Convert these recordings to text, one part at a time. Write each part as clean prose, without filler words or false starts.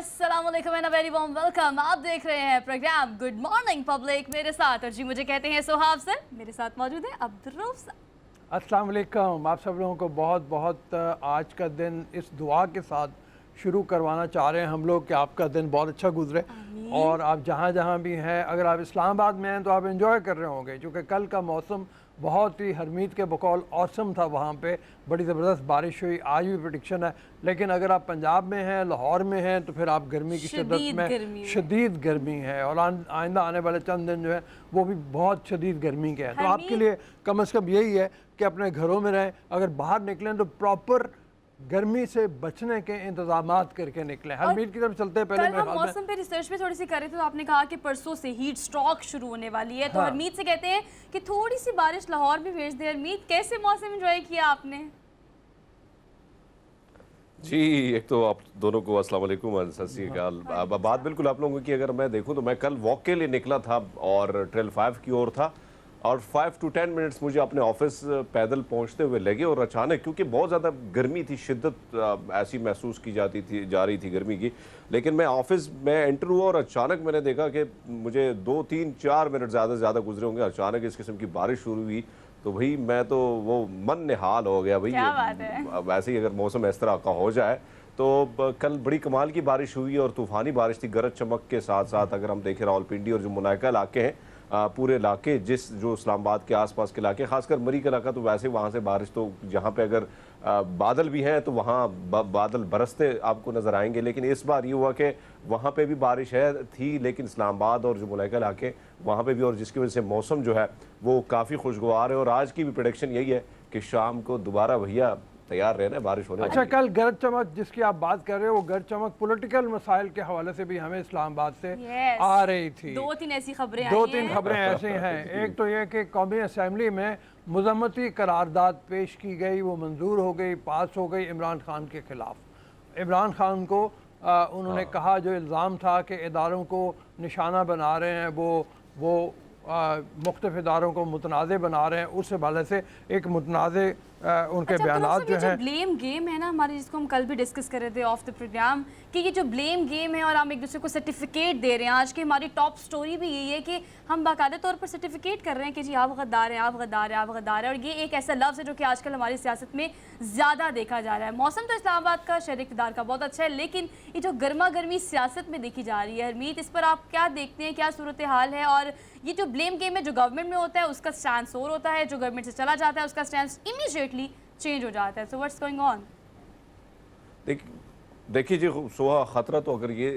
अस्सलाम वालेकुम and a very warm welcome. आप देख रहे हैं प्रोग्राम गुड मॉर्निंग पब्लिक मेरे साथ, और जी मुझे कहते हैं सोहाब सर। मेरे साथ मौजूद है अब्दुर्रऊफ सर। अस्सलाम वालेकुम। आप सब लोगों को बहुत बहुत आज का दिन इस दुआ के साथ शुरू करवाना चाह रहे हैं हम लोग कि आपका दिन बहुत अच्छा गुजरे और आप जहाँ जहाँ भी हैं, अगर आप इस्लामाबाद में हैं तो आप एंजॉय कर रहे होंगे, क्योंकि कल का मौसम बहुत ही हरमीत के बकौल औसम था। वहाँ पे बड़ी ज़बरदस्त बारिश हुई, आज भी प्रेडिक्शन है। लेकिन अगर आप पंजाब में हैं, लाहौर में हैं, तो फिर आप गर्मी की शिद्दत में शदीद गर्मी है और आइंदा आने वाले चंद दिन जो है वो भी बहुत शदीद गर्मी के हैं। तो आपके लिए कम अज़ कम यही है कि अपने घरों में रहें, अगर बाहर निकलें तो प्रॉपर गर्मी से बचने के इंतजामात करके निकले। हरमीत की तरफ चलते हैं। पहले हम मौसम पे रिसर्च पे थोड़ी सी कर रहे थे तो आपने कहा कि परसों से हीट स्ट्रोक शुरू होने वाली है, तो हरमीत से कहते हैं कि थोड़ी सी बारिश लाहौर भी भेज दे। हरमीत, कैसे मौसम एंजॉय किया आपने? जी, एक तो आप दोनों को अस्सलाम वालेकुम और सत श्री अकाल। बात बिल्कुल आप लोगों की अगर मैं देखूं तो मैं कल वॉक के लिए निकला था और ट्रेल 5 की ओर था और 5 to 10 मिनट्स मुझे अपने ऑफिस पैदल पहुंचते हुए लगे और अचानक, क्योंकि बहुत ज़्यादा गर्मी थी, शिद्दत ऐसी महसूस की जा रही थी गर्मी की। लेकिन मैं ऑफिस में एंटर हुआ और अचानक मैंने देखा कि मुझे 2, 3, 4 मिनट ज़्यादा से ज़्यादा गुजरे होंगे, अचानक इस किस्म की बारिश शुरू हुई। तो भाई मैं तो वो मन निहाल हो गया भाई। क्या बात है? वैसे ही अगर मौसम इस तरह का हो जाए तो कल बड़ी कमाल की बारिश हुई और तूफ़ानी बारिश थी, गरज चमक के साथ साथ। अगर हम देखें रावलपिंडी और जो मुनाइका इलाके हैं, पूरे इलाके जो इस्लामाबाद के आसपास के इलाके, खासकर मरी का इलाका, तो वैसे वहाँ से बारिश तो जहाँ पे अगर बादल भी हैं तो वहाँ बादल बरसते आपको नज़र आएंगे। लेकिन इस बार ये हुआ कि वहाँ पे भी बारिश थी, लेकिन इस्लामाबाद और जो मुलाइका इलाके वहाँ पे भी, और जिसकी वजह से मौसम जो है वो काफ़ी खुशगवार है। और आज की भी प्रेडिक्शन यही है कि शाम को दोबारा भैया तैयार रहना, बारिश होने। अच्छा, कल गरज चमक जिसकी आप बात कर रहे हो, वो गरज चमक पॉलिटिकल मसाइल के हवाले से भी हमें इस्लामाबाद से आ रही थी। 2-3 ऐसी खबरें ऐसी हैं। एक तो ये कि कौमी असम्बली में मजम्मती करारदाद पेश की गई, वो मंजूर हो गई, पास हो गई इमरान खान के खिलाफ। इमरान खान को उन्होंने कहा, जो इल्ज़ाम था कि इदारों को निशाना बना रहे हैं, वो मुख्तलिफ इदारों को मुतनाज़ बना रहे हैं, उस हवाले से एक मुतनाज़ उनके बयानात जो है। ब्लेम गेम है ना हमारे, जिसको हम कल भी डिस्कस कर रहे थे ऑफ द प्रोग्राम, कि ये जो ब्लेम गेम है और हम एक दूसरे को सर्टिफिकेट दे रहे हैं। आज की हमारी टॉप स्टोरी भी यही है कि हम बाकायदा तौर पर सर्टिफिकेट कर रहे हैं कि जी आप गद्दार हैं, आप गद्दार हैं, आप गद्दार हैं। और ये एक ऐसा लफ्ज़ है जो कि आजकल हमारी सियासत में ज़्यादा देखा जा रहा है। मौसम तो इस्लामाबाद का, शहर इक़्तिदार का बहुत अच्छा है, लेकिन ये जो गर्मा गर्मी सियासत में देखी जा रही है, हरमीत, इस पर आप क्या देखते हैं, क्या सूरत हाल है? और ये जो ब्लेम गेम है, जो गवर्नमेंट में होता है उसका स्टैंस और होता है, जो गवर्नमेंट से चला जाता है उसका स्टैंस इमीडिएटली चेंज हो जाता है। So what's going on? देखिए जी सोहा, ख़तरा तो अगर ये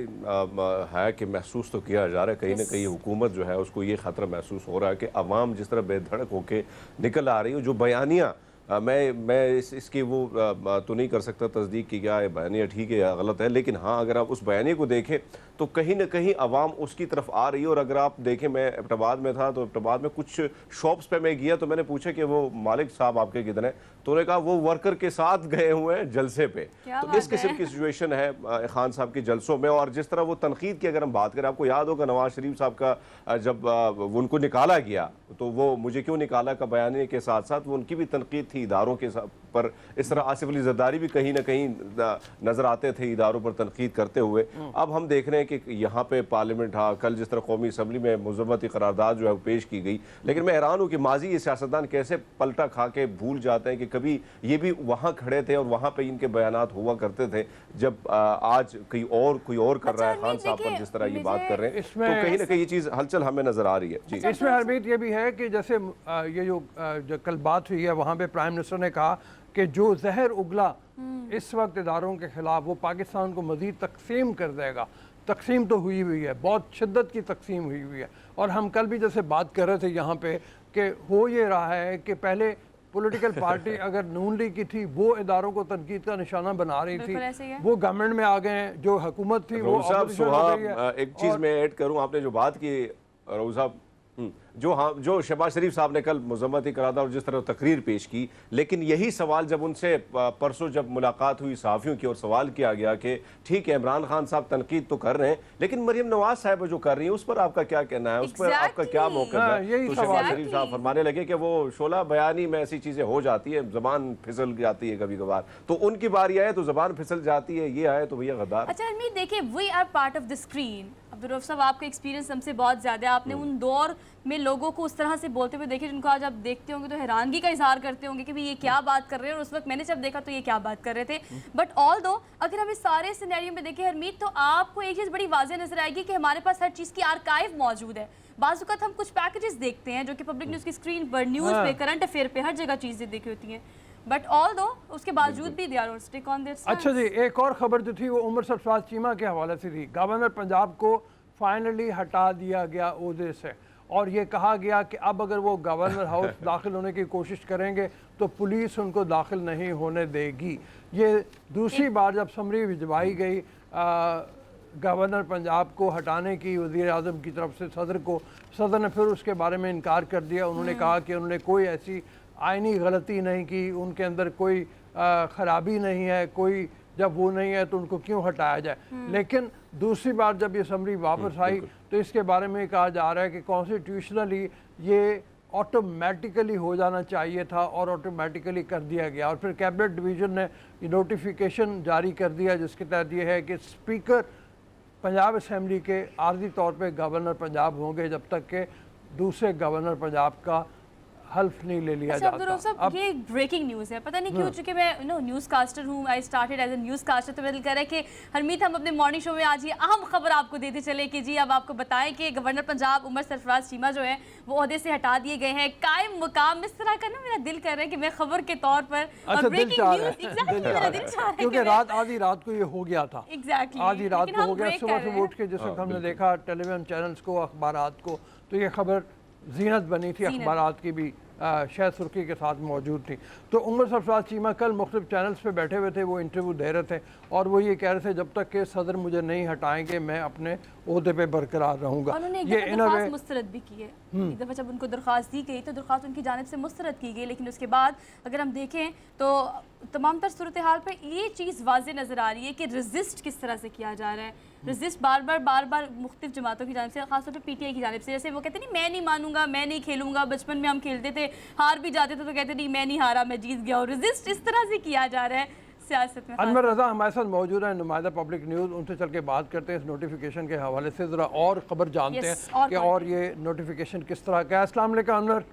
है कि महसूस तो किया जा रहा है, कहीं ना कहीं हुकूमत जो है उसको ये ख़तरा महसूस हो रहा है कि अवाम जिस तरह बेधड़क होके निकल आ रही है। जो बयानियाँ मैं इसकी वो तो नहीं कर सकता तस्दीक कि क्या बयानिया ठीक है या गलत है, लेकिन हाँ, अगर आप उस बयानी को देखें तो कहीं ना कहीं अवाम उसकी तरफ आ रही है। और अगर आप देखें, मैं एबटाबाद में था तो एबटाबाद में कुछ शॉप्स पे मैं गया तो मैंने पूछा कि वो मालिक साहब आपके किधर हैं, तो उन्होंने कहा वो वर्कर के साथ गए हुए हैं जलसे पे। तो इस किस्म की सिचुएशन है खान साहब के जलसों में। और जिस तरह वो तनकीद की अगर हम बात करें, आपको याद होगा नवाज शरीफ साहब का जब उनको निकाला गया तो वो मुझे क्यों निकाला का बयानी के साथ साथ वो उनकी भी तनकीद थी इदारों के पर। इस तरह आसिफ अली जरदारी भी कहीं ना कहीं नजर आते थे इदारों पर तनकीद करते हुए। अब हम देख रहे हैं कि यहाँ पे पार्लियामेंट, हाँ, कल जिस तरह कौमी असम्बली में मुज़म्मती करारदाद जो है पेश की गई, लेकिन मैं हैरान हूँ कि माजी ये सियासतदान कैसे पलटा खा के भूल जाते हैं कि कभी ये भी वहाँ खड़े थे और वहाँ पे इनके बयानात हुआ करते थे, जब आज कोई और कर रहा है। खान साहब पर जिस तरह ये बात कर रहे हैं, तो कहीं ना कहीं ये चीज़ हलचल हमें नजर आ रही है। जी, इसमें हरमीत ये भी है कि जैसे ये जो कल बात हुई है, वहाँ पे प्राइम मिनिस्टर ने कहा कि जो जहर उगला इस वक्त इदारों के खिलाफ, वो पाकिस्तान को मज़ीद तकसीम कर देगा। तकसीम तो हुई है, बहुत शिद्दत की तकसीम हुई है। और हम कल भी जैसे बात कर रहे थे यहाँ पे कि हो ये रहा है कि पहले पॉलिटिकल पार्टी अगर नून लीग की थी, वो इदारों को तनकीद का निशाना बना रही थी, वो गवर्नमेंट में आ गए हैं। जो हुकूमत थी वो एक चीज़ मैं ऐड करूँ, आपने जो बात की रऊफ साहब, जो शहबाज शरीफ साहब ने कल मजम्मत ही करा था और जिस तरह तकरीर पेश की, लेकिन यही सवाल जब उनसे परसों जब मुलाकात हुई सहाफ़ियों की और सवाल किया गया कि ठीक है इमरान खान साहब तनकीद तो कर रहे हैं लेकिन मरियम नवाज साहब जो कर रही है उस पर आपका क्या कहना है, उस पर आपका क्या मौक़िफ़ है? तो शहबाज शरीफ साहब फरमाने लगे कि वो शोला बयानी में ऐसी चीज़ें हो जाती है, ज़बान फिसल जाती है कभी कभार, तो उनकी बारी आए तो ज़बान फिसल जाती है, ये आए तो भैया गद्दार। अच्छा हरमीत देखिए, we are part of the screen. Abdul साहब आपका एक्सपीरियंस हमसे बहुत ज़्यादा है, आपने उन दौर में लोगों को उस तरह से बोलते हुए देखे जिनको आज आप देखते होंगे तो हैरानगी का इजहार करते होंगे कि भाई ये क्या बात कर रहे हैं, और उस वक्त मैंने जब देखा तो ये क्या बात कर रहे थे। बट ऑल दो अगर हम इस सारे सिनेरियो में देखें हरमीत, तो आपको एक चीज़ बड़ी वाज़ेह नजर आएगी कि हमारे पास हर चीज़ की आर्काइव मौजूद है। बाज़ हम कुछ पैकेजेस देखते हैं जो कि पब्लिक न्यूज़ की स्क्रीन पर, न्यूज़ पे, करंट अफेयर पे, हर जगह चीज़ें देखी होती हैं, बट ऑल दो उसके बावजूद भी they are stick on their stand. अच्छा जी, एक और खबर जो थी वो उमर सरफराज चीमा के हवाले से थी। गवर्नर पंजाब को फाइनली हटा दिया गया ओहदे से और ये कहा गया कि अब अगर वो गवर्नर हाउस दाखिल होने की कोशिश करेंगे तो पुलिस उनको दाखिल नहीं होने देगी। ये दूसरी बार जब समरी भिजवाई गई गवर्नर पंजाब को हटाने की वज़ीर आज़म की तरफ से सदर को, सदर ने फिर उसके बारे में इनकार कर दिया। उन्होंने कहा कि उन्होंने कोई ऐसी आईनी गलती नहीं की, उनके अंदर कोई ख़राबी नहीं है, कोई जब वो नहीं है तो उनको क्यों हटाया जाए। लेकिन दूसरी बार जब ये समरी वापस आई तो इसके बारे में कहा जा रहा है कि कॉन्स्टिट्यूशनली ये ऑटोमेटिकली हो जाना चाहिए था और ऑटोमेटिकली कर दिया गया। और फिर कैबिनेट डिवीज़न ने नोटिफिकेशन जारी कर दिया जिसके तहत ये है कि स्पीकर पंजाब असम्बली के आर्जी तौर पे गवर्नर पंजाब होंगे जब तक के दूसरे गवर्नर पंजाब का हल्फ नहीं ले लिया अच्छा, जाता। अब ये ब्रेकिंग न्यूज़ है, पता नहीं क्यों, चूंकि मैं न्यूज़ कास्टर हूँ, I started as a news caster, तो मेरा दिल कर रहा है कि हरमीत हम अपने मॉर्निंग शो में आज ये अहम खबर आपको देते चले कि जी अब आपको बताएं कि गवर्नर पंजाब उमर सरफराज चीमा जो है वो ओहदे से हटा दिए गए हैं। कायम मुकाम इस तरह का ना मेरा दिल कर रहा है कि मैं खबर के तौर पर अच्छा, ब्रेकिंग न्यूज़ एग्जैक्टली क्योंकि रात आधी रात को ये हो गया था, एग्जैक्टली आधी रात को हो गया। सुबह उठ के जिस वक्त हमने देखा टेलीविजन चैनल्स को, अखबारात को, तो ये खबर जीनत बनी थी, अखबारात की भी शायद सुर्खी के साथ मौजूद थी। तो उमर सरफराज चीमा कल मुख्तलिफ चैनल्स पे बैठे हुए थे, वो इंटरव्यू दे रहे थे और वो ये कह रहे थे जब तक कि सदर मुझे नहीं हटाएंगे मैं अपने ओहदे पे बरकरार रहूँगा। ये दरख्वास्त मुस्तरद भी की है, एक दफ़ा जब उनको दरख्वास्त दी गई तो दरख्वास्त उनकी जानिब से मुस्तरद की गई, लेकिन उसके बाद अगर हम देखें तो तमाम तर सूरत हाल पर ये चीज़ वाज़ेह नज़र आ रही है कि रजिस्ट किस तरह से किया जा रहा है। रजिस्ट बार बार मुख्तलिफ जमातों की जानिब से, खासतौर पर PTI की जानिब से, जैसे वो कहते नहीं मैं नहीं मानूंगा, मैं नहीं खेलूंगा। बचपन में हम खेलते थे, हार भी जाते थे तो कहते नहीं मैं नहीं हारा, मैं जीत गया। और रजिस्ट इस तरह से किया जा रहा है सियासत में। अनवर रज़ा हमारे साथ मौजूद है, नुमाइंदा पब्लिक न्यूज़, उनसे चल के बात करते हैं इस नोटिफिकेशन के हवाले से, ज़रा और ख़बर जानते हैं कि और ये नोटिफिकेशन किस तरह का है। अस्सलाम वालेकुम अनवर।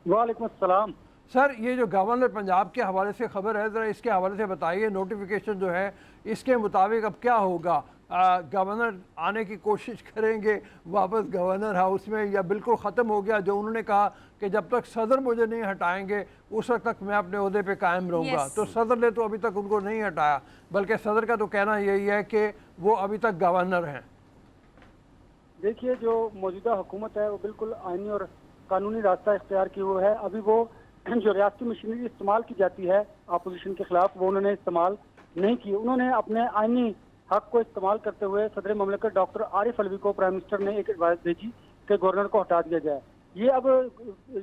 वालेकुम अस्सलाम। सर, ये जो गवर्नर पंजाब के हवाले से खबर है, ज़रा इसके हवाले से बताइए, नोटिफिकेशन जो है इसके मुताबिक अब क्या होगा? गवर्नर आने की कोशिश करेंगे वापस गवर्नर हाउस में या बिल्कुल ख़त्म हो गया जो उन्होंने कहा कि जब तक सदर मुझे नहीं हटाएंगे उस वक्त तक मैं अपने ओहदे पे कायम रहूँगा। तो सदर ने तो अभी तक उनको नहीं हटाया, बल्कि सदर का तो कहना यही है कि वो अभी तक गवर्नर हैं। देखिए, जो मौजूदा हुकूमत है वो बिल्कुल आईनी और कानूनी रास्ता इख्तियार किए हुए है। अभी वो जो रियासती मशीनरी इस्तेमाल की जाती है अपोजिशन के खिलाफ, वो उन्होंने इस्तेमाल नहीं की। उन्होंने अपने आईनी हक को इस्तेमाल करते हुए सदर ममलकत डॉक्टर आरिफ अलवी को प्राइम मिनिस्टर ने एक एडवाइस भेजी कि गवर्नर को हटा दिया जाए। ये अब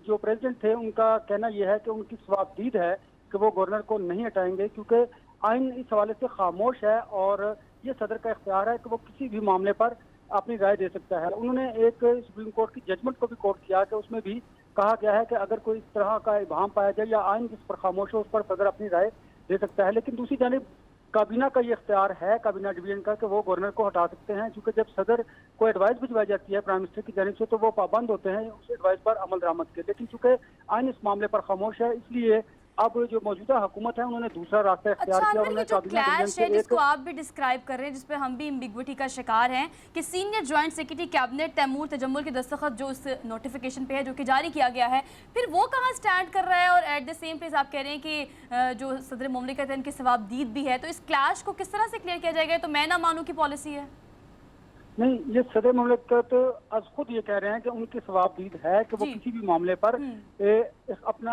जो प्रेसिडेंट थे उनका कहना यह है कि उनकी सवाबदीद है कि वो गवर्नर को नहीं हटाएंगे, क्योंकि आइन इस हवाले से खामोश है और ये सदर का इख्तियार है कि वो किसी भी मामले पर अपनी राय दे सकता है। उन्होंने एक सुप्रीम कोर्ट की जजमेंट को भी कोर्ट किया कि उसमें भी कहा गया है कि अगर कोई इस तरह का इबाहम पाया जाए या आइन जिस पर खामोश हो उस पर सदर अपनी राय दे सकता है। लेकिन दूसरी जानिब काबीना का ये इख्तियार है, काबीना डिवीजन का, कि वो गवर्नर को हटा सकते हैं, क्योंकि जब सदर को एडवाइस भिजवाई जाती है प्राइम मिनिस्टर की जानिब से तो वो पाबंद होते हैं उस एडवाइस पर अमल दरामद के। लेकिन चूंकि आइन इस मामले पर खामोश है, इसलिए अब जो मौजूदा हुकूमत है उन्होंने दूसरा रास्ता इख्तियार किया। उन्होंने जो क्लैश है जिसको आप भी डिस्क्राइब कर रहे हैं, जिस पे हम भी एम्बिग्विटी का शिकार हैं, कि senior joint secretary cabinet Taimur Tajammul के दस्तखत जो उस नोटिफिकेशन पे है जो कि जारी किया गया है, फिर वो कहाँ स्टैंड कर रहा है? और एट द सेम प्लेस आप कह रहे हैं कि जो सदर मुमलिकत है इनकी सवाबदीद भी है, तो इस क्लैश को किस तरह से क्लियर किया जाएगा? तो मैं ना मानूं की पॉलिसी है? नहीं, ये सदर मुमलिकत आज खुद ये कह रहे हैं कि उनकी सवाबदीद है कि वो किसी भी मामले पर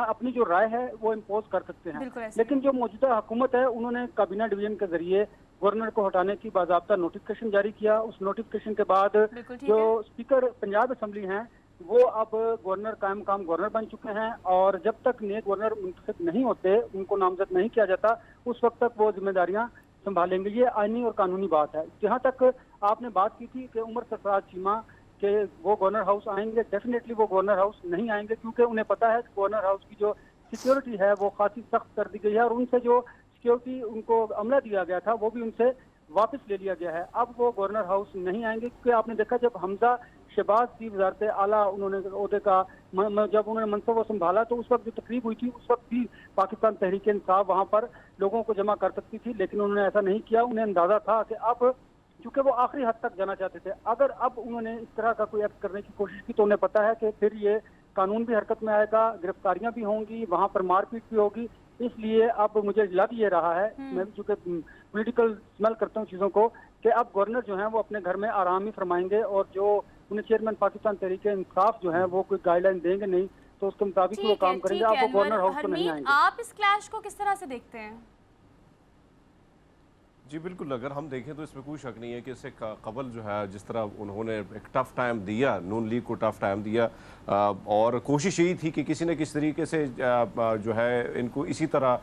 अपनी जो राय है वो इम्पोज कर सकते हैं। लेकिन जो मौजूदा हुकूमत है उन्होंने काबीना डिवीजन के जरिए गवर्नर को हटाने की बाज़ाब्ता नोटिफिकेशन जारी किया। उस नोटिफिकेशन के बाद जो स्पीकर पंजाब असम्बली हैं वो अब गवर्नर कायम मकाम गवर्नर बन चुके हैं, और जब तक नए गवर्नर मुंतखब नहीं होते, उनको नामजद नहीं किया जाता, उस वक्त तक वो जिम्मेदारियां संभालेंगे। ये आईनी और कानूनी बात है। जहां तक आपने बात की थी कि उमर सरफराज चीमा के वो गवर्नर हाउस आएंगे, डेफिनेटली वो गवर्नर हाउस नहीं आएंगे, क्योंकि उन्हें पता है कि गवर्नर हाउस की जो सिक्योरिटी है वो खासी सख्त कर दी गई है, और उनसे जो सिक्योरिटी उनको अमला दिया गया था वो भी उनसे वापस ले लिया गया है। अब वो गवर्नर हाउस नहीं आएंगे, क्योंकि आपने देखा जब हमजा शहबाज की वजारत आला उन्होंने ओहदे का जब उन्होंने मनसब वो संभाला, तो उस वक्त जो तकरीब हुई थी, उस वक्त भी पाकिस्तान तहरीक इंसाफ वहां पर लोगों को जमा कर सकती थी, लेकिन उन्होंने ऐसा नहीं किया। उन्हें अंदाजा था कि अब क्योंकि वो आखिरी हद तक जाना चाहते थे, अगर अब उन्होंने इस तरह का कोई एक्ट करने की कोशिश की तो उन्हें पता है कि फिर ये कानून भी हरकत में आएगा, गिरफ्तारियां भी होंगी, वहां पर मारपीट भी होगी। इसलिए अब मुझे लग ये रहा है, मैं भी चूंकि पॉलिटिकल स्मेल करता हूँ चीज़ों को, कि अब गवर्नर जो हैं वो अपने घर में आराम ही फरमाएंगे, और जो उन्हें चेयरमैन पाकिस्तान तहरीक इंसाफ जो है वो कोई गाइडलाइन देंगे नहीं, तो उसके मुताबिक वो काम करेंगे। अब वो गवर्नर हाउस को नहीं आएंगे। आप इस क्लैश को किस तरह से देखते हैं? जी बिल्कुल, अगर हम देखें तो इसमें कोई शक नहीं है कि इससे कबल जो है जिस तरह उन्होंने एक टफ टाइम दिया, नून लीग को टफ टाइम दिया, और कोशिश यही थी कि किसी न किसी तरीके से जो है इनको इसी तरह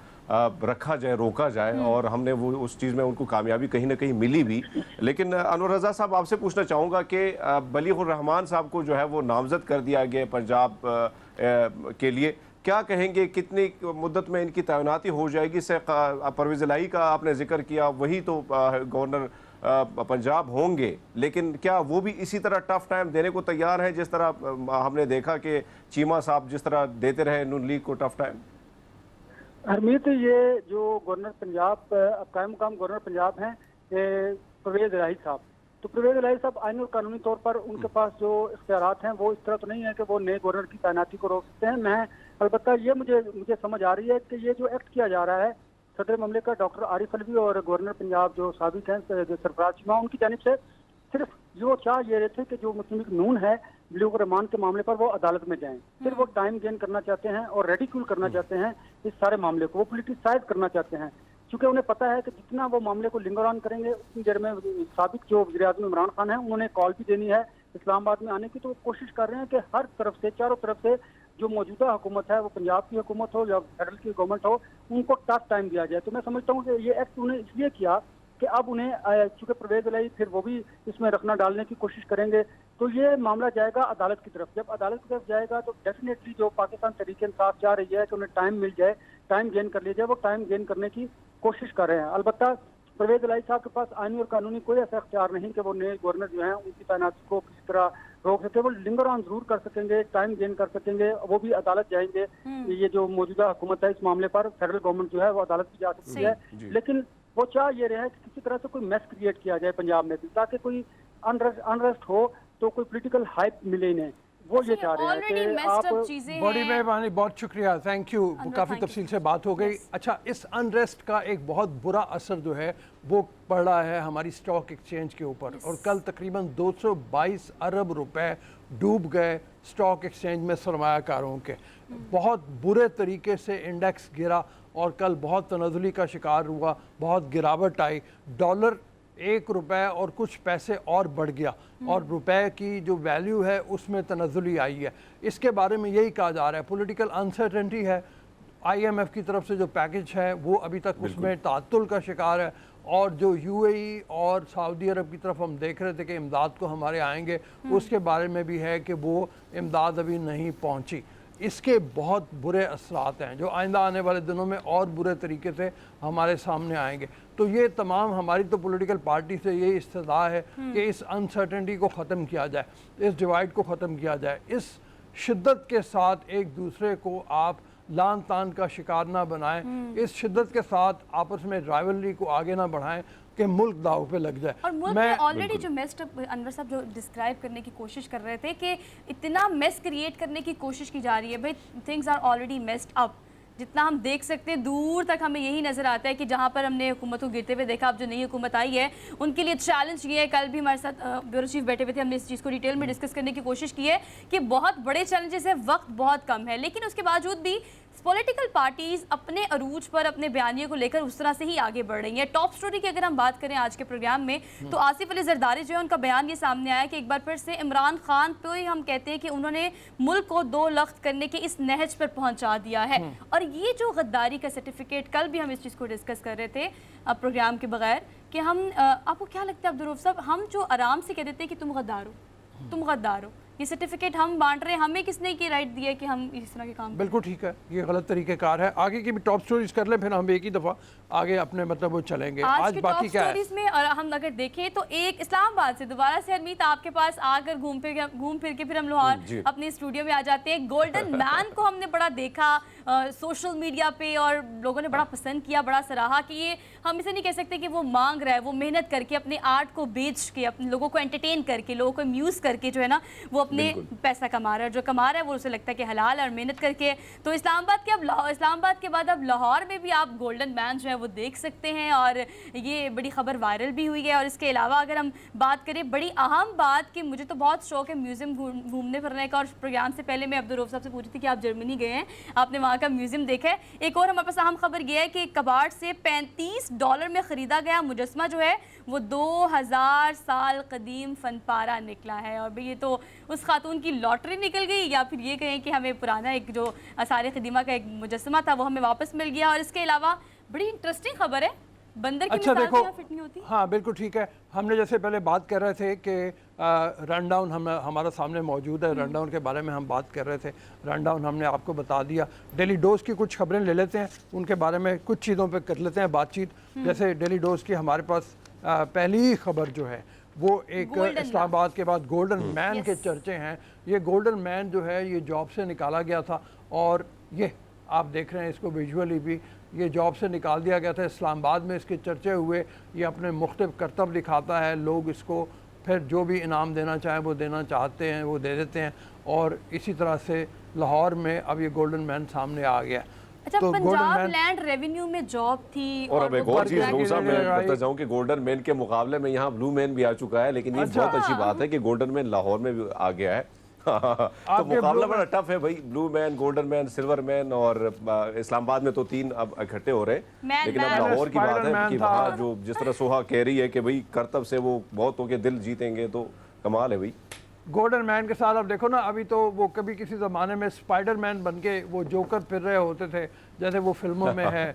रखा जाए, रोका जाए, और हमने वो उस चीज़ में उनको कामयाबी कहीं ना कहीं मिली भी। लेकिन अनवर रज़ा साहब, आपसे पूछना चाहूँगा कि बलीगुर रहमान साहब को जो है वो नामजद कर दिया गया पंजाब के लिए, क्या कहेंगे, कितनी मुद्दत में इनकी तैनाती हो जाएगी? इससे परवेज़ इलाही का आपने जिक्र किया, वही तो गवर्नर पंजाब होंगे, लेकिन क्या वो भी इसी तरह टफ टाइम देने को तैयार हैं जिस तरह हमने देखा कि चीमा साहब जिस तरह देते रहे नून लीग को टफ टाइम? हरमीत, ये जो गवर्नर पंजाब कायम मकाम गवर्नर पंजाब हैं परवेज़ इलाही साहब, तो परवेज़ इलाही साहब आईनी और कानूनी तौर पर उनके पास जो इख्तियारात हैं वो इस तरह तो नहीं है कि वो नए गवर्नर की तैनाती को रोक सकते हैं। मैं अलबत्ता ये मुझे समझ आ रही है कि ये जो एक्ट किया जा रहा है सदर ममलिकत डॉक्टर आरिफ अलवी और गवर्नर पंजाब जो साबिक हैं सरफराज चीमा, उनकी जानिब से सिर्फ जो चाह ये रहे थे कि जो मुस्लिम लीग नून है बलीगुर रहमान के मामले पर वो अदालत में जाएं, फिर वो टाइम गेन करना चाहते हैं और रेडिक्यूल करना चाहते हैं इस सारे मामले को, वो पोलिटिसाइज करना चाहते हैं, क्योंकि उन्हें पता है कि जितना वो मामले को लिंगर ऑन करेंगे उतनी देर में साबिक जो वज़ीर-ए-आज़म इमरान खान है उन्होंने कॉल भी देनी है इस्लामाबाद में आने की, तो वो कोशिश कर रहे हैं कि हर तरफ से, चारों तरफ से जो मौजूदा हुकूमत है, वो पंजाब की हुकूमत हो या फेडरल की गवर्नमेंट हो, उनको टफ टाइम दिया जाए। तो मैं समझता हूँ कि ये एक्ट उन्हें इसलिए किया कि अब उन्हें चूंकि परवेज़ इलाही फिर वो भी इसमें रखना डालने की कोशिश करेंगे, तो ये मामला जाएगा अदालत की तरफ। जब अदालत की तरफ जाएगा तो डेफिनेटली जो पाकिस्तान तहरीक इंसाफ चाह रही है कि उन्हें टाइम मिल जाए, टाइम गेन कर लिया जाए, वो टाइम गेन करने की कोशिश कर रहे हैं। अलबत्ता परवेज़ इलाही साहब के पास आईनी और कानूनी कोई ऐसा इख्तियार नहीं कि वो नए गवर्नर जो हैं उनकी तैनाती को किसी तरह रोक सके। वो लिंगर ऑन जरूर कर सकेंगे, टाइम गेन कर सकेंगे, वो भी अदालत जाएंगे। ये जो मौजूदा हुकूमत है इस मामले पर फेडरल गवर्नमेंट जो है वो अदालत भी जा सकती है, लेकिन वो चाह ये रहा है कि किसी तरह से कोई मैस क्रिएट किया जाए पंजाब में भी, ताकि कोई अनरेस्ट हो तो कोई पॉलिटिकल हाइप मिले इन्हें। वो ये चाह रहे हैं कि आप बड़ी मेहरबानी, बहुत शुक्रिया, थैंक यू, काफ़ी तफसील से बात हो गई। अच्छा, इस अनरेस्ट का एक बहुत बुरा असर जो है वो पड़ रहा है हमारी स्टॉक एक्सचेंज के ऊपर, और कल तकरीबन 222 अरब रुपए डूब गए स्टॉक एक्सचेंज में सरमायाकारों के। बहुत बुरे तरीके से इंडेक्स गिरा और कल बहुत तनज़ुली का शिकार हुआ, बहुत गिरावट आई। डॉलर 1 रुपये और कुछ पैसे और बढ़ गया, और रुपए की जो वैल्यू है उसमें तनज़ुली आई है। इसके बारे में यही कहा जा रहा है, पॉलिटिकल अनसर्टेनिटी है। IMF की तरफ से जो पैकेज है वो अभी तक उसमें तातुल का शिकार है, और जो UAE और सऊदी अरब की तरफ हम देख रहे थे कि इमदाद को हमारे आएंगे, उसके बारे में भी है कि वो इमदाद अभी नहीं पहुंची। इसके बहुत बुरे असरात हैं जो आइंदा आने वाले दिनों में और बुरे तरीके से हमारे सामने आएंगे। तो ये तमाम हमारी तो पॉलिटिकल पार्टी से यही इस्तदा है कि इस अनसर्टेनिटी को ख़त्म किया जाए, इस डिवाइड को ख़त्म किया जाए, इस शिद्दत के साथ एक दूसरे को आप लान तान का शिकार ना बनाएं, इस शिद्दत के साथ आपस में राइवलरी को आगे ना बढ़ाएं कि मुल्क दाव पे लग जाए। और मुल्क में ऑलरेडी जो मेस्ट अनवर साहब जो डिस्क्राइब करने की कोशिश कर रहे थे कि इतना मेस क्रिएट करने की कोशिश की जा रही है, भाई things are already messed up. जितना हम देख सकते हैं दूर तक हमें यही नज़र आता है कि जहाँ पर हमने हुकूमत को गिरते हुए देखा, अब जो नई हुकूमत आई है उनके लिए चैलेंज ये है। कल भी हमारे साथ ब्यूरो चीफ बैठे हुए थे, हमने इस चीज़ को डिटेल में डिस्कस करने की कोशिश की है कि बहुत बड़े चैलेंजेस है, वक्त बहुत कम है, लेकिन उसके बावजूद भी पॉलिटिकल पार्टीज अपने अरूज पर अपने बयानियों को लेकर उस तरह से ही आगे बढ़ रही हैं। टॉप स्टोरी की अगर हम बात करें आज के प्रोग्राम में, तो आसिफ अली जरदारी जो है उनका बयान ये सामने आया कि एक बार फिर से इमरान खान पे ही हम कहते हैं कि उन्होंने मुल्क को दो लख्त करने के इस नहज पर पहुंचा दिया है। और ये जो गद्दारी का सर्टिफिकेट, कल भी हम इस चीज़ को डिस्कस कर रहे थे प्रोग्राम के बगैर कि हम आपको क्या लगता है अब्दुल रऊफ साहब, हम जो आराम से कह देते हैं कि तुम गद्दार हो, तुम गद्दार हो, ये सर्टिफिकेट हम बांट रहे हैं, हमें किसने की राइट दी है कि हम इस तरह के काम? बिल्कुल ठीक है, ये गलत तरीक़ेकार है। आगे की भी टॉप स्टोरीज कर लें, फिर हम एक ही दफ़ा आगे अपने मतलब वो चलेंगे। आज बाकी टॉप क्या है स्टोरीज में और हम अगर देखें तो एक इस्लामाबाद से दोबारा से हरमीत आपके पास आकर घूम फिर के फिर हम लाहौर अपने स्टूडियो में आ जाते हैं। गोल्डन मैन को हमने बड़ा देखा सोशल मीडिया पे और लोगों ने बड़ा पसंद किया, बड़ा सराहा कि ये हम इसे नहीं कह सकते कि वो मांग रहा है, वो मेहनत करके अपने आर्ट को बेच के अपने लोगों को एंटरटेन करके लोगों को अम्यूज़ करके जो है ना वो अपने पैसा कमा रहा है। जो कमा रहा है वो उसे लगता है कि हलाल और मेहनत करके। तो इस्लामाबाद के बाद अब लाहौर में भी आप गोल्डन मैन जो है वो देख सकते हैं और ये बड़ी खबर वायरल भी हुई है। और इसके अलावा अगर हम बात करें बड़ी अहम बात कि मुझे तो बहुत शौक है म्यूज़ियम घूमने फिरने का, और प्रोग्राम से पहले मैं अब्दुल रऊफ साहब से पूछी थी कि आप जर्मनी गए हैं, आपने वहाँ का म्यूज़ियम देखा है। एक और हमारे पास अहम खबर यह है कि कबाड़ से $35 में ख़रीदा गया मुजस्मा जो है वो 2000 साल कदीम फनपारा निकला है। और भाई ये तो उस खातून की लॉटरी निकल गई, या फिर ये कहें कि हमें पुराना एक जो आसार क़दीमा का एक मुजस्मा था वो हमें वापस मिल गया। और इसके अलावा बड़ी इंटरेस्टिंग खबर है, बंदर की मिसाल देखो, यहाँ फिट नहीं होती। हाँ बिल्कुल ठीक है। हमने जैसे पहले बात कर रहे थे कि रन डाउन हमारा सामने मौजूद है, रन डाउन के बारे में हम बात कर रहे थे। रन डाउन हमने आपको बता दिया। डेली डोज की कुछ खबरें ले लेते हैं, उनके बारे में कुछ चीज़ों पे कर लेते हैं बातचीत। जैसे डेली डोज की हमारे पास पहली ही खबर जो है वो एक इस्लामाबाद के बाद गोल्डन मैन के चर्चे हैं। ये गोल्डन मैन जो है ये जॉब से निकाला गया था, और ये आप देख रहे हैं इसको विजुअली भी, ये जॉब से निकाल दिया गया था। इस्लामाबाद में इसके चर्चे हुए, ये अपने मुख्तलिफ करतब दिखाता है, लोग इसको फिर जो भी इनाम देना चाहें वो देना चाहते हैं वो दे देते हैं। और इसी तरह से लाहौर में अब ये गोल्डन मैन सामने आ गया। अच्छा, तो पंजाब लैंड रेवेन्यू में जॉब थी। और अब एक और चीज मैं राइट। बताता जाऊं कि गोल्डन मैन के मुकाबले में यहाँ ब्लू मैन भी आ चुका है, लेकिन ये बहुत अच्छी बात है कि गोल्डन मैन लाहौर में भी आ गया है। तो मुकाबला बड़ा टफ है भाई, blue man, golden man, silver man, और इस्लामाबाद में तो 3 अब इकट्ठे हो रहे हैं। लेकिन अब लाहौर की बात है कि वहाँ जो जिस तरह सोहा कह रही है कि भाई करतब से वो बहुतों के दिल जीतेंगे, तो कमाल है भाई। गोल्डन मैन के साथ अब देखो ना, अभी तो वो कभी किसी ज़माने में स्पाइडर मैन बन के वो जोकर फिर रहे होते थे, जैसे वो फिल्मों में है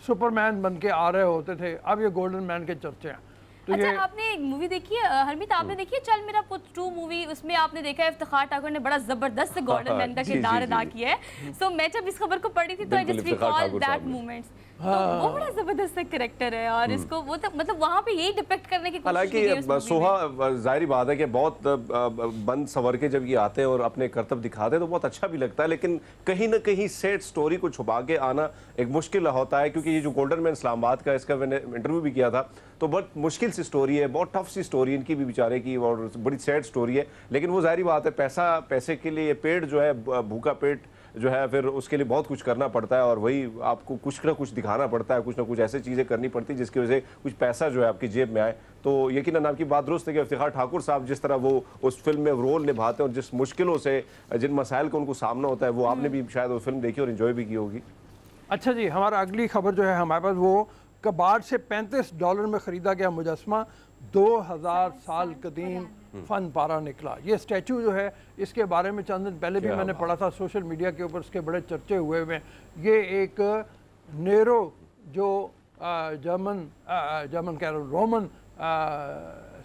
सुपरमैन बन के आ रहे होते थे। अब ये गोल्डन मैन के चर्चे हैं। तो अच्छा, ये आपने एक मूवी देखी है हरमीत, आपने देखी है चल मेरा पुत्र 2 मूवी? उसमें आपने देखा है इफ्तिखार ठाकुर ने बड़ा जबरदस्त गोल्डन मैन का किरदार अदा किया है। सो मैं जब इस खबर को पढ़ी थी तो I just recall that moments. तो वो बड़ा जबरदस्त कैरेक्टर है, और इसको वो तो मतलब वहाँ पे यही डिपिक्ट करने की कोशिश की है। हालांकि सोहा जाहिर बात है कि बहुत बंद सवर के जब ये आते हैं और अपने करतब दिखाते हैं तो बहुत अच्छा भी लगता है, लेकिन कहीं ना कहीं सेट स्टोरी को छुपा के आना एक मुश्किल होता है। क्योंकि ये जो गोल्डन मैन इस्लामाबाद का, इसका मैंने इंटरव्यू भी किया था, तो बहुत मुश्किल सी स्टोरी है, बहुत टफ सी स्टोरी इनकी भी बेचारे की, और बड़ी सैड स्टोरी है। लेकिन वो जाहिर बात है पैसे के लिए पेट जो है, भूखा पेट जो है, फिर उसके लिए बहुत कुछ करना पड़ता है, और वही आपको कुछ ना कुछ दिखाना पड़ता है, कुछ ना कुछ ऐसी चीज़ें करनी पड़ती है जिसकी वजह से कुछ पैसा जो है आपकी जेब में आए। तो यकीनन आपकी बात दुरुस्त है कि इफ्तिखार ठाकुर साहब जिस तरह वो उस फिल्म में रोल निभाते हैं और जिस मुश्किलों से, जिन मसाइल का उनको सामना होता है, वो आपने भी शायद वो फिल्म देखी और इन्जॉय भी की होगी। अच्छा जी, हमारा अगली खबर जो है हमारे पास वो कबाड़ से $35 में ख़रीदा गया मुजस्मा 2000 साल कदीम फन पारा निकला। ये स्टैचू जो है इसके बारे में चंद दिन पहले भी मैंने पढ़ा था सोशल मीडिया के ऊपर, उसके बड़े चर्चे हुए हुए हैं। ये एक नेरो जो जर्मन कह रहा हूँ रोमन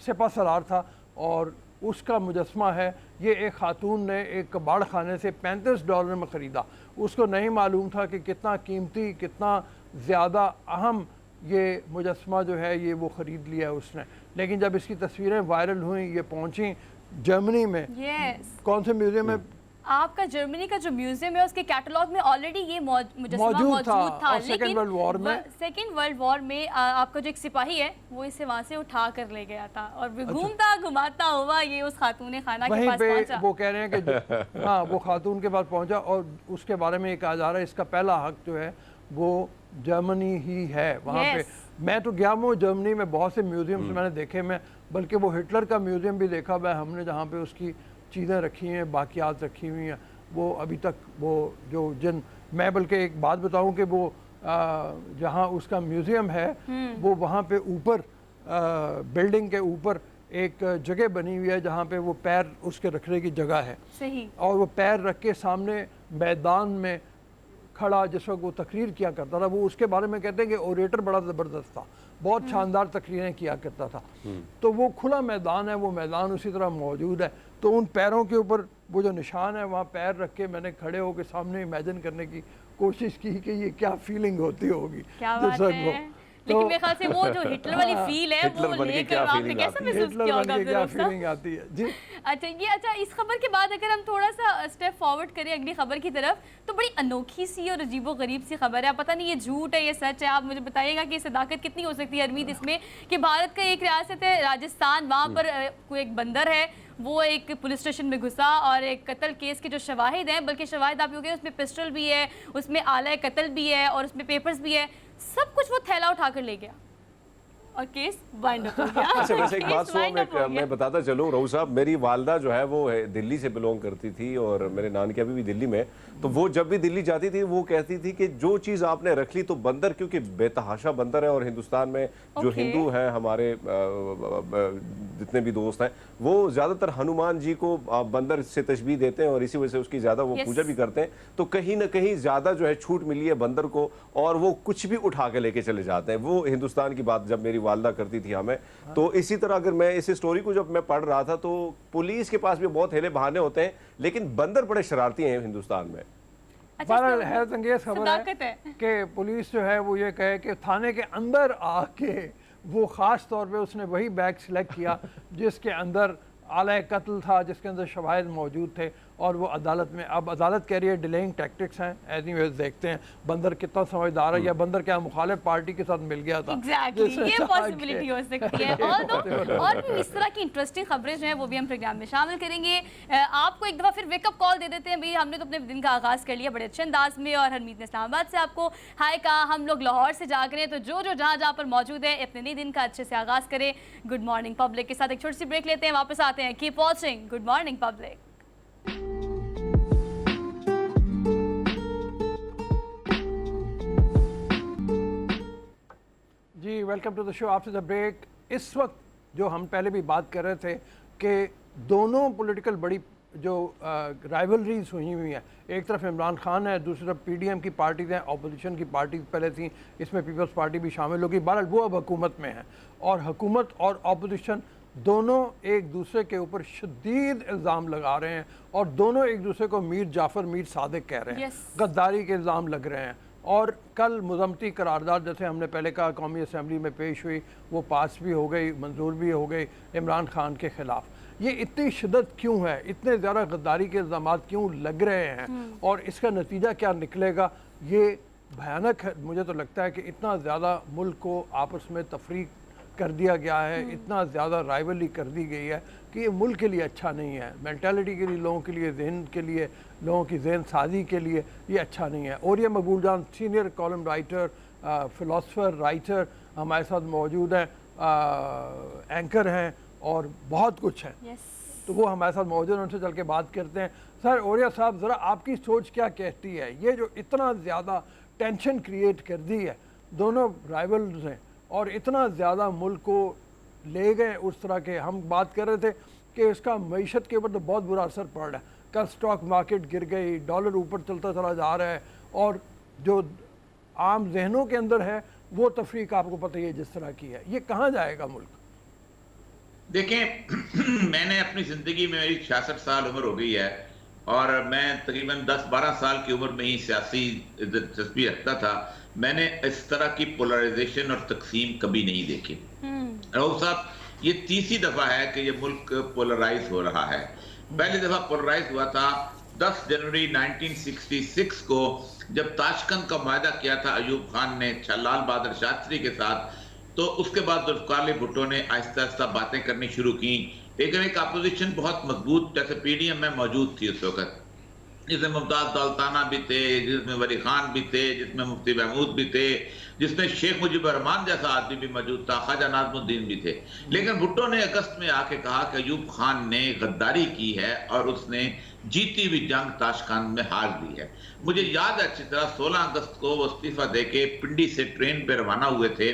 सिपा सलार था, और उसका मुजस्मा है। ये एक खातून ने एक कबाड़ खाने से $35 में ख़रीदा। उसको नहीं मालूम था कि कितना कीमती, कितना ज़्यादा अहम ये मुजस्मा जो है ये वो ख़रीद लिया है उसने। लेकिन जब इसकी तस्वीरें वायरल हुई, ये पहुंची जर्मनी में, कौन से म्यूज़ियम में? आपका जर्मनी का जो म्यूजियम है उसके कैटलॉग में ऑलरेडी ये मुजस्मा मौजूद था। सेकेंड वर्ल्ड वॉर में आपका जो एक सिपाही है वो इसे वहाँ से उठा कर ले गया था, और घूमता घुमाता हुआ ये उस खातून खाना के पास पहुंचा। वो कह रहे हैं कि हाँ, वो खातून के पास पहुंचा, और उसके बारे में ये कहा जा रहा है इसका पहला हक जो है वो जर्मनी ही है। वहाँ पे मैं तो गया हूँ जर्मनी में, बहुत से म्यूजियम्स मैंने देखे, मैं बल्कि वो हिटलर का म्यूजियम भी देखा हुआ है हमने, जहाँ पे उसकी चीज़ें रखी हैं, बाकियात रखी हुई हैं। वो अभी तक वो जो मैं बल्कि एक बात बताऊं कि वो जहाँ उसका म्यूज़ियम है वो वहाँ पे ऊपर बिल्डिंग के ऊपर एक जगह बनी हुई है जहाँ पे वो पैर उसके रखने की जगह है सही। और वो पैर रख के सामने मैदान में खड़ा जिस वक्त वो तकरीर किया करता था, वो उसके बारे में कहते हैं कि ओरेटर बड़ा ज़बरदस्त था, बहुत शानदार तकरीरें किया करता था। तो वो खुला मैदान है, वो मैदान उसी तरह मौजूद है। तो उन पैरों के ऊपर वो जो निशान है वहाँ पैर रख के मैंने खड़े होकर सामने इमेजिन करने की कोशिश की कि ये क्या फीलिंग होती होगी क्या जिस बात वक्त है। लेकिन मेरे ख्याल से वो जो हिटलर वाली फील है हिटलर वो बन के लेकर क्या आपने फीलिंग कैसा आती है? महसूस हिटलर किया बन होगा के क्या फिर उसका? फीलिंग आती है जी। अच्छा इस खबर के बाद अगर हम थोड़ा सा स्टेप फॉरवर्ड करें अगली खबर की तरफ, तो बड़ी अनोखी सी और अजीबोगरीब सी खबर है। पता नहीं ये झूठ है ये सच है, आप मुझे बताइएगा कि सदाकत कितनी हो सकती है हरमीत इसमें, कि भारत का एक रियासत है राजस्थान, वहाँ पर कोई एक बंदर है, वो एक पुलिस स्टेशन में घुसा और एक कत्ल केस के जो शवाहिद हैं, बल्कि शवाहिद आप लोग उसमें पिस्टल भी है, उसमें आला कत्ल भी है और उसमें पेपर्स भी है, सब कुछ वो थैला उठाकर ले गया और केस वाइंड अप हो गया। अच्छा वैसे एक केस बात सुनो, wind up हो गया। मैं बताता चलूँ रहू साहब, मेरी वालदा जो है वो दिल्ली से बिलोंग करती थी और मेरे नानके अभी भी दिल्ली में, तो वो जब भी दिल्ली जाती थी वो कहती थी कि जो चीज़ आपने रख ली, तो बंदर क्योंकि बेतहाशा बंदर है और हिंदुस्तान में जो हिंदू हैं हमारे जितने भी दोस्त हैं वो ज़्यादातर हनुमान जी को बंदर से तशबीह देते हैं और इसी वजह से उसकी ज़्यादा वो पूजा भी करते हैं। तो कहीं ना कहीं ज़्यादा जो है छूट मिली है बंदर को और वो कुछ भी उठा के लेके चले जाते हैं। वो हिंदुस्तान की बात जब मेरी वालदा करती थी हमें, तो इसी तरह अगर मैं इस स्टोरी को जब मैं पढ़ रहा था तो पुलिस के पास भी बहुत हेले बहाने होते हैं, लेकिन बंदर बड़े शरारती हैं हिंदुस्तान में। बहरहाल हैरत अंगेज खबर है कि पुलिस जो है वो ये कहे कि थाने के अंदर आके वो ख़ास तौर पे उसने वही बैग सिलेक्ट किया जिसके अंदर आला कत्ल था, जिसके अंदर शवाहिद मौजूद थे और वो अदालत में, अब अदालत कह रही है डिलेइंग टैक्टिक्स हैं। एनीवेज देखते हैं बंदर कितना समझदार है या बंदर क्या मुखालिफ पार्टी के साथ मिल गया था। Exactly, ये पॉसिबिलिटी हो सकती है। और भी इस तरह की इंटरेस्टिंग खबरें जो हैं वो भी हम प्रोग्राम में शामिल करेंगे। आपको एक दफ़ा फिर वेकअप कॉल दे देते हैं भाई, हमने तो अपने दिन का आगाज़ कर लिया बड़े अच्छे अंदाज में और हरमीत ने इस्लामाबाद से आपको हाय कहा, हम लोग लाहौर से जाग रहे हैं, तो जो जहाँ जहाँ पर मौजूद है अपने नए दिन का अच्छे से आगाज़ करें। गुड मॉर्निंग पब्लिक के साथ एक छोटी सी ब्रेक लेते हैं, वापस आते हैं। Keep watching good morning public. जी welcome to the show after the break. इस वक्त जो हम पहले भी बात कर रहे थे कि दोनों पॉलिटिकल बड़ी जो राइवलरीज हुई हैं, एक तरफ इमरान खान है, दूसरी तरफ पीडीएम की पार्टीज हैं, अपोजिशन की पार्टीज पहले थी, इसमें पीपल्स पार्टी भी शामिल होगी। बहरहाल वो अब हुकूमत में है और हुकूमत और अपोजिशन दोनों एक दूसरे के ऊपर शदीद इल्ज़ाम लगा रहे हैं और दोनों एक दूसरे को मीर जाफ़र मीर सादिक कह रहे हैं। गद्दारी के इल्ज़ाम लग रहे हैं और कल मुज़म्मती करारदाद जैसे हमने पहले कहा कौमी असम्बली में पेश हुई, वो पास भी हो गई, मंजूर भी हो गई इमरान खान के ख़िलाफ़। ये इतनी शिद्दत क्यों है, इतने ज़्यादा गद्दारी के इल्ज़ाम क्यों लग रहे हैं और इसका नतीजा क्या निकलेगा, ये भयानक है। मुझे तो लगता है कि इतना ज़्यादा मुल्क को आपस में तफरीक कर दिया गया है, इतना ज़्यादा राइवली कर दी गई है कि ये मुल्क के लिए अच्छा नहीं है, मेंटालिटी के लिए, लोगों के लिए, जहन के लिए, लोगों की जहन साजी के लिए ये अच्छा नहीं है। और ये मकबूल जान senior column writer, philosopher, writer हमारे साथ मौजूद हैं, एंकर हैं और बहुत कुछ है। तो वो हमारे साथ मौजूद हैं, उनसे चल के बात करते हैं। सर ओरिया साहब, ज़रा आपकी सोच क्या कहती है, ये जो इतना ज़्यादा टेंशन क्रिएट कर दी है, दोनों राइवल्स हैं और इतना ज़्यादा मुल्क को ले गए उस तरह के, हम बात कर रहे थे कि इसका मईशत के ऊपर तो बहुत बुरा असर पड़ रहा है। कल स्टॉक मार्केट गिर गई, डॉलर ऊपर चलता चला जा रहा है और जो आम जहनों के अंदर है वो तफरीक आपको पता ही है जिस तरह की है, ये कहाँ जाएगा मुल्क? देखें मैंने अपनी ज़िंदगी में, मेरी 66 साल उम्र हो गई है और मैं तकरीबन 10-12 साल की उम्र में ही सियासी दिलचस्पी रखता था। मैंने इस तरह की पोलराइजेशन और तकसीम कभी नहीं देखी। राहुल साहब, ये तीसरी दफ़ा है कि ये मुल्क पोलराइज हो रहा है। पहली दफ़ा पोलराइज हुआ था 10 जनवरी 1966 को, जब ताशकंद का वायदा किया था अयूब खान ने लाल बहादुर शास्त्री के साथ। तो उसके बाद जुल्फ़िकार अली भुट्टो ने आहिस्ता आहिस्ता बातें करनी शुरू की, लेकिन एक अपोजिशन बहुत मजबूत जैसे पीडीएम में मौजूद थी उस वक्त, जिसमें मुमताज दौलताना भी थे, जिसमें वली खान भी थे, जिसमें मुफ्ती महमूद भी थे, जिसमें शेख मुजीबुर रहमान जैसा आदमी भी मौजूद था, ख्वाजा नाज़मुद्दीन भी थे। लेकिन भुट्टो ने अगस्त में आके कहा कि अयूब खान ने गद्दारी की है और उसने जीती हुई जंग ताशकंद में हार ली है। मुझे याद है अच्छी तरह 16 अगस्त को वो इस्तीफा देके पिंडी से ट्रेन पे रवाना हुए थे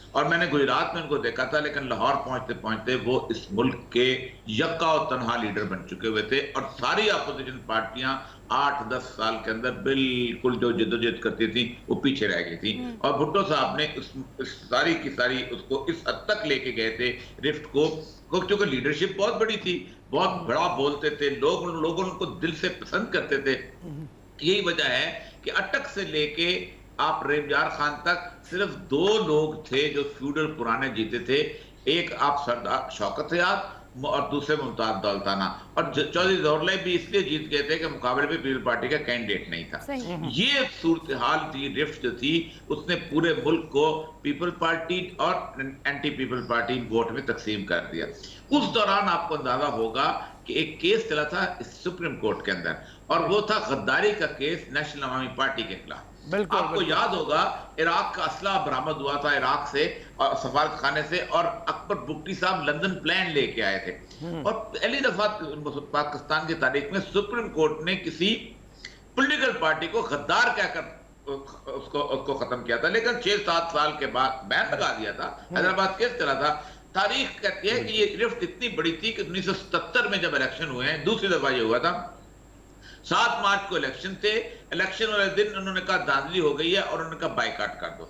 और मैंने गुजरात में उनको देखा था, लेकिन लाहौर पहुंचते पहुंचते वो इस मुल्क के यक्का और तनहा लीडर बन चुके हुए थे और सारी अपोजिशन पार्टियां 8-10 साल के अंदर बिल्कुल जो जद्दोजहद करती थी वो पीछे रह गई थी। और भुट्टो साहब ने इस सारी की सारी उसको इस हद तक लेके गए थे रिफ्ट को, क्योंकि लीडरशिप बहुत बड़ी थी, बहुत बड़ा बोलते थे, लोग उनको दिल से पसंद करते थे। यही वजह है कि अटक से लेके आप रेमजार खान तक सिर्फ 2 लोग थे जो फ्यूडल पुराने जीते थे, एक आप सरदार शौकत याद और दूसरे मुमताज दौलताना, और चौधरी ज़ौहरलाई भी इसलिए जीत गए थे कि मुकाबले में पीपल पार्टी का कैंडिडेट नहीं था। ये सूरत हाल थी, रिफ्ट जो थी उसने पूरे मुल्क को पीपल पार्टी और एंटी पीपल पार्टी वोट में तकसीम कर दिया। उस दौरान आपको अंदाजा होगा कि एक केस चला था सुप्रीम कोर्ट के अंदर और वो था गद्दारी का केस नेशनल अवामी पार्टी के खिलाफ। आपको याद होगा इराक का असला बरामद हुआ था इराक से और सफारत खाने से, और अकबर बुगटी साहब लंदन प्लान लेके आए थे और पहली दफा पाकिस्तान की तारीख में सुप्रीम कोर्ट ने किसी पॉलिटिकल पार्टी को गद्दार कहकर उसको खत्म किया था। लेकिन 6-7 साल के बाद बैन लगा दिया था, हैदराबाद केस चला था। तारीख कहती है कि ये रिफ्ट इतनी बड़ी थी कि 1977 में जब इलेक्शन हुए हैं, दूसरी दफा ये हुआ था, 7 मार्च को इलेक्शन थे, इलेक्शन वाले दिन उन्होंने कहा धांधली हो गई है और उन्होंने कहा बाइकाट कर दो।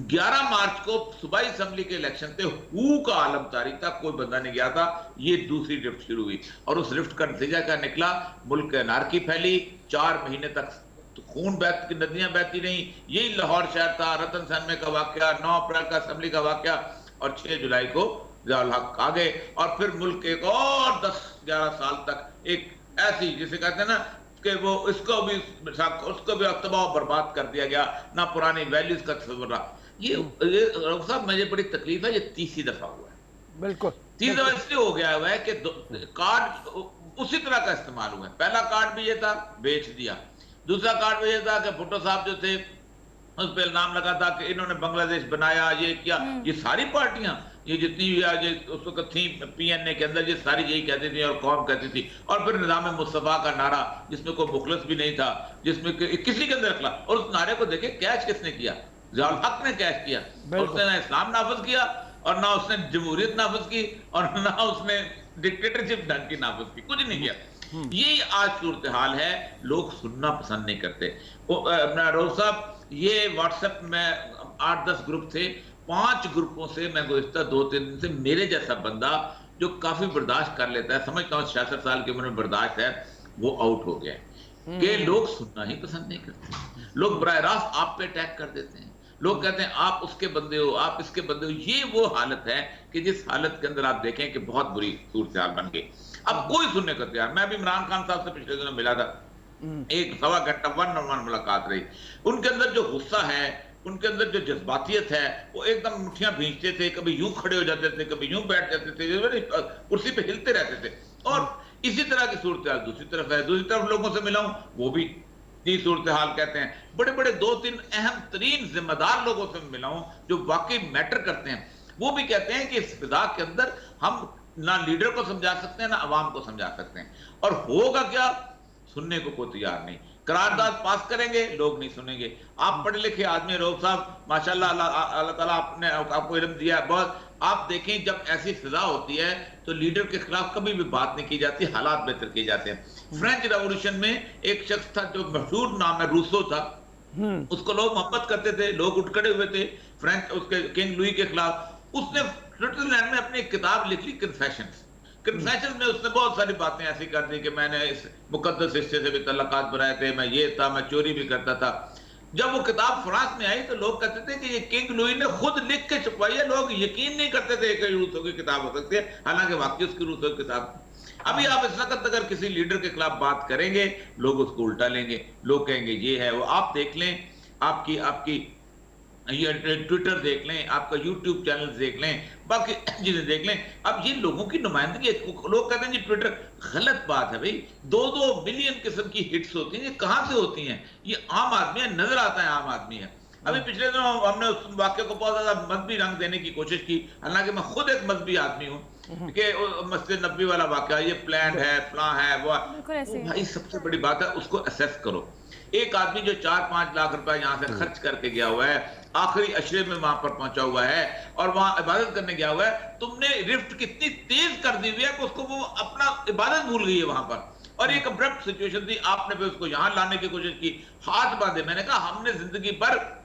11 मार्च को सूबाई असेंबली के इलेक्शन थे, हू का आलम तारी था, कोई बंदा नहीं गया था। ये दूसरी रिफ्ट शुरू हुई और उस रिफ्ट का नतीजा क्या निकला, मुल्क में अनारकी फैली, 4 महीने तक खून की नदियां बहती रही। यही लाहौर शहर था, रतन सैनमे का वाकया, 9 अप्रैल का असेंबली का वाकया और 6 जुलाई को ज़ियाउल हक आ गए और फिर मुल्क एक और 10-11 साल तक एक ऐसी जिसे कहते हैं ना कि वो उसको भी तबाह बर्बाद कर दिया गया, ना पुरानी वैल्यूज का तस्वर रहा। ये साहब मुझे बड़ी तकलीफ है, ये 3री दफा हुआ है। बिल्कुल 3 दफा इसलिए हो गया हुआ है कि कार्ड उसी तरह का इस्तेमाल हुआ है। पहला कार्ड भी ये था, बेच दिया। दूसरा कार्ड भी ये था कि भुट्टो साहब जो थे उस पर इल्जाम लगा था कि इन्होंने बांग्लादेश बनाया, ये किया। ये सारी पार्टियां ये जितनी भी उस वक्त थी पीएनए के अंदर, ये सारी यही कहती थी और कौम कहती थी। और फिर निज़ाम मुस्तफा का नारा जिसमें कोई मुखलस भी नहीं था, जिसमें किसी के अंदर खिला, और उस नारे को देखे कैच किसने किया, ज़ियाउल हक ने कैच किया। उसने ना इस्लाम नाफज किया और ना उसने जमहूरियत नाफज की और ना उसने डिक्टेटरशिप ढंग की नाफज की, कुछ नहीं किया। यही आज सूरत हाल है, लोग सुनना पसंद नहीं करते। रोज़ साहब, ये व्हाट्सएप में 8-10 ग्रुप थे, 5 ग्रुपों से मैं गुज़िश्ता 2-3 दिन से मेरे जैसा बंदा जो काफी बर्दाश्त कर लेता है, समझता हूँ 66 साल की उम्र में बर्दाश्त है, वो आउट हो गया है कि लोग सुनना ही पसंद नहीं करते। लोग बराह रास्त आप पे अटैक कर देते हैं, लोग कहते हैं आप उसके बंदे हो, आप इसके बंदे हो। ये वो हालत है कि जिस हालत के अंदर आप देखें कि बहुत बुरी सूरत हाल बन गई। अब कोई सुनने को तैयार। मैं भी इमरान खान साहब से पिछले दिनों मिला था, 1-सवा घंटा 1-on-1 मुलाकात रही। उनके अंदर जो गुस्सा है, उनके अंदर जो जज्बातियत है, वो एकदम मुठ्ठियां भींचते थे, कभी यूं खड़े हो जाते थे, कभी यूं बैठ जाते थे, कुर्सी पे हिलते रहते थे। और इसी तरह की सूरत हाल दूसरी तरफ है। दूसरी तरफ लोगों से मिला हूं, वो भी ये सूरत हाल कहते हैं। बड़े बड़े 2-3 अहम तरीन जिम्मेदार लोगों से मिला हूं जो वाकई मैटर करते हैं, वो भी कहते हैं कि इस फिजा के अंदर हम ना लीडर को समझा सकते हैं ना अवाम को समझा सकते हैं। और होगा क्या, सुनने को कोई तैयार नहीं। करारदाद पास करेंगे, लोग नहीं सुनेंगे। आप पढ़े लिखे आदमी रऊफ साहब, माशाल्लाह, अल्लाह ताला आपने आपको इल्म दिया है बहुत। आप देखें जब ऐसी फिजा होती है तो लीडर के खिलाफ कभी भी बात नहीं की जाती, हालात बेहतर किए जाते हैं। फ्रेंच रेवोल्यूशन में एक शख्स था जो मशहूर नाम है, रूसो था, उसको लोग मोहब्बत करते थे, लोग उठ खड़े हुए थे फ्रेंच उसके किंग लुई के खिलाफ। उसने स्विट्जरलैंड में अपनी किताब लिख ली, कन्फेशंस में उसने बहुत सारी बातें ऐसी कर दी कि मैंने इस मुकद्दस हिस्से से भी तल्लकात बनाए थे, मैं ये था, मैं चोरी भी करता था। जब वो किताब फ्रांस में आई तो लोग कहते थे कि ये किंग लुई ने खुद लिख के छुपाई है। लोग यकीन नहीं करते थे कि रूसो की किताब हो सकती है, हालांकि वाकई उसकी रूसो की किताब। अभी आप इस वक्त अगर किसी लीडर के खिलाफ बात करेंगे, लोग उसको उल्टा लेंगे, लोग कहेंगे ये है वो। आप देख लें, आपकी ये ट्विटर देख लें, आपका यूट्यूब चैनल देख लें, बाकी चीजें देख लें। अब ये लोगों की नुमाइंदगी, लोग कहते हैं जी ट्विटर, गलत बात है भाई। 2-2 मिलियन किस्म की हिट्स होती हैं, ये कहाँ से होती हैं? ये आम आदमी है, नजर आता है आम आदमी है। अभी पिछले दिनों हमने उस वाक्य को बहुत ज्यादा मजहबी रंग देने की कोशिश की, हालांकि मैं खुद एक मजहबी आदमी हूँ, कि मस्जिद नबी वाला वाक्य ये प्लान है, फलां है, वो भाई सबसे बड़ी बात है उसको असेस करो। एक आदमी जो 4-5 लाख रुपए यहाँ से खर्च करके गया हुआ है, आखिरी अशरे में वहां पर पहुंचा हुआ है और वहां इबादत करने गया हुआ है, तुमने रिफ्ट कितनी तेज कर दी हुई है कि उसको वो अपना इबादत भूल गई है वहां पर, और एक अब्रप्ट सिचुएशन थी, आपने फिर उसको यहां लाने की कोशिश की, हाथ बांधे। मैंने कहा हमने जिंदगी भर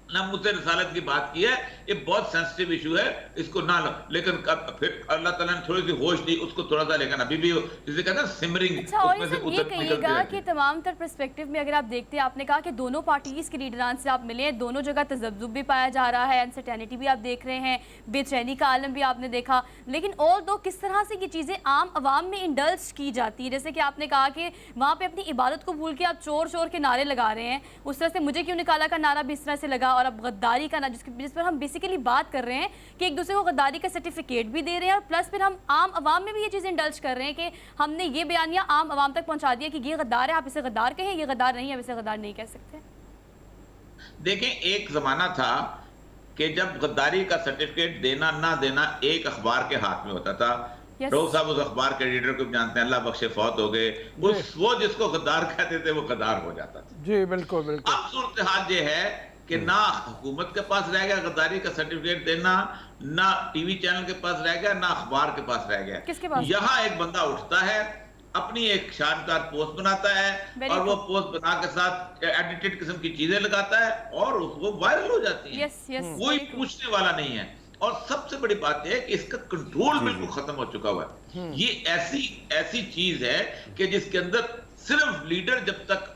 ना मुझसे रिसालत की बात की है, ये बहुत सेंसिटिव इशू है, इसको ना लो, लेकिन फिर अल्लाह ताला ने थोड़ी सी होश दी उसको थोड़ा सा, लेकिन अभी भी जिसे कहते हैं सिमरिंग। अच्छा, और ये कहिएगा कि तमाम तर पर्सपेक्टिव में अगर आप देखते हैं, आपने कहा कि दोनों पार्टीज के लीडरान से आप मिले, दोनों जगह तजब्जुब भी पाया जा रहा है, अनसर्टेनिटी भी आप देख रहे हैं, बेचैनी का आलम भी आपने देखा, लेकिन और दो किस तरह से ये चीज़ें आम आवाम में इंडल्ज की जाती है? जैसे कि आपने कहा कि वहाँ पे अपनी इबादत को भूल के आप चोर चोर के नारे लगा रहे हैं, उस तरह से मुझे क्यों निकाला का नारा भी इस तरह से लगा, और अब गद्दारी का ना, जिस पर हम बेसिकली बात कर रहे हैं कि एक दूसरे को गद्दारी का सर्टिफिकेट भी दे रहे हैं, और प्लस फिर हम आम आवाम में भी ये चीज़ इंडल्ज कर रहे हैं कि हमने ये बयानिया आम आवाम तक पहुंचा दिया कि ये गद्दार है, आप इसे गद्दार कहें, ये गद्दार नहीं है, आप इसे गद्दार नहीं कह सकते। देखें, एक जमाना था कि जब गद्दारी का सर्टिफिकेट देना ना देना एक अखबार के हाथ में होता था। रोज साहब उस अखबार के एडिटर को जानते हैं, अल्लाह बख्शे फौत हो गए, वो जिसको गद्दार कहते थे वो गद्दार हो जाता था। जी बिल्कुल बिल्कुल। अब सूरत हाल ये है कि ना हुकूमत के पास रह गया गद्दारी का सर्टिफिकेट देना, ना टीवी चैनल के पास रह गया, ना अखबार के पास रह गया। किसके पास? यहाँ एक बंदा उठता है, अपनी एक शानदार पोस्ट बनाता है और वो पोस्ट बना के साथ एडिटेड किस्म की चीजें लगाता है और वो वायरल हो जाती है। कोई पूछने वाला नहीं है। और सबसे बड़ी बात यह है कि इसका कंट्रोल बिल्कुल खत्म हो चुका हुआ है। ये ऐसी चीज है कि जिसके अंदर सिर्फ लीडर जब तक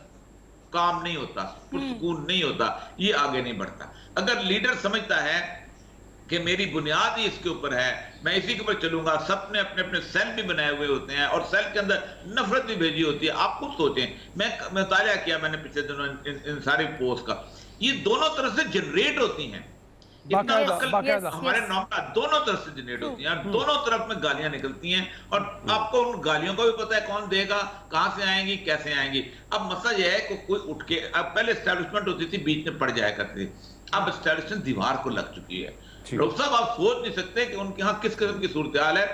काम नहीं होता, सुकून नहीं होता, ये आगे नहीं बढ़ता। अगर लीडर समझता है कि मेरी बुनियाद ही इसके ऊपर है, मैं इसी के ऊपर चलूंगा, सबने अपने अपने सेल भी बनाए हुए होते हैं और सेल के अंदर नफरत भी भेजी होती है। आप खुद सोचें, मैं मुताला किया मैंने पिछले दिनों इन सारी पोस्ट का, ये दोनों तरफ से जनरेट होती हैं, हमारे नौका दोनों तरफ से जनरेट होती हैं, दोनों तरफ में गालियां निकलती हैं और आपको उन गालियों का भी पता है कौन देगा, कहां से आएंगी, कैसे आएंगी। अब मसला यह है कि कोई उठ के, अब पहले एस्टैब्लिशमेंट होती थी, बीच में पड़ जाया करती थी, अब एस्टैब्लिशमेंट दीवार को लग चुकी है। डॉक्टर साहब, आप सोच नहीं सकते कि उनके यहाँ किस किस्म की सूरत हाल है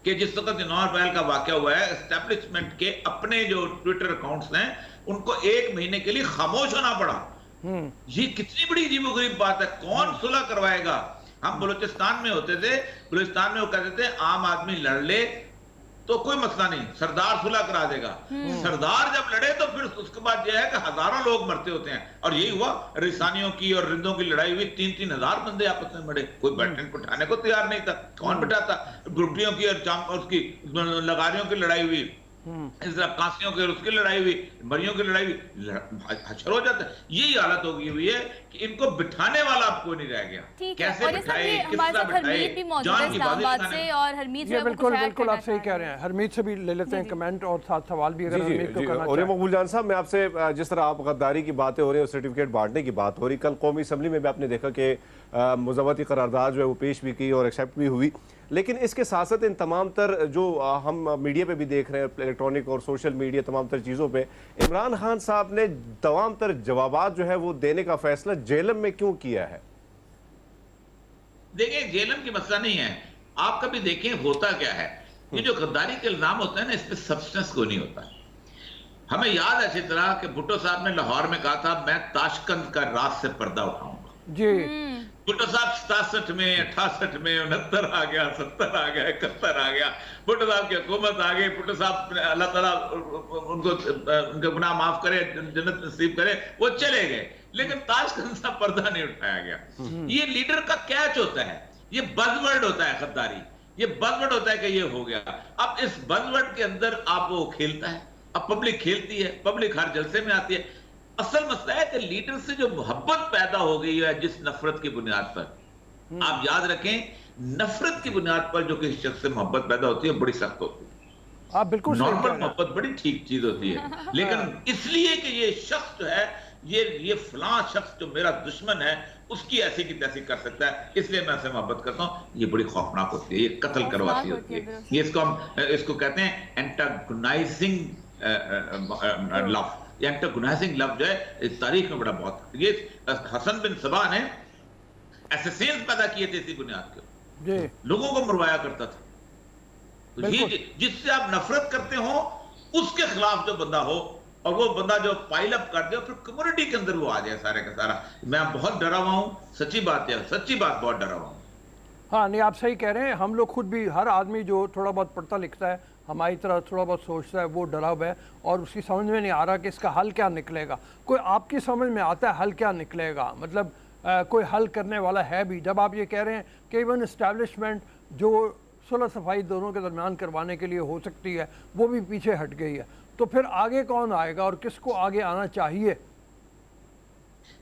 कि जिस वक्त 9 अप्रैल का वाकया हुआ है, एस्टैब्लिशमेंट के अपने जो ट्विटर अकाउंट्स हैं उनको 1 महीने के लिए खामोश होना पड़ा। ये कितनी बड़ी अजीबोगरीब बात है। कौन सुलह करवाएगा? हम बलूचिस्तान में होते थे, बलूचिस्तान में वो कहते थे आम आदमी लड़ ले तो कोई मसला नहीं, सरदार सुलह करा देगा। सरदार जब लड़े तो फिर उसके बाद यह है कि हजारों लोग मरते होते हैं, और यही हुआ, रिसानियों की और रिंदों की लड़ाई हुई, 3-3 हजार बंदे आपस में मरे, कोई बैठने उठाने को तैयार नहीं था, कौन बिठाता। ग्रुपियों की और उसकी लगारियों की लड़ाई हुई, इस तरह कांसियों की और उसकी लड़ाई हुई, मरियों की लड़ाई हुई, हशर हो जाता है। यही हालत हो गई हुई है कि इनको बिठाने वाला अब कोई नहीं रह गया। कैसे बिठाए, किस तरह बिठाए, जान की बात से। और हरमीत जी बिल्कुल बिल्कुल, आप सही कह रहे हैं। हरमीत से भी ले लेते हैं कमेंट और साथ सवाल भी अगर हरमीत को करना और मकबूल जान साहब, मैं आपसे, जिस तरह आप गद्दारी की बातें हो रही है और सर्टिफिकेट बांटने की बात हो रही, कल कौमी असम्बली में भी आपने देखा कि मुज़ावरती करारदाद जो है वो पेश भी की और एक्सेप्ट भी हुई, लेकिन इसके साथ साथ इन तमाम तर जो हम मीडिया पे भी देख रहे हैं, इलेक्ट्रॉनिक और सोशल मीडिया तमाम तर चीज़ों पे, इमरान खान साहब ने तमाम तर जवाबात जो है वो देने का फैसला जेलम में क्यों किया है? देखिए, जेलम की मसला नहीं है, आप कभी देखें होता क्या है, ये जो गद्दारी के इल्जाम होता है ना, इस पर सब्सटेंस को नहीं होता। हमें याद है अच्छी तरह कि भुट्टो साहब ने लाहौर में कहा था मैं ताशकंद का रात से पर्दा उठाऊंगा। जी, भुट्टो साहब 67 में, 68 में, 69 आ गया, 70 आ गया, 71 आ गया, भुट्टो साहब की हुकूमत आ गई, भुट्टो साहब अल्लाह ताला उनको उनके गुनाह माफ करे, जन्नत नसीब करे, वो चले गए, लेकिन ताशकंद सा पर्दा नहीं उठाया गया। ये लीडर का कैच होता है, ये बज़वर्ड होता है गद्दारी, ये बज़वर्ड होता है कि ये हो गया। अब इस बज़वर्ड के अंदर आप वो खेलता है, अब पब्लिक खेलती है, पब्लिक हर जलसे में आती है। असल मसला है कि लीडर से जो मोहब्बत पैदा हो गई है जिस नफरत की बुनियाद पर, आप याद रखें, नफरत की बुनियाद पर जो किसी शख्स से मोहब्बत पैदा होती है बड़ी सख्त होती है। आप बिल्कुल नॉर्मल मोहब्बत बड़ी ठीक चीज होती है, लेकिन इसलिए कि ये शख्स जो है ये फलां शख्स जो मेरा दुश्मन है उसकी ऐसी की तैसी कर सकता है, इसलिए मैं उससे मोहब्बत करता हूँ, ये बड़ी खौफनाक होती है, ये कत्ल करवाती होती है। ये इसको कहते हैं एंटागोनाइजिंग लव। एंटागोनाइजिंग लव जो है तारीख में बड़ा बहुत, ये हसन बिन सबा ने एसेसिन्स पैदा किए थे इसी बुनियाद के, लोगों को मरवाया करता था। तो ये जिससे आप नफरत करते हो उसके खिलाफ जो बंदा हो, और वो बंदा जो पाइल अप कर दे, फिर कम्युनिटी के अंदर वो आ जाए सारे का सारा। मैं बहुत डरा हुआ हूँ, सच्ची बात है, सच्ची बात, बहुत डरा हुआ हूँ। हाँ नहीं, आप सही कह रहे हैं। हम लोग खुद भी, हर आदमी जो थोड़ा बहुत पढ़ता लिखता है, हमारी तरह थोड़ा बहुत सोचता है, वो डरा हुआ है और उसकी समझ में नहीं आ रहा कि इसका हल क्या निकलेगा। कोई आपकी समझ में आता है हल क्या निकलेगा? मतलब कोई हल करने वाला है भी? जब आप ये कह रहे हैं कि इवन इस्टेब्लिशमेंट जो सुलह सफाई दोनों के दरमियान करवाने के लिए हो सकती है, वो भी पीछे हट गई है, तो फिर आगे कौन आएगा और किसको आगे आना चाहिए?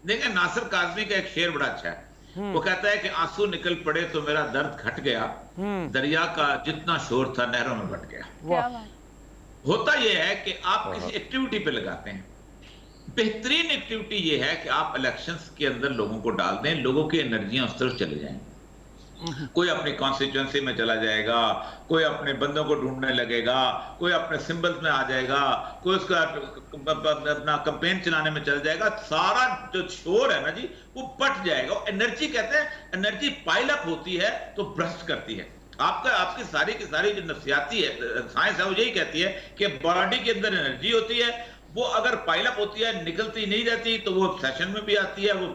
देखिए, नासिर काज़मी का एक शेर बड़ा अच्छा है, वो कहता है कि आंसू निकल पड़े तो मेरा दर्द घट गया, दरिया का जितना शोर था नहरों में बट गया। होता यह है कि आप किसी एक्टिविटी पे लगाते हैं, बेहतरीन एक्टिविटी ये है कि आप इलेक्शंस के अंदर लोगों को डाल दें, लोगों की एनर्जियां उस तरफ चले जाएं। कोई अपनी कॉन्स्टिट्यूएंसी में चला जाएगा, कोई अपने बंदों को ढूंढने लगेगा, कोई अपने सिंबल्स में आ जाएगा, कोई उसका अपना कैंपेन चलाने में चल जाएगा, सारा जो शोर है ना जी वो बट जाएगा। एनर्जी कहते हैं, एनर्जी पाइल अप होती है तो ब्रस्ट करती है। आपकी सारी की सारी जो नफ्सियाती है साइंस है वो यही कहती है कि बॉडी के अंदर एनर्जी होती है, वो अगर पाइलअप होती है निकलती नहीं रहती तो वो सेशन में भी आती है, वो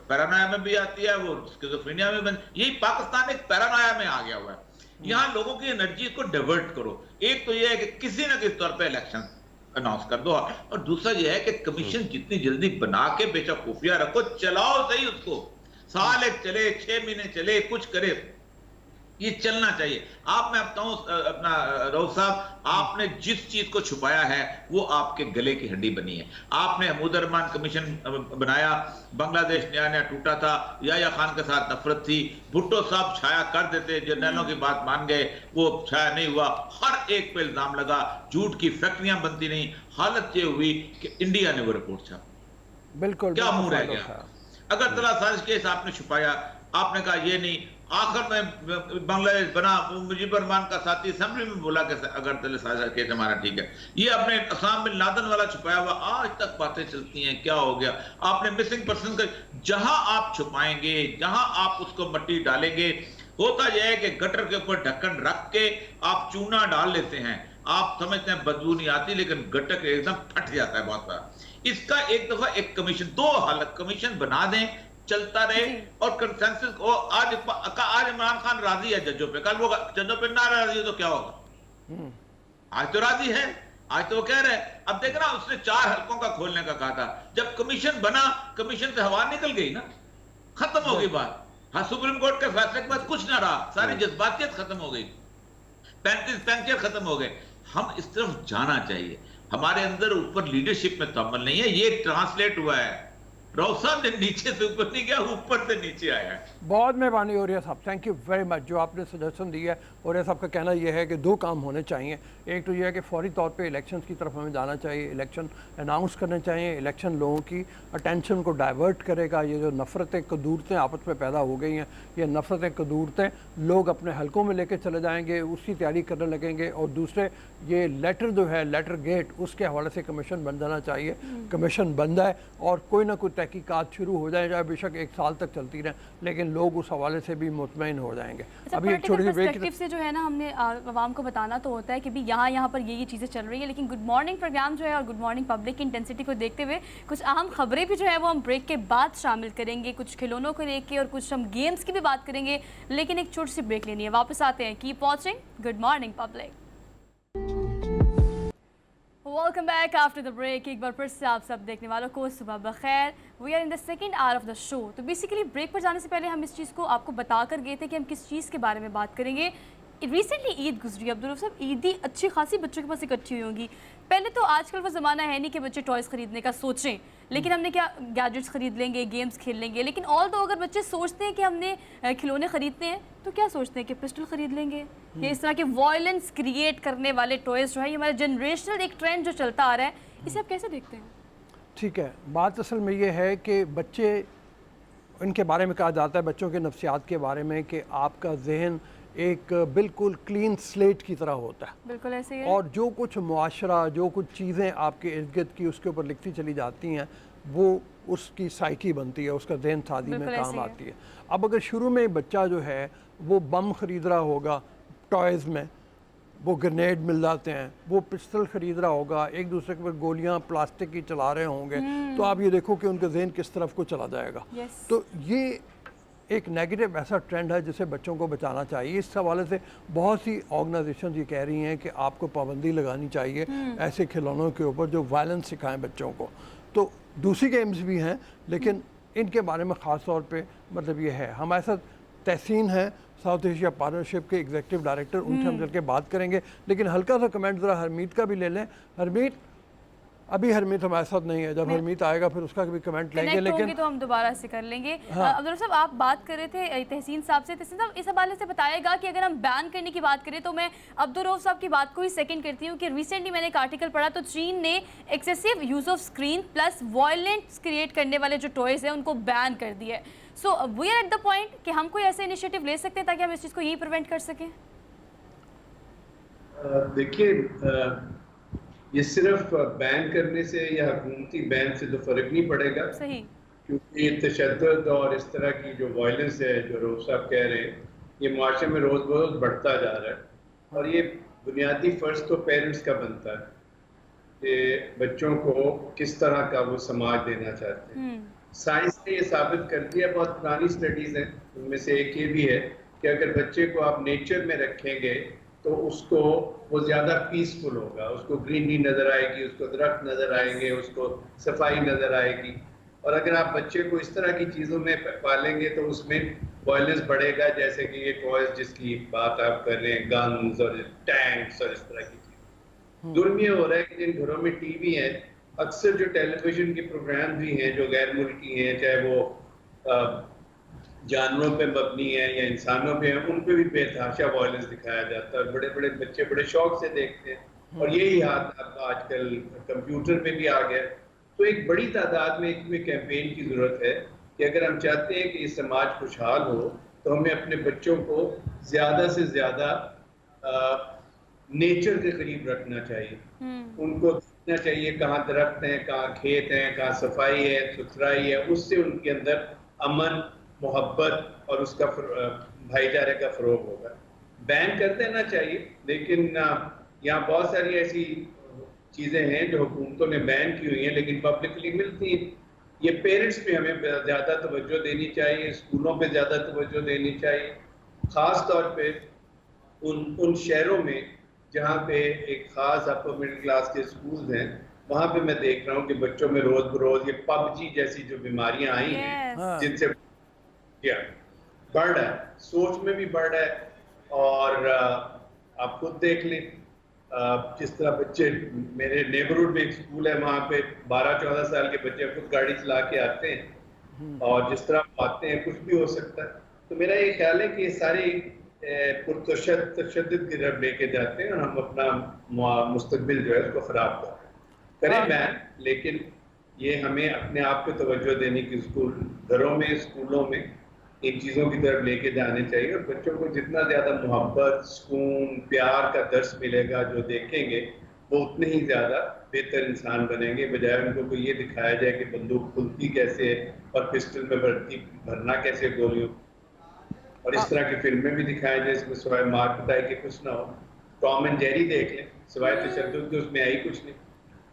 पैरानोया में भी आती है, वो स्किज़ोफ्रेनिया में बन, यही पाकिस्तान एक पैरानोया में आ गया हुआ है। यहाँ लोगों की एनर्जी को डाइवर्ट करो। एक तो ये है कि किसी ना किसी तौर पे इलेक्शन अनाउंस कर दो, और दूसरा ये है कि कमीशन जितनी जल्दी बना के, बेशक खुफिया रखो, चलाओ सही उसको, साल एक चले, 6 महीने चले, कुछ करे, ये चलना चाहिए। आप, मैं बताऊं अपना रऊफ साहब, आपने जिस चीज को छुपाया है वो आपके गले की हड्डी बनी है। आपने महमूद अरमान कमीशन बनाया, बांग्लादेश नया नया टूटा था, याया खान के साथ नफरत थी, भुट्टो साहब छाया कर देते, जर्नलों की बात मान गए, वो छाया नहीं हुआ, हर एक पे इल्जाम लगा, झूठ की फैक्ट्रियां बनती नहीं। हालत ये हुई कि इंडिया ने वो रिपोर्ट छापी। बिल्कुल, क्या मुंह रह गया? अगर तला साजिश केस आपने छुपाया, आपने कहा ये नहीं, आखिर में बांग्लादेश बना, मुजीबुर रहमान का साथी असेंबली में बोला कि अगर तले साजिश केस हमारा ठीक है। ये अपने असाम बिन लादेन वाला छुपाया हुआ, आज तक बातें चलती हैं, क्या हो गया? आपने मिसिंग पर्सन का, जहां आप छुपाएंगे, जहां आप उसको मट्टी डालेंगे, होता यह है कि गटर के ऊपर ढक्कन रख के आप चूना डाल लेते हैं, आप समझते हैं बदबू नहीं आती, लेकिन गटर एकदम फट जाता है बहुत सारा। इसका एक दफा एक कमीशन, दो हालत, कमीशन बना दें, चलता रहे और कंसेंसस को। आज इमरान खान राजी है जजों पे, कल वो जजों पे ना राजी हो तो क्या होगा? आज तो राजी है, आज तो वो कह रहे हैं। अब देख ना, उसने 4 हलकों का खोलने का कहा था, जब कमीशन बना, कमीशन से हवा निकल गई ना, खत्म हो गई बात। हाँ, सुप्रीम कोर्ट के फैसले के बाद कुछ ना रहा, सारी जज्बातियत खत्म हो गई, 35 पंक्चर खत्म हो गए। हम इस तरफ जाना चाहिए, हमारे अंदर ऊपर लीडरशिप में तमल नहीं है। ये ट्रांसलेट हुआ है, राव साहब ने नीचे से ऊपर नहीं गया, ऊपर से नीचे आया है। बहुत मेहरबानी ओरिया साहब, थैंक यू वेरी मच। जो आपने सजेशन दी है, ओरिया साहब का कहना यह है कि 2 काम होने चाहिए। एक तो यह है कि फौरी तौर पे इलेक्शन की तरफ हमें जाना चाहिए, इलेक्शन अनाउंस करने चाहिए। इलेक्शन लोगों की अटेंशन को डाइवर्ट करेगा। ये जो नफ़रतें कदूरतें आपस में पैदा हो गई हैं, ये नफ़रतें कदूरतें लोग अपने हलकों में लेके चले जाएंगे, उसकी तैयारी करने लगेंगे। और दूसरे, ये लेटर जो है, लेटर गेट, उसके हवाले से कमीशन बन जाना चाहिए। कमीशन बन जाए और कोई ना कोई तहकीकात शुरू हो जाए, चाहे बेशक 1 साल तक चलती रहे, लेकिन लोग उस हवाले से भी मुतमईन हो जाएंगे। अच्छा, अभी एक छोटी सी ब्रेक से जो है ना, हमने आवाम को बताना तो होता है कि भी यहाँ पर ये चीज़ें चल रही है, लेकिन गुड मॉर्निंग प्रोग्राम जो है और गुड मॉर्निंग पब्लिक की इंटेंसिटी को देखते हुए कुछ अहम खबरें भी जो है वो हम ब्रेक के बाद शामिल करेंगे। कुछ खिलौनों को लेके और कुछ हम गेम्स की भी बात करेंगे, लेकिन एक छोटी सी ब्रेक लेनी है। वापस आते हैं, keep watching good morning Public. Welcome back after the break. एक बार फिर से आप सब देखने वालों को सुबह बखैर। We are in the second hour of the show. तो बेसिकली ब्रेक पर जाने से पहले हम इस चीज़ को आपको बता कर गए थे कि हम किस चीज़ के बारे में बात करेंगे। रिसेंटली ईद गुजरी, अब्दुल रऊफ साहब, ईदी अच्छी खासी बच्चों के पास इकट्ठी हुई होंगी। पहले तो आजकल वो ज़माना है नहीं कि बच्चे टॉयज़ ख़रीदने का सोचें, लेकिन हमने क्या गैजेट्स ख़रीद लेंगे, गेम्स खेल लेंगे। लेकिन ऑल तो अगर बच्चे सोचते हैं कि हमने खिलौने ख़रीदते हैं तो क्या सोचते हैं कि पिस्टल ख़रीद लेंगे, या इस तरह के वॉयलेंस क्रिएट करने वाले टॉयज़ जो है, ये हमारा जनरेशनल एक ट्रेंड जो चलता आ रहा है, इसे आप कैसे देखते हैं? ठीक है, बात असल में ये है कि बच्चे, इनके बारे में कहा जाता है बच्चों के नफ्सियात के बारे में कि आपका जहन एक बिल्कुल क्लीन स्लेट की तरह होता है, बिल्कुल ऐसे ही है। और जो कुछ मुआशरा, जो कुछ चीज़ें आपके इर्द गिर्द की उसके ऊपर लिखती चली जाती हैं वो उसकी साइकी बनती है, उसका जहन साजी में बिल्कुल काम ऐसे ही है। आती है। अब अगर शुरू में बच्चा जो है वो बम ख़रीद रहा होगा, टॉयज़ में वो ग्रेनेड मिल जाते हैं, वो पिस्टल ख़रीद रहा होगा, एक दूसरे के ऊपर गोलियां प्लास्टिक की चला रहे होंगे, तो आप ये देखो कि उनका जहन किस तरफ को चला जाएगा। Yes. तो ये एक नेगेटिव ऐसा ट्रेंड है जिसे बच्चों को बचाना चाहिए। इस हवाले से बहुत सी ऑर्गेनाइजेशन ये कह रही हैं कि आपको पाबंदी लगानी चाहिए ऐसे खिलौनों के ऊपर जो वायलेंस सिखाएं बच्चों को। तो दूसरी गेम्स भी हैं लेकिन इनके बारे में ख़ास तौर पे मतलब ये है, हमारे साथ तहसीन है साउथ एशिया पार्टनरशिप के एग्जीक्यूटिव डायरेक्टर, उनसे हम चल के बात करेंगे। लेकिन हल्का सा कमेंट ज़रा हरमीत का भी ले लें। हरमीत, अभी हरमीत हमारे साथ नहीं है, जब हरमीत आएगा फिर उसका भी कमेंट लेंगे। कनेक्ट होंगे लेकिन तो हम दोबारा से कर लेंगे। हाँ। अब्दुल साहब, आप बात कर रहे थे तहसीन साहब से। तहसीन साहब, इस हवाले से बताएगा कि अगर हम बैन करने की बात करें तो मैं अब्दुल रऊफ साहब की बात को ही सेकंड करती हूँ कि रिसेंटली मैंने एक आर्टिकल पढ़ा तो चीन ने excessive use of screen plus violence create करने वाले जो टॉयज़ हैं उनको बैन कर दिया है। So we are at the point कि हम कोई ऐसे इनिशिएटिव ले सकते हैं ताकि हम इस चीज़ को यही प्रिवेंट कर सकें। देखिए, ये सिर्फ बैन करने से या हुकूमती बैन से तो फर्क नहीं पड़ेगा, सही। क्योंकि ये तशद्दुद और इस तरह की जो वायलेंस है जो रऊफ साहब कह रहे हैं, ये माशरे में रोज़ बरोज़ बढ़ता जा रहा है। और ये बुनियादी फ़र्ज तो पेरेंट्स का बनता है कि बच्चों को किस तरह का वो समाज देना चाहते हैं। साइंस ने ये साबित कर दिया, बहुत पुरानी स्टडीज़ हैं, उनमें से एक ये भी है कि अगर बच्चे को आप नेचर में रखेंगे तो उसको वो ज़्यादा पीसफुल होगा, उसको ग्रीनरी नज़र आएगी, उसको दरख्त नज़र आएंगे, उसको सफाई नज़र आएगी। और अगर आप बच्चे को इस तरह की चीज़ों में पालेंगे तो उसमें वायलेंस बढ़ेगा, जैसे कि ये टॉयज जिसकी बात आप कर रहे हैं, गन्स और टैंक्स और इस तरह की चीज़। जुर्म ये हो रहा है कि जिन घरों में टीवी है, अक्सर जो टेलीविज़न के प्रोग्राम भी हैं जो गैर मुल्की हैं, चाहे वो जानवरों पे मबनी है या इंसानों पे है, उन पे भी बेतहाशा वायलेंस दिखाया जाता है। बड़े बड़े बच्चे बड़े शौक से देखते हैं और यही हाथ आजकल कंप्यूटर पे भी आ गया। तो एक बड़ी तादाद में एक कैंपेन की ज़रूरत है कि अगर हम चाहते हैं कि ये समाज खुशहाल हो तो हमें अपने बच्चों को ज़्यादा से ज़्यादा नेचर के करीब रखना चाहिए। उनको देखना चाहिए कहाँ दरख्त हैं, कहाँ खेत हैं, कहाँ सफाई है, सुथराई है। उससे उनके अंदर अमन, मोहब्बत और उसका भाईचारे का फरोग होगा। बैन कर देना चाहिए, लेकिन यहाँ बहुत सारी ऐसी चीज़ें हैं जो हुकूमतों ने बैन की हुई हैं लेकिन पब्लिकली मिलती हैं। ये पेरेंट्स पे हमें ज़्यादा तवज्जो देनी चाहिए, स्कूलों पे ज़्यादा तवज्जो देनी चाहिए, ख़ास तौर पे उन शहरों में जहाँ पे एक ख़ास अपर मिडिल क्लास के स्कूल हैं, वहाँ पे मैं देख रहा हूँ कि बच्चों में रोज़ बरोज़ ये पबजी जैसी जो बीमारियाँ आई हैं, जिनसे बढ़ रहा है, सोच में भी बढ़ रहा है। और आप खुद देख लें जिस तरह बच्चे, मेरे नेबरहुड में एक स्कूल है, वहाँ पे 12-14 साल के बच्चे खुद गाड़ी चला के आते हैं और जिस तरह आते हैं कुछ भी हो सकता है। तो मेरा ये ख्याल है कि ये सारे तशद्दुद की तरफ लेके जाते हैं और हम अपना मुस्तकबिल जो है उसको ख़राब कर रहे हैं। करें बैन, लेकिन ये हमें अपने आप पे तवज्जो देने की घरों में, स्कूलों में इन चीज़ों की तरफ लेके जाने चाहिए। और बच्चों को जितना ज़्यादा मोहब्बत, सुकून, प्यार का दर्स मिलेगा जो देखेंगे, वो उतने ही ज़्यादा बेहतर इंसान बनेंगे, बजाय उनको को ये दिखाया जाए कि बंदूक खुलती कैसे है और पिस्टल में भरना कैसे गोलियों, और इस तरह की फिल्में भी दिखाया जाए इसमें सिवाय मार पिटाई के कुछ ना हो। टॉम एंड जेरी देख लें, सिवाय तशद्दुद के उसमें आई कुछ नहीं।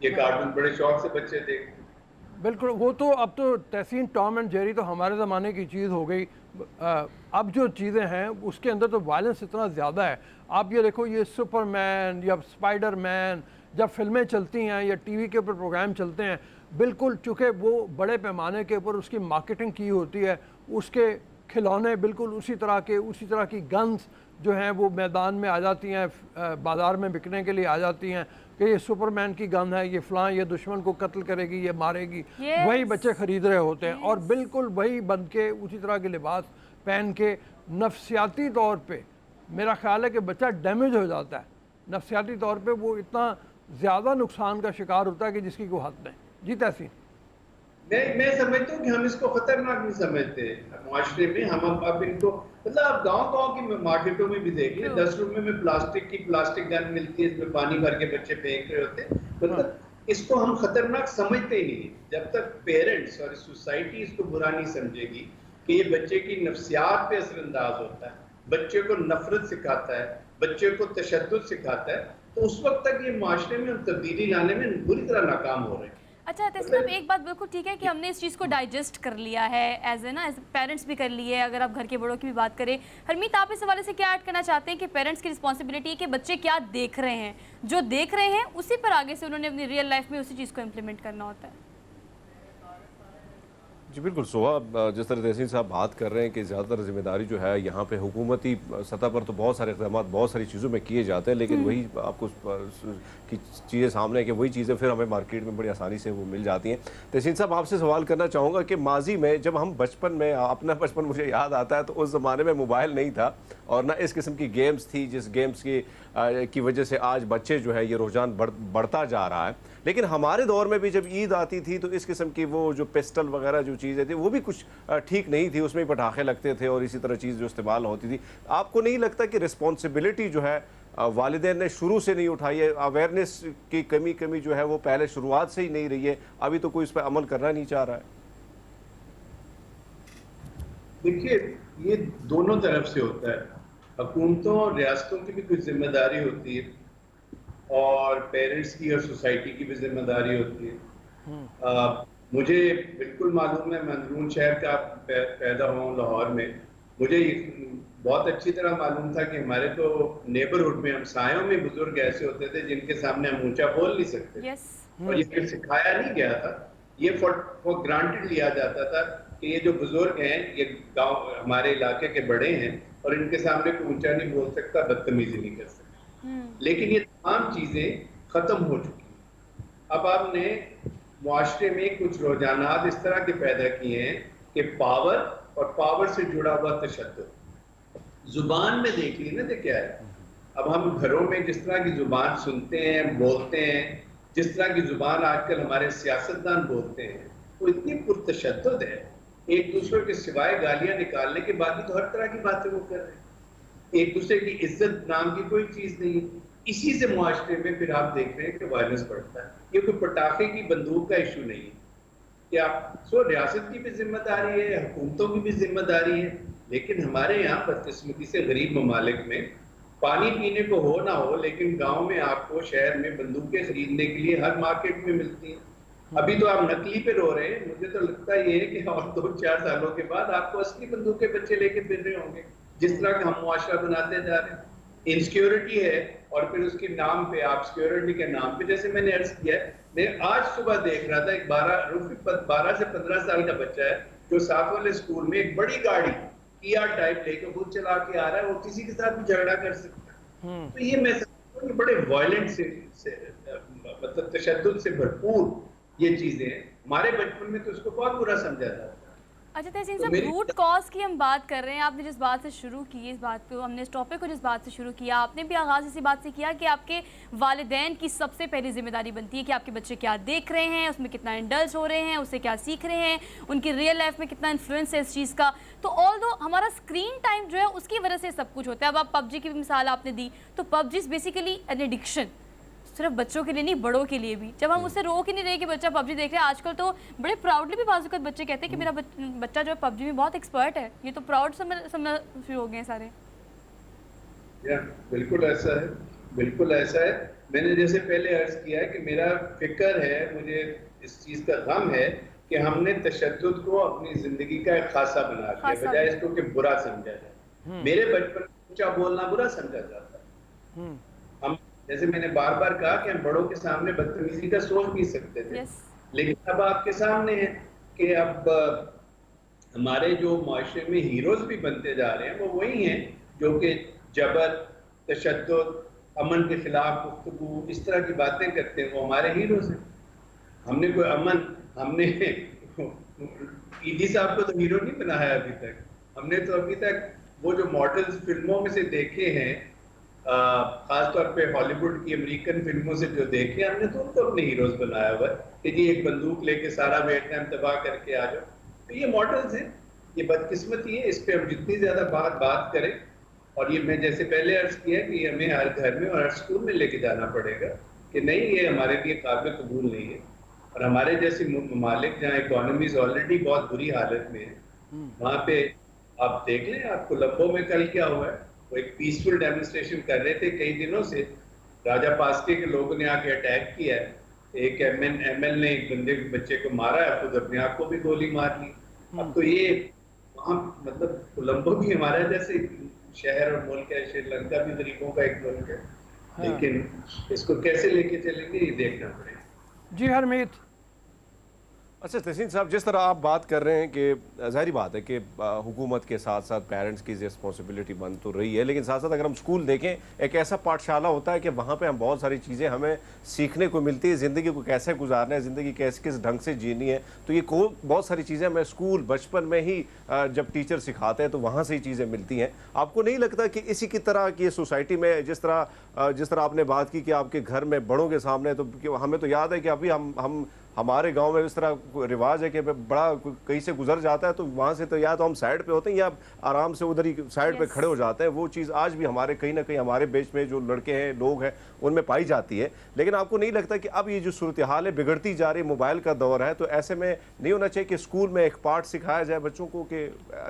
ये कार्टून बड़े शौक से बच्चे देखते हैं। बिल्कुल, वो तो अब तो तहसीन टॉम एंड जेरी तो हमारे ज़माने की चीज़ हो गई। अब जो चीज़ें हैं उसके अंदर तो वायलेंस इतना ज़्यादा है। आप ये देखो, ये सुपरमैन या स्पाइडरमैन जब फिल्में चलती हैं या टीवी के ऊपर प्रोग्राम चलते हैं, बिल्कुल चूँकि वो बड़े पैमाने के ऊपर उसकी मार्केटिंग की होती है, उसके खिलौने बिल्कुल उसी तरह की गन्स जो हैं वो मैदान में आ जाती हैं, बाज़ार में बिकने के लिए आ जाती हैं कि ये सुपरमैन की गन है, ये फ़लाँ ये दुश्मन को कत्ल करेगी, ये मारेगी। वही बच्चे ख़रीद रहे होते हैं और बिल्कुल वही बन के उसी तरह के लिबास पहन के नफ्सियाती तौर पे मेरा ख़्याल है कि बच्चा डैमेज हो जाता है। नफ्सियाती तौर पे वो इतना ज़्यादा नुकसान का शिकार होता है कि जिसकी कोई हद नहीं। जी तहसीन। मैं समझता हूँ कि हम इसको खतरनाक नहीं समझते मुआशरे में। हम अब इनको मतलब आप गांव की मार्केटों में भी देखिए, 10 रुपए में प्लास्टिक गन मिलती है, इसमें पानी भर के बच्चे फेंक रहे होते हैं। मतलब इसको हम खतरनाक समझते ही नहीं। जब तक पेरेंट्स और सोसाइटी इसको बुरा नहीं समझेगी कि ये बच्चे की नफ्सियात पे असरअंदाज होता है, बच्चे को नफरत सिखाता है, बच्चे को तशद्दुद सिखाता है, तो उस वक्त तक ये माशरे में हम तब्दीली लाने में बुरी तरह नाकाम हो रहे हैं। अच्छा तहसीन साहब, एक बात बिल्कुल ठीक है कि हमने इस चीज़ को डाइजेस्ट कर लिया है, एज पेरेंट्स भी कर लिए है। अगर आप घर के बड़ों की भी बात करें, हरमीत आप इस हवाले से क्या ऐड करना चाहते हैं कि पेरेंट्स की रिस्पॉन्सिबिलिटी है कि बच्चे क्या देख रहे हैं, जो देख रहे हैं उसी पर आगे से उन्होंने अपनी रियल लाइफ में उसी चीज़ को इम्प्लीमेंट करना होता है? जी बिल्कुल सोहा, जिस तरह तहसीन साहब बात कर रहे हैं कि ज़्यादातर जिम्मेदारी जो है यहाँ पे हुकूमती सतह पर तो बहुत सारे इक़दाम बहुत सारी चीज़ों में किए जाते हैं, लेकिन वही आपको की चीज़ें सामने है कि वही चीज़ें फिर हमें मार्केट में बड़ी आसानी से वो मिल जाती हैं। तहसीन साहब आपसे सवाल करना चाहूँगा कि माजी में जब हम बचपन में, अपना बचपन मुझे याद आता है, तो उस ज़माने में मोबाइल नहीं था और ना इस किस्म की गेम्स थी जिस गेम्स की वजह से आज बच्चे जो है ये रुझान बढ़ता जा रहा है। लेकिन हमारे दौर में भी जब ईद आती थी तो इस किस्म की वो जो पिस्टल वगैरह जो चीज़ें थी वो भी कुछ ठीक नहीं थी, उसमें पटाखे लगते थे और इसी तरह चीज़ जो इस्तेमाल होती थी। आपको नहीं लगता कि रिस्पॉन्सिबिलिटी जो है वालिदैन ने शुरू से नहीं उठाई है? अवेयरनेस की कमी जो है वो पहले शुरुआत से ही नहीं रही है, अभी तो कोई इस पर अमल करना नहीं चाह रहा है। देखिए ये दोनों तरफ से होता है, हुकूमतों और रियासतों की भी कुछ जिम्मेदारी होती है और पेरेंट्स की और सोसाइटी की भी जिम्मेदारी होती है। मुझे बिल्कुल मालूम है, मैं अंदरून शहर का पैदा हुआ हूँ लाहौर में। मुझे बहुत अच्छी तरह मालूम था कि हमारे तो नेबरहुड में हमसायों में बुजुर्ग ऐसे होते थे जिनके सामने हम ऊंचा बोल नहीं सकते और ये फिर सिखाया नहीं गया था, ये फॉर ग्रांटेड लिया जाता था कि ये जो बुजुर्ग हैं ये गांव हमारे इलाके के बड़े हैं और इनके सामने कोई ऊंचा नहीं बोल सकता, बदतमीजी नहीं कर सकता। लेकिन ये तमाम चीजें खत्म हो चुकी हैं। अब आपने मुआशरे में कुछ रुझानात इस तरह के पैदा किए हैं कि पावर और पावर से जुड़ा हुआ तशद्दुद। जुबान में देख ली ना, तो क्या है, अब हम घरों में जिस तरह की जुबान सुनते हैं, बोलते हैं, जिस तरह की जुबान आजकल हमारे सियासतदान बोलते हैं, वो इतनी पुरतशद्दुद है, एक दूसरे के सिवाय गालियां निकालने के बाद भी तो हर तरह की बातें वो कर रहे हैं। एक दूसरे की इज्जत नाम की कोई चीज नहीं है। इसी से मुआशरे में फिर आप देख रहे हैं कि वायलेंस बढ़ता है। ये कोई पटाखे की बंदूक का इशू नहीं है कि आप रियासत की भी जिम्मेदारी है, हुकूमतों की भी जिम्मेदारी है, लेकिन हमारे यहाँ बदकिस्मती से गरीब ममालिक में पानी पीने को हो ना हो, लेकिन गांव में आपको शहर में बंदूकें खरीदने के लिए हर मार्केट में मिलती हैं। अभी तो आप नकली पे रो रहे हैं, मुझे तो लगता ये है कि और 2-4 सालों के बाद आपको असली बंदूकें बच्चे लेके फिर रहे होंगे, जिस तरह का हम मुआशरा बनाते जा रहे हैं। इनसिक्योरिटी है और फिर उसके नाम पे आप सिक्योरिटी के नाम पे, जैसे मैंने अर्ज किया, मैं आज सुबह देख रहा था एक 12 से 15 साल का बच्चा है जो साथ वाले स्कूल में एक बड़ी गाड़ी किया टाइप लेके खुद चला के आ रहा है, वो किसी के साथ भी झगड़ा कर सकता है। तो ये मैं समझता हूँ बड़े वायलेंट से मतलब तशद्दुद से भरपूर ये चीजें हैं। हमारे बचपन में तो उसको बहुत बुरा समझा जाता है। अच्छा तहसीन साहब, रूट कॉज की हम बात कर रहे हैं, आपने जिस बात से शुरू की, इस बात को हमने इस टॉपिक को जिस बात से शुरू किया, आपने भी आगाज़ इसी बात से किया कि आपके वालिदैन की सबसे पहली जिम्मेदारी बनती है कि आपके बच्चे क्या देख रहे हैं, उसमें कितना इंडल्ज हो रहे हैं, उससे क्या सीख रहे हैं, उनकी रियल लाइफ में कितना इन्फ्लुएंस है इस चीज़ का। तो ऑल्दो हमारा स्क्रीन टाइम जो है उसकी वजह से सब कुछ होता है। अब आप पबजी की भी मिसाल आपने दी, तो PUBG is basically an addiction, सिर्फ बच्चों के लिए नहीं, बड़ों के लिए भी। जब हम उससे रोक ही नहीं रहे कि बच्चा पबजी देख रहा है, आजकल तो बड़े प्राउडली भी बाज़ बच्चे कहते हैं कि मेरा बच्चा जो है पबजी में बहुत एक्सपर्ट है। ये तो प्राउड समझना शुरू हो गए हैं सारे। बिल्कुल ऐसा है, बिल्कुल ऐसा है। मैंने जैसे पहले अर्ज किया है कि मेरा फिक्र है, मुझे इस चीज़ का गम है कि हमने तशद्दुद को अपनी ज़िंदगी का एक खासा बना दिया, बजाय इसको कि बुरा समझा जाए। मेरे बचपन में ऊंचा बोलना बुरा समझा जाता है। हम, जैसे मैंने बार बार कहा कि हम बड़ों के सामने बदतमीजी का सोच भी सकते थे, लेकिन अब आपके सामने है कि अब हमारे जो माशरे में हीरोज भी बनते जा रहे हैं वो वही हैं जो कि जबर, तशद्दुद, अमन के खिलाफ गुफ्तगू, इस तरह की बातें करते हैं, वो हमारे हीरोज हैं। हमने कोई अमन, हमने ईदी साहब को तो हीरो नहीं बनाया अभी तक। हमने तो अभी तक वो जो मॉडल्स फिल्मों में से देखे हैं खासतौर पे हॉलीवुड की अमेरिकन फिल्मों से जो देखे हमने, तो उनको अपने हीरोज बनाया हुआ है कि जी एक बंदूक लेके सारा वियतनाम तबाह करके आ जाओ। तो ये मॉडल्स हैं, ये बदकिस्मती है, इस पे हम जितनी ज्यादा बात करें, और ये मैं जैसे पहले अर्ज किया कि हमें हर घर में और हर स्कूल में लेके जाना पड़ेगा कि नहीं, ये हमारे लिए काबिल कबूल नहीं है। और हमारे जैसे ममालिक जहाँ इकोनॉमीज ऑलरेडी बहुत बुरी हालत में है, वहाँ पे आप देख लें, आप कोलंबो में कल क्या हुआ है, वो एक पीसफुल डेमोन्स्ट्रेशन कर रहे थे कई दिनों से, राजा पास्के के लोगों ने आके अटैक किया है, एक एमएल ने एक बंदे बच्चे को मारा है, खुद अपने आप को भी गोली मार ली। अब तो ये वहाँ मतलब कोलंबो भी हमारा जैसे शहर और मुल्क है, श्रीलंका भी गरीबों का एक मुल्क है, लेकिन इसको कैसे लेके चलेंगे ये देखना पड़ेगा। जी हरमीत। अच्छा तहसीन साहब, जिस तरह आप बात कर रहे हैं कि ज़ाहिर बात है कि हुकूमत के साथ साथ पेरेंट्स की रिस्पॉन्सिबिलिटी बन तो रही है, लेकिन साथ साथ अगर हम स्कूल देखें, एक ऐसा पाठशाला होता है कि वहाँ पे हम बहुत सारी चीज़ें हमें सीखने को मिलती है, ज़िंदगी को कैसे गुजारना है, ज़िंदगी कैसे किस ढंग से जीनी है। तो ये बहुत सारी चीज़ें हमें स्कूल बचपन में ही जब टीचर सिखाते हैं तो वहाँ से ही चीज़ें मिलती हैं। आपको नहीं लगता कि इसी की तरह की सोसाइटी में जिस तरह आपने बात की कि आपके घर में बड़ों के सामने, तो हमें तो याद है कि अभी हम हमारे गांव में इस तरह रिवाज है कि बड़ा कहीं से गुजर जाता है तो वहाँ से तो या तो हम साइड पे होते हैं या आराम से उधर ही साइड पे खड़े हो जाते हैं। वो चीज़ आज भी हमारे कहीं ना कहीं हमारे बीच में जो लड़के हैं, लोग हैं, उनमें पाई जाती है। लेकिन आपको नहीं लगता कि अब ये जो सूरत हाल है बिगड़ती जा रही, मोबाइल का दौर है, तो ऐसे में नहीं होना चाहिए कि स्कूल में एक पार्ट सिखाया जाए बच्चों को कि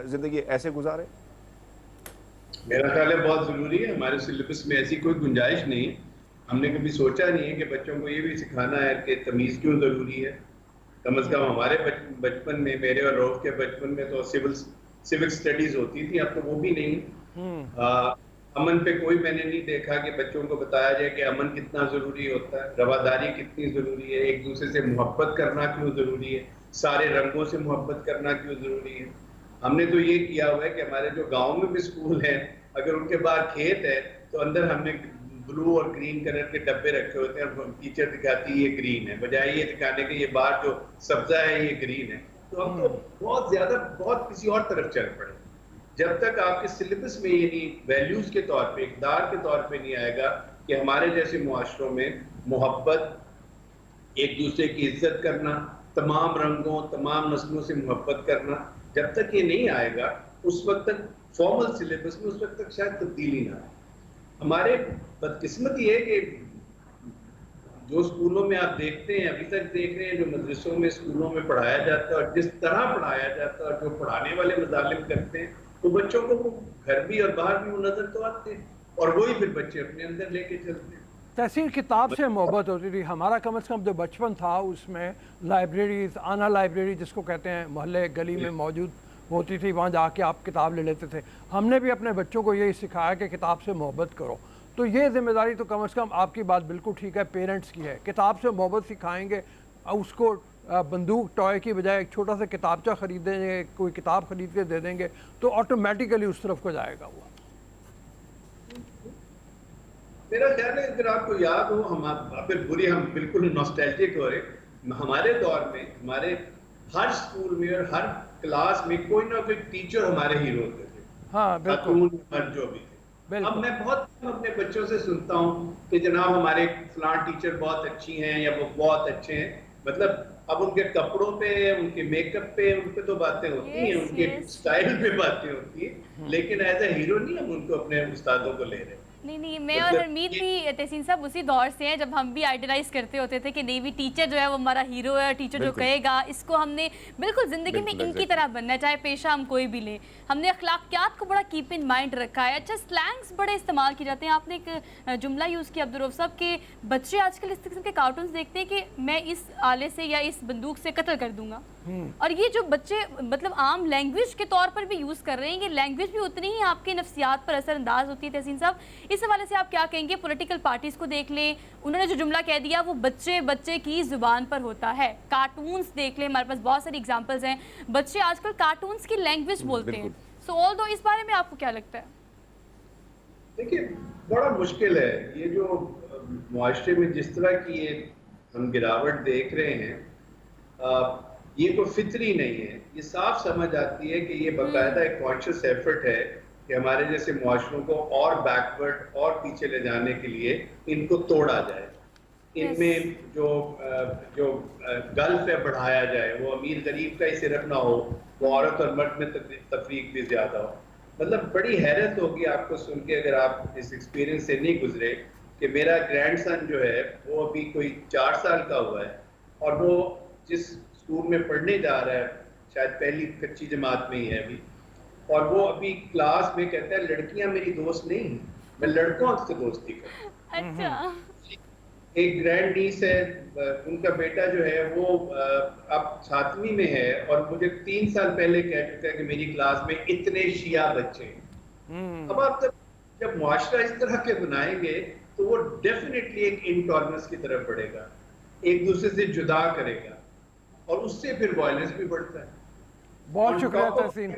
ज़िंदगी ऐसे गुजारें? मेरा ख्याल है बहुत ज़रूरी है, हमारे सिलेबस में ऐसी कोई गुंजाइश नहीं है। हमने कभी सोचा नहीं है कि बच्चों को ये भी सिखाना है कि तमीज़ क्यों ज़रूरी है। कम से कम हमारे बचपन में, मेरे और रऊफ के बचपन में तो सिविक स्टडीज़ होती थी, अब तो वो भी नहीं। अमन पे कोई मैंने नहीं देखा कि बच्चों को बताया जाए कि अमन कितना ज़रूरी होता है, रवादारी कितनी ज़रूरी है, एक दूसरे से मोहब्बत करना क्यों ज़रूरी है, सारे रंगों से मोहब्बत करना क्यों ज़रूरी है। हमने तो ये किया हुआ है कि हमारे जो गाँव में भी स्कूल हैं, अगर उनके बाहर खेत है तो अंदर हमने ब्लू और ग्रीन कलर के डब्बे रखे होते हैं और टीचर दिखाती है ये ग्रीन है, बजाय ये दिखाने के ये बाहर जो सब्जा है ये ग्रीन है। तो हम तो बहुत किसी और तरफ चल पड़े। जब तक आपके सिलेबस में ये नहीं वैल्यूज के तौर पे, इक़दार के तौर पे नहीं आएगा कि हमारे जैसे मुआशरों में मोहब्बत, एक दूसरे की इज्जत करना, तमाम रंगों तमाम नस्लों से मोहब्बत करना, जब तक ये नहीं आएगा उस वक्त तक फॉर्मल सिलेबस में उस वक्त तक शायद तब्दीली ना आए। हमारे बदकिस्मती है कि जो स्कूलों में आप देखते हैं, अभी तक देख रहे हैं, जो मदरसों में स्कूलों में पढ़ाया जाता है और जिस तरह पढ़ाया जाता है और जो पढ़ाने वाले मज़ालिम करते हैं, तो बच्चों को वो घर भी और बाहर भी वो नजर तो आते हैं और वही फिर बच्चे अपने अंदर लेके चलते हैं। तहसीन, किताब से मोहब्बत होती थी हमारा, कम से कम जो बचपन था उसमें लाइब्रेरीज, आना लाइब्रेरी जिसको कहते हैं, मोहल्ले गली में मौजूद होती थी, वहाँ जाके आप किताब ले लेते थे। हमने भी अपने बच्चों को यही सिखाया कि किताब से मोहब्बत करो। तो ये जिम्मेदारी तो कम से कम, आपकी बात बिल्कुल ठीक है, पेरेंट्स की है। किताब से मोहब्बत सिखाएंगे, उसको बंदूक टॉय की बजाय एक छोटा सा किताबचा खरीद देंगे, कोई किताब खरीद के दे देंगे तो ऑटोमेटिकली उस तरफ को जाएगा वो। मेरा ख्याल है अगर आपको याद हो, हम बिल्कुल नॉस्टैल्जिक हो रहे, हमारे दौर में हमारे हर स्कूल में और हर क्लास में कोई ना कोई टीचर हमारे हीरो होते थे। हाँ बिल्कुल, जो भी थे। अब मैं बहुत अपने बच्चों से सुनता हूँ कि जनाब हमारे फलां टीचर बहुत अच्छी हैं या वो बहुत अच्छे हैं। मतलब अब उनके कपड़ों पे, उनके मेकअप पे, उन पे तो बातें होती हैं, उनके स्टाइल पे बातें होती हैं, लेकिन एज ए हीरो नहीं हम उनको अपने उस्तादों को ले रहे। नहीं, मैं और हरमीत भी तहसीन साहब उसी दौर से हैं जब हम भी आइडलाइज करते होते थे कि नहीं भी टीचर जो है वो हमारा हीरो है, टीचर जो कहेगा इसको हमने बिल्कुल ज़िंदगी में इनकी तरह बनना है, चाहे पेशा हम कोई भी लें। हमने अखलाकियात को बड़ा कीप इन माइंड रखा है। अच्छा, स्लैंग्स बड़े इस्तेमाल किए जाते हैं। आपने एक जुमला यूज़ किया अब्दुर्रऊफ साहब के बच्चे आजकल इस किस्म के कार्टून्स देखते हैं कि मैं इस आले से या इस बंदूक से कत्ल कर दूंगा, और ये जो बच्चे मतलब आम लैंग्वेज के तौर पर भी यूज़ कर रहे हैं, ये लैंग्वेज भी उतनी ही आपके नफ्सियात पर असरअंदाज होती है। तहसीन साहब, इस हवाले से आप क्या कहेंगे? पॉलिटिकल पार्टीज़ को देख लें, उन्होंने जो जुमला कह दिया वो बच्चे की ज़ुबान पर होता है। कार्टून्स देख लें, हमारे पास बहुत सारी एग्जाम्पल्स हैं, बच्चे आजकल कार्टून्स की लैंग्वेज बोलते हैं। सो ऑल दो, इस बारे में आपको क्या लगता है? देखिए, बड़ा मुश्किल है ये जो मुआशरे में जिस तरह की ये हम गिरावट देख रहे हैं, ये कोई फितरी नहीं है। ये साफ समझ आती है कि ये बाकायदा एक कॉन्शियस एफर्ट है कि हमारे जैसे मुआशरों को और बैकवर्ड और पीछे ले जाने के लिए इनको तोड़ा जाए, इनमें जो गल्फ है बढ़ाया जाए, वो अमीर गरीब का ही सिर्फ ना हो, वो औरत और मर्द में तफरीक भी ज्यादा हो। मतलब बड़ी हैरत होगी आपको सुन के अगर आप इस एक्सपीरियंस से नहीं गुजरे कि मेरा ग्रैंडसन जो है वो अभी कोई 4 साल का हुआ है और वो जिस स्कूल में पढ़ने जा रहा है, शायद पहली कच्ची जमात में ही है अभी, और वो अभी क्लास में कहता है लड़कियां मेरी दोस्त नहीं, मैं लड़कों से दोस्ती करूं। अच्छा। एक ग्रैंड नीस है, उनका बेटा जो है वो अब 7वीं में है और मुझे 3 साल पहले कह चुका है कि मेरी क्लास में इतने शिया बच्चे हैं। अब आप जब मुआशरा इस तरह के बनाएंगे तो वो डेफिनेटली एक इंटॉलरेंस की तरफ बढ़ेगा, एक दूसरे से जुदा करेगा और उससे फिर वायलेंस भी बढ़ता है। बहुत शुक्रिया तहसीन,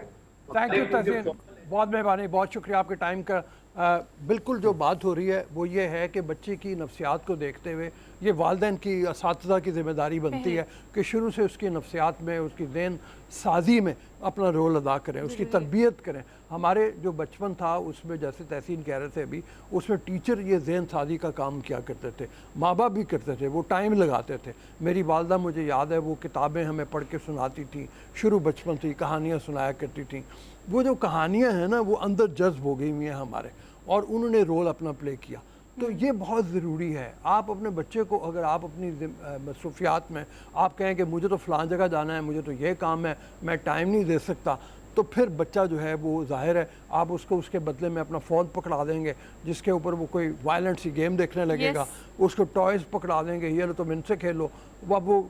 थैंक यू तहसीन, बहुत मेहरबानी, बहुत शुक्रिया आपके टाइम का। बिल्कुल जो बात हो रही है वो ये है कि बच्चे की नफ्सियात को देखते हुए ये वालिदैन की, असातिज़ा की ज़िम्मेदारी बनती है कि शुरू से उसकी नफ्सियात में, उसकी ज़हन साजी में अपना रोल अदा करें, उसकी तरबियत करें। हमारे जो बचपन था उसमें, जैसे तहसीन कह रहे थे अभी, उसमें टीचर ये ज़हन साजी का काम किया करते थे, माँ बाप भी करते थे, वो टाइम लगाते थे। मेरी वालदा मुझे याद है वो किताबें हमें पढ़ के सुनाती थी, शुरू बचपन से कहानियाँ सुनाया करती थी। वो जो कहानियाँ हैं ना वो अंदर जज्ब हो गई हुई हैं हमारे, और उन्होंने रोल अपना प्ले किया। तो ये बहुत ज़रूरी है। आप अपने बच्चे को, अगर आप अपनी मसरूफियात में आप कहें कि मुझे तो फ़लाँ जगह जाना है, मुझे तो ये काम है, मैं टाइम नहीं दे सकता, तो फिर बच्चा जो है वो ज़ाहिर है आप उसको उसके बदले में अपना फ़ोन पकड़ा देंगे जिसके ऊपर वो कोई वायलेंट सी गेम देखने लगेगा, उसको टॉयज़ पकड़ा देंगे, ये लो तुम इनसे खेलो। वो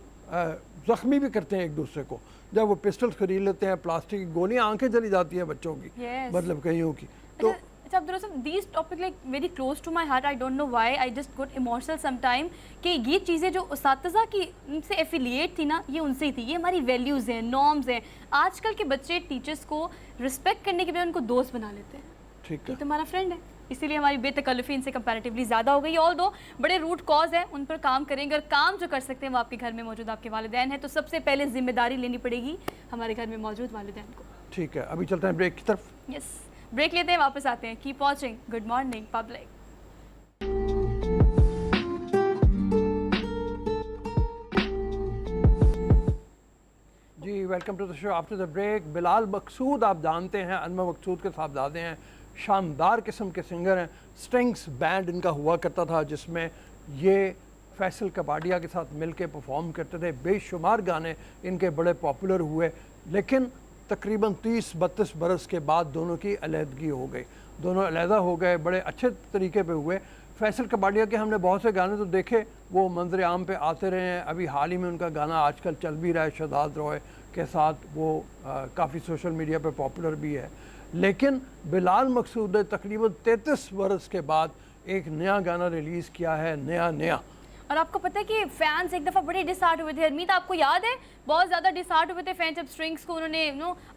ज़ख्मी भी करते हैं एक दूसरे को। जब वो पिस्टल्स खरीद लेते हैं, प्लास्टिक की गोलियाँ, आंखें चली जाती हैं बच्चों की, मतलब कईयों की। तो अच्छा अब्दुल रसूल, these topic like very close to my heart. I don't know why. I just got emotional sometime कि ये चीज़ें जो उस्ताज़ा की उनसे एफिलिएट थी ना, ये उनसे ही थी। ये हमारी वैल्यूज़ हैं, नॉर्म्स हैं। आजकल के बच्चे टीचर्स को रिस्पेक्ट करने के बजाय उनको दोस्त बना लेते हैं। ठीक है, ये तो हमारा फ्रेंड है, इसीलिए हमारी बेतकल्लुफ़ी इनसे कंपैरेटिवली ज़्यादा हो गई। ऑल दो बड़े रूट कॉज है, उन पर काम करेंगे, और काम जो कर सकते हैं वो आपके घर में मौजूद आपके वालिदैन हैं। तो सबसे पहले जिम्मेदारी लेनी पड़ेगी हमारे घर में मौजूद वालिदैन को। ठीक है, अभी चलते हैं ब्रेक की तरफ। यस, ब्रेक लेते हैं, वापस आते हैं। Keep watching good morning public. जी, welcome to the show after the break. Bilal Maqsood आप जानते हैं, अनवर मकसूद के साहबजादे हैं, शानदार किस्म के सिंगर हैं। स्ट्रिंग्स बैंड इनका हुआ करता था जिसमें ये फैसल कपाडिया के साथ मिलके परफॉर्म करते थे। बेशुमार गाने इनके बड़े पॉपुलर हुए, लेकिन तकरीबन 30-32 बरस के बाद दोनों की अलहदगी हो गई, दोनों अलहदा हो गए। बड़े अच्छे तरीके पे हुए। फैसल कपाडिया के हमने बहुत से गाने तो देखे, वो मंजर आम पे आते रहे हैं। अभी हाल ही में उनका गाना आजकल चल भी रहा है शहजाद रॉय के साथ, वो काफ़ी सोशल मीडिया पे पॉपुलर भी है। लेकिन बिलाल मकसूद ने तकरीबन 33 बरस के बाद एक नया गाना रिलीज़ किया है, नया। और आपको पता है कि फैंस एक दफ़ा बड़े डिसहार्ट हुए थे। हरमीत, आपको याद है, बहुत ज़्यादा डिसहार्ट हुए थे फैंस जब स्ट्रिंग्स को उन्होंने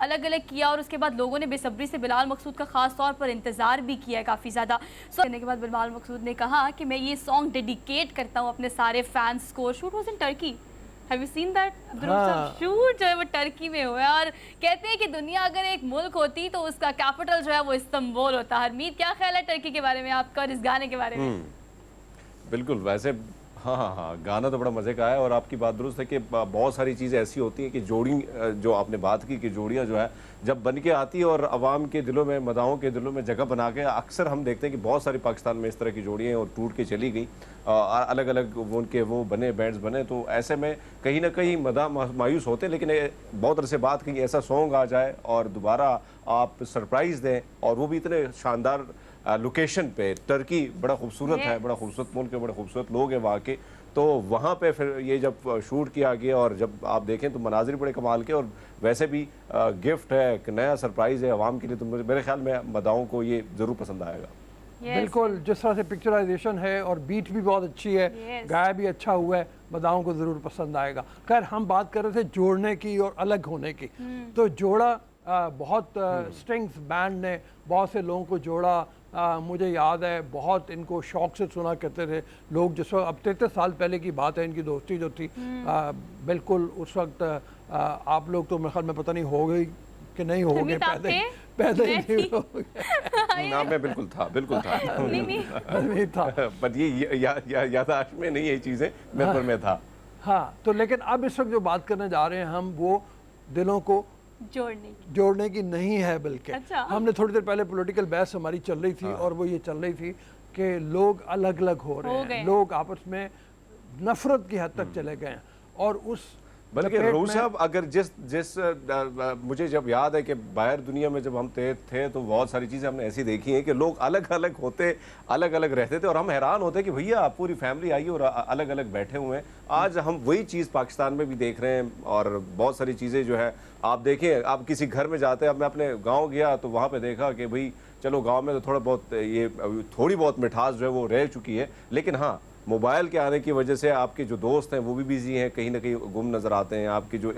अलग अलग किया, और उसके बाद लोगों ने बेसब्री से बिलाल मकसूद का ख़ास तौर पर इंतज़ार भी किया है काफ़ी ज़्यादा। सो करने के बाद बिलाल मकसूद ने कहा कि मैं ये सॉन्ग डेडिकेट करता हूँ अपने सारे फैंस को। Shoot was in Turkey, have you seen that? Shoot जो है वो टर्की में हुआ है, और कहते हैं कि दुनिया अगर एक मुल्क होती तो उसका कैपिटल जो है वो इस्तांबुल होता। हरमीत, क्या ख्याल है टर्की के बारे में आपका और इस गाने के बारे में? बिल्कुल, वैसे हाँ, गाना तो बड़ा मज़े का है, और आपकी बात दुरुस्त है कि बहुत सारी चीज़ें ऐसी होती हैं कि जोड़ी, जो आपने बात की कि जोड़ियाँ जो है जब बन के आती है और आवाम के दिलों में, मदाओं के दिलों में जगह बना के, अक्सर हम देखते हैं कि बहुत सारी पाकिस्तान में इस तरह की जोड़ियाँ और टूट के चली गई, अलग अलग उनके वो बने, बैंड्स बने। तो ऐसे में कहीं ना कहीं मदा मायूस होते हैं, लेकिन बहुत अरसे बाद कहीं ऐसा सॉन्ग आ जाए और दोबारा आप सरप्राइज़ दें, और वो भी इतने शानदार लोकेशन पे। टर्की बड़ा खूबसूरत है, बड़ा खूबसूरत मुल्क है, बड़े खूबसूरत लोग हैं वहाँ के। तो वहाँ पे फिर ये जब शूट किया गया और जब आप देखें तो मनाजिर बड़े कमाल के, और वैसे भी गिफ्ट है, एक नया सरप्राइज़ है आवाम के लिए। तो मेरे ख्याल में मदाओं को ये ज़रूर पसंद आएगा। बिल्कुल, जिस तरह से पिक्चराइजेशन है और बीट भी बहुत अच्छी है, गाया भी अच्छा हुआ है, मदाओं को ज़रूर पसंद आएगा। खैर, हम बात कर रहे थे जोड़ने की और अलग होने की। तो जोड़ा बहुत स्ट्रिंग्स बैंड ने बहुत से लोगों को जोड़ा। मुझे याद है बहुत इनको शौक से सुना करते थे लोग। जिस वक्त, अब 33 साल पहले की बात है, इनकी दोस्ती जो थी बिल्कुल उस वक्त आप लोग तो मेरे ख्याल में पता नहीं हो गई कि नहीं हो गए, हरमीत, आप थे? पैदा ही मैं नहीं थी। हो गए। ना मैं बिल्कुल था, बिल्कुल था। नहीं नहीं नहीं था। पर ये याददाश्त में नहीं है ये चीज़ें, मैं पर मैं था। हाँ, तो लेकिन अब इस वक्त जो बात करने जा रहे हैं हम, वो दिलों को जोड़ने की नहीं है, बल्कि अच्छा। हमने थोड़ी देर पहले पॉलिटिकल बहस हमारी चल रही थी और वो ये चल रही थी कि लोग अलग अलग हो रहे हैं, लोग आपस में नफरत की हद तक चले गए हैं। और उस बल्कि रऊफ साहब, अगर जिस मुझे जब याद है कि बाहर दुनिया में जब हम थे तो बहुत सारी चीज़ें हमने ऐसी देखी हैं कि लोग अलग अलग होते, अलग अलग रहते थे और हम हैरान होते कि भैया आप पूरी फैमिली आई और अलग अलग बैठे हुए हैं। आज हम वही चीज़ पाकिस्तान में भी देख रहे हैं और बहुत सारी चीज़ें जो है आप देखें, आप किसी घर में जाते हैं, अब मैं अपने गाँव गया तो वहाँ पर देखा कि भाई चलो गाँव में तो थोड़ी बहुत मिठास जो है वो रह चुकी है, लेकिन हाँ मोबाइल के आने की वजह से आपके जो दोस्त हैं वो भी बिजी हैं, कहीं ना कहीं गुम नज़र आते हैं, आपके जो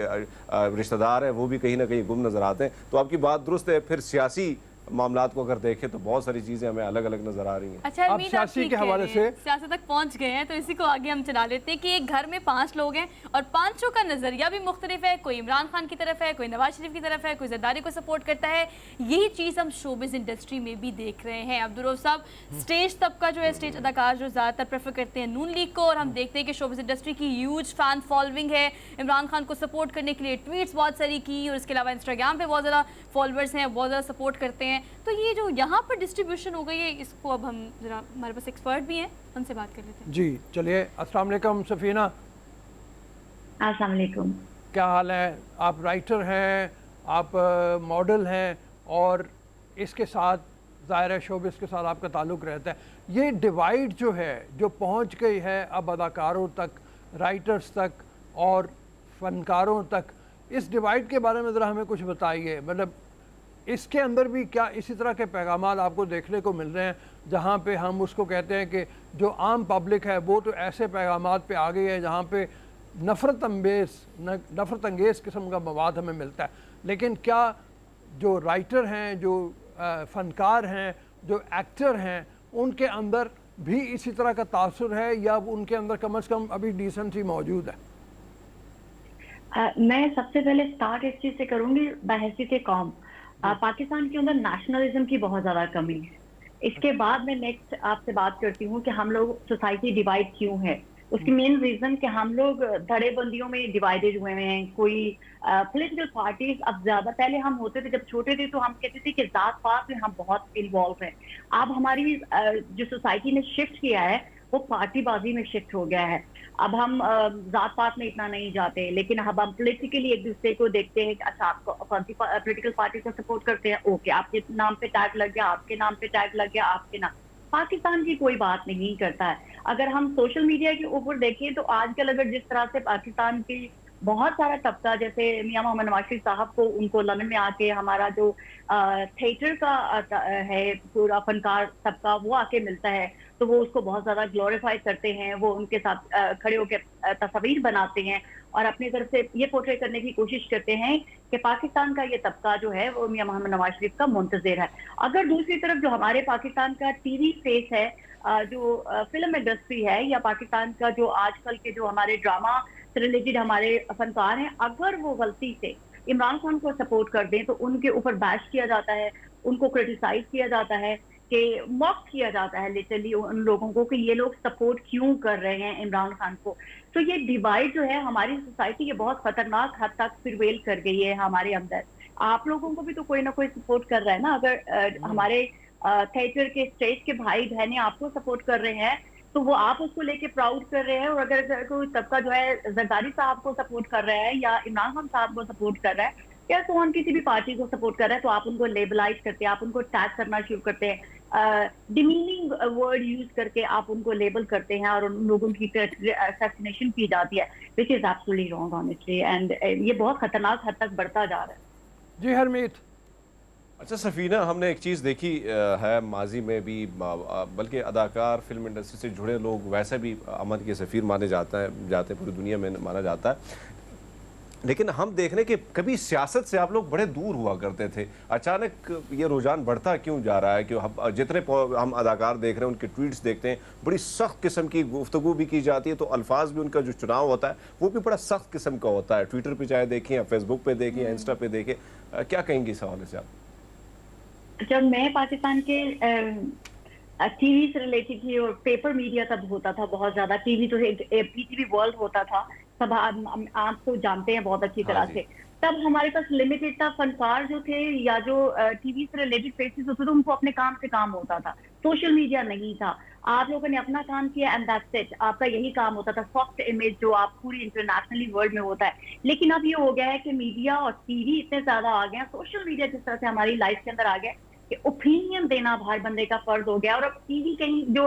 रिश्तेदार हैं वो भी कहीं ना कहीं गुम नज़र आते हैं। तो आपकी बात दुरुस्त है। फिर सियासी मामलात को अगर देखें तो बहुत सारी चीज़ें हमें अलग अलग नज़र आ रही हैं। अच्छा, आप सियासी के हवाले से सियासत तक पहुंच गए हैं तो इसी को आगे हम चला लेते हैं कि एक घर में 5 लोग हैं और पांचों का नज़रिया भी मुख्तलिफ है। कोई इमरान खान की तरफ है, कोई नवाज शरीफ की तरफ है, कोई जरदारी को सपोर्ट करता है। यही चीज़ हम शोबिज़ इंडस्ट्री में भी देख रहे हैं। अब्दुल रऊफ साहब, स्टेज तबका जो है, स्टेज अदाकार जो ज़्यादातर प्रेफर करते हैं नून लीग को, और हम देखते हैं कि शोबिज़ इंडस्ट्री की ह्यूज फैन फॉलोइंग है। इमरान खान को सपोर्ट करने के लिए ट्वीट्स बहुत सारी की और इसके अलावा इंस्टाग्राम पे बहुत ज़्यादा फॉलोअर्स हैं, बहुत ज़्यादा सपोर्ट करते हैं। तो ये जो यहाँ पर डिस्ट्रीब्यूशन हो गई है, इसको अब हम जरा, हमारे पास एक्सपर्ट भी हैं, उनसे बात कर लेते हैं। जी चलिए। अस्सलाम वालेकुम सफ़ीना। अस्सलाम वालेकुम। क्या हाल है? आप राइटर हैं, आप मॉडल हैं और इसके साथ ज़ाहिर है शोबिस के साथ आपका ताल्लुक़ रहता है। ये डिवाइड जो है, जो पहुंच गई है अब अदाकारों तक, राइटर्स तक और फ़नकारों तक, इस डिवाइड के बारे में ज़रा हमें कुछ बताइए। मतलब इसके अंदर भी क्या इसी तरह के पैगामात आपको देखने को मिल रहे हैं, जहाँ पे हम उसको कहते हैं कि जो आम पब्लिक है वो तो ऐसे पैगामात पे आ गई है जहाँ पे नफ़रत अंगेज़ किस्म का मवाद हमें मिलता है, लेकिन क्या जो राइटर हैं, जो फ़नकार हैं, जो एक्टर हैं, उनके अंदर भी इसी तरह का तासुर है या उनके अंदर कम से कम अभी डिसेंसी मौजूद है? मैं सबसे पहले स्टार्ट इस चीज से करूंगी बहैसियत कौम। पाकिस्तान के अंदर नेशनलिज्म की बहुत ज्यादा कमी है। इसके बाद मैं नेक्स्ट आपसे बात करती हूँ कि हम लोग सोसाइटी डिवाइड क्यों है। उसकी मेन रीजन कि हम लोग धड़ेबंदियों में डिवाइडेड हुए हैं। कोई पॉलिटिकल पार्टीज अब ज्यादा, पहले हम होते थे जब छोटे थे तो हम कहते थे कि जात पात में हम बहुत इन्वॉल्व हैं। अब हमारी जो सोसाइटी ने शिफ्ट किया है वो पार्टीबाजी में शिफ्ट हो गया है। अब हम जात पात में इतना नहीं जाते, लेकिन अब हम पॉलिटिकली एक दूसरे को देखते हैं कि अच्छा आपको कौन सी पॉलिटिकल पार्टी को सपोर्ट करते हैं, ओके आपके नाम पे टैग लग गया, आपके नाम पे टैग लग गया, आपके नाम। पाकिस्तान की कोई बात नहीं करता है। अगर हम सोशल मीडिया के ऊपर देखें तो आजकल अगर जिस तरह से पाकिस्तान की बहुत सारा तबका, जैसे मियां मोहम्मद नवाज शरीफ साहब को उनको लंदन में आके हमारा जो थिएटर का है पूरा फनकार तबका वो आके मिलता है, तो वो उसको बहुत ज्यादा ग्लोरीफाई करते हैं। वो उनके साथ खड़े होकर तस्वीर बनाते हैं और अपनी तरफ से ये पोर्ट्रे करने की कोशिश करते हैं कि पाकिस्तान का ये तबका जो है वो मियां मोहम्मद नवाज शरीफ का मुंतज़िर है। अगर दूसरी तरफ जो हमारे पाकिस्तान का टीवी फेस है, जो फिल्म इंडस्ट्री है, या पाकिस्तान का जो आजकल के जो हमारे ड्रामा से रिलेटेड हमारे फनकार हैं, अगर वो गलती से इमरान खान को सपोर्ट कर दें तो उनके ऊपर बैश किया जाता है, उनको क्रिटिसाइज किया जाता है, कि मॉक किया जाता है लिटरली उन लोगों को कि ये लोग सपोर्ट क्यों कर रहे हैं इमरान खान को। तो ये डिवाइड जो है हमारी सोसाइटी के बहुत खतरनाक हद तक प्रिवेल कर गई है हमारे अंदर। आप लोगों को भी तो कोई ना कोई सपोर्ट कर रहा है ना। अगर हमारे थिएटर के स्टेज के भाई बहनें आपको सपोर्ट कर रहे हैं तो वो आप उसको लेके प्राउड कर रहे हैं, और अगर कोई तबका जो है जरदारी साहब को सपोर्ट कर रहा है या इमरान खान साहब को सपोर्ट कर रहा है या सोहन किसी भी पार्टी को सपोर्ट कर रहा है, तो आप उनको लेबलाइज करते हैं, आप उनको टैग करना शुरू करते हैं, डिमीनिंग वर्ड यूज करके आप उनको लेबल करते हैं और उन लोगों की असैसिनेशन की जाती है, which is absolutely wrong honestly, and ये बहुत खतरनाक हद तक बढ़ता जा रहा है। जी हरमीत। अच्छा सफ़ीना, हमने एक चीज़ देखी है माजी में भी, बल्कि अदाकार फिल्म इंडस्ट्री से जुड़े लोग वैसे भी अमन के सफ़ीर माने जाते हैं पूरी दुनिया में माना जाता है। लेकिन हम देख रहे हैं कि कभी सियासत से आप लोग बड़े दूर हुआ करते थे, अचानक ये रुझान बढ़ता क्यों जा रहा है? कि जितने हम अदाकार देख रहे हैं उनके ट्वीट्स देखते हैं, बड़ी सख्त किस्म की गुफ्तगू भी की जाती है, तो अल्फाज भी उनका जो चुनाव होता है वो भी बड़ा सख्त किस्म का होता है। ट्विटर पे चाहे देखें या फेसबुक पे देखें या इंस्टा पे देखें, क्या कहेंगी इस हवाले से आप? जब मैं पाकिस्तान के टीवी से रिलेटेड थी और पेपर मीडिया तब होता था बहुत ज्यादा, टीवी तो पीटीवी वर्ल्ड होता था, सब आप तो जानते हैं बहुत अच्छी तरह से। तब हमारे पास लिमिटेड था, फनकार जो थे या जो टीवी से रिलेटेड फेसेस होते थे उनको अपने काम से काम होता था, सोशल मीडिया नहीं था। आप लोगों ने अपना काम किया एंड दैट्स इट, आपका यही काम होता था, सॉफ्ट इमेज जो आप पूरी इंटरनेशनली वर्ल्ड में होता है। लेकिन अब ये हो गया है कि मीडिया और टीवी इतने ज्यादा आ गए हैं, सोशल मीडिया जिस तरह से हमारी लाइफ के अंदर आ गया कि ओपिनियन देना हर बंदे का फर्ज हो गया। और अब टीवी कहीं जो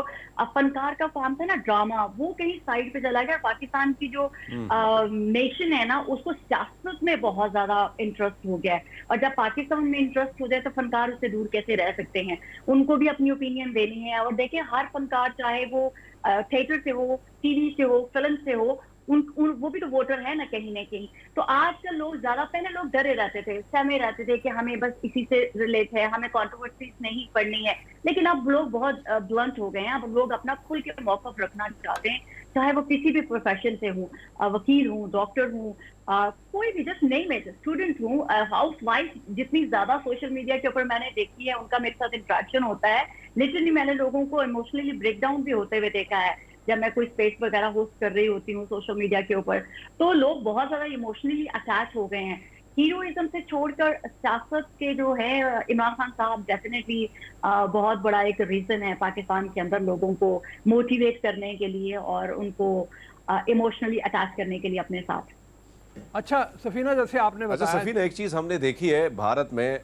फनकार का काम था ना, ड्रामा, वो कहीं साइड पे चला गया। पाकिस्तान की जो नेशन है ना, उसको सियासत में बहुत ज्यादा इंटरेस्ट हो गया है। और जब पाकिस्तान में इंटरेस्ट हो जाए तो फनकार उससे दूर कैसे रह सकते हैं? उनको भी अपनी ओपिनियन देनी है। और देखिए, हर फनकार चाहे वो थिएटर से हो, टीवी से हो, फिल्म से हो, वो भी तो वोटर है ना कहीं ना कहीं। तो आजकल लोग ज्यादा, पहले लोग डरे रहते थे, सहमे रहते थे कि हमें बस इसी से रिलेट है, हमें कंट्रोवर्सीज नहीं पढ़नी है। लेकिन अब लोग बहुत ब्लंट हो गए हैं, अब लोग अपना खुल के मौकफ रखना चाहते हैं, चाहे वो किसी भी प्रोफेशन से हो, वकील हूँ, डॉक्टर हूँ, कोई भी, जस्ट नेम इट, स्टूडेंट हूँ, हाउस वाइफ। जितनी ज्यादा सोशल मीडिया के ऊपर मैंने देखी है, उनका मेरे साथ इंट्रैक्शन होता है, लिटरली मैंने लोगों को इमोशनली ब्रेक डाउन भी होते हुए देखा है जब मैं कोई स्पेस वगैरह होस्ट कर रही होती हूँ सोशल मीडिया के ऊपर। तो लोग बहुत ज्यादा इमोशनली अटैच हो गए हैं। हीरोइज्म से छोड़कर सियासत के जो है, इमरान खान साहब डेफिनेटली बहुत बड़ा एक रीजन है पाकिस्तान के अंदर लोगों को मोटिवेट करने के लिए और उनको इमोशनली अटैच करने के लिए अपने साथ। अच्छा सफीना, जैसे आपने अच्छा बताया। सफीना, एक चीज हमने देखी है भारत में।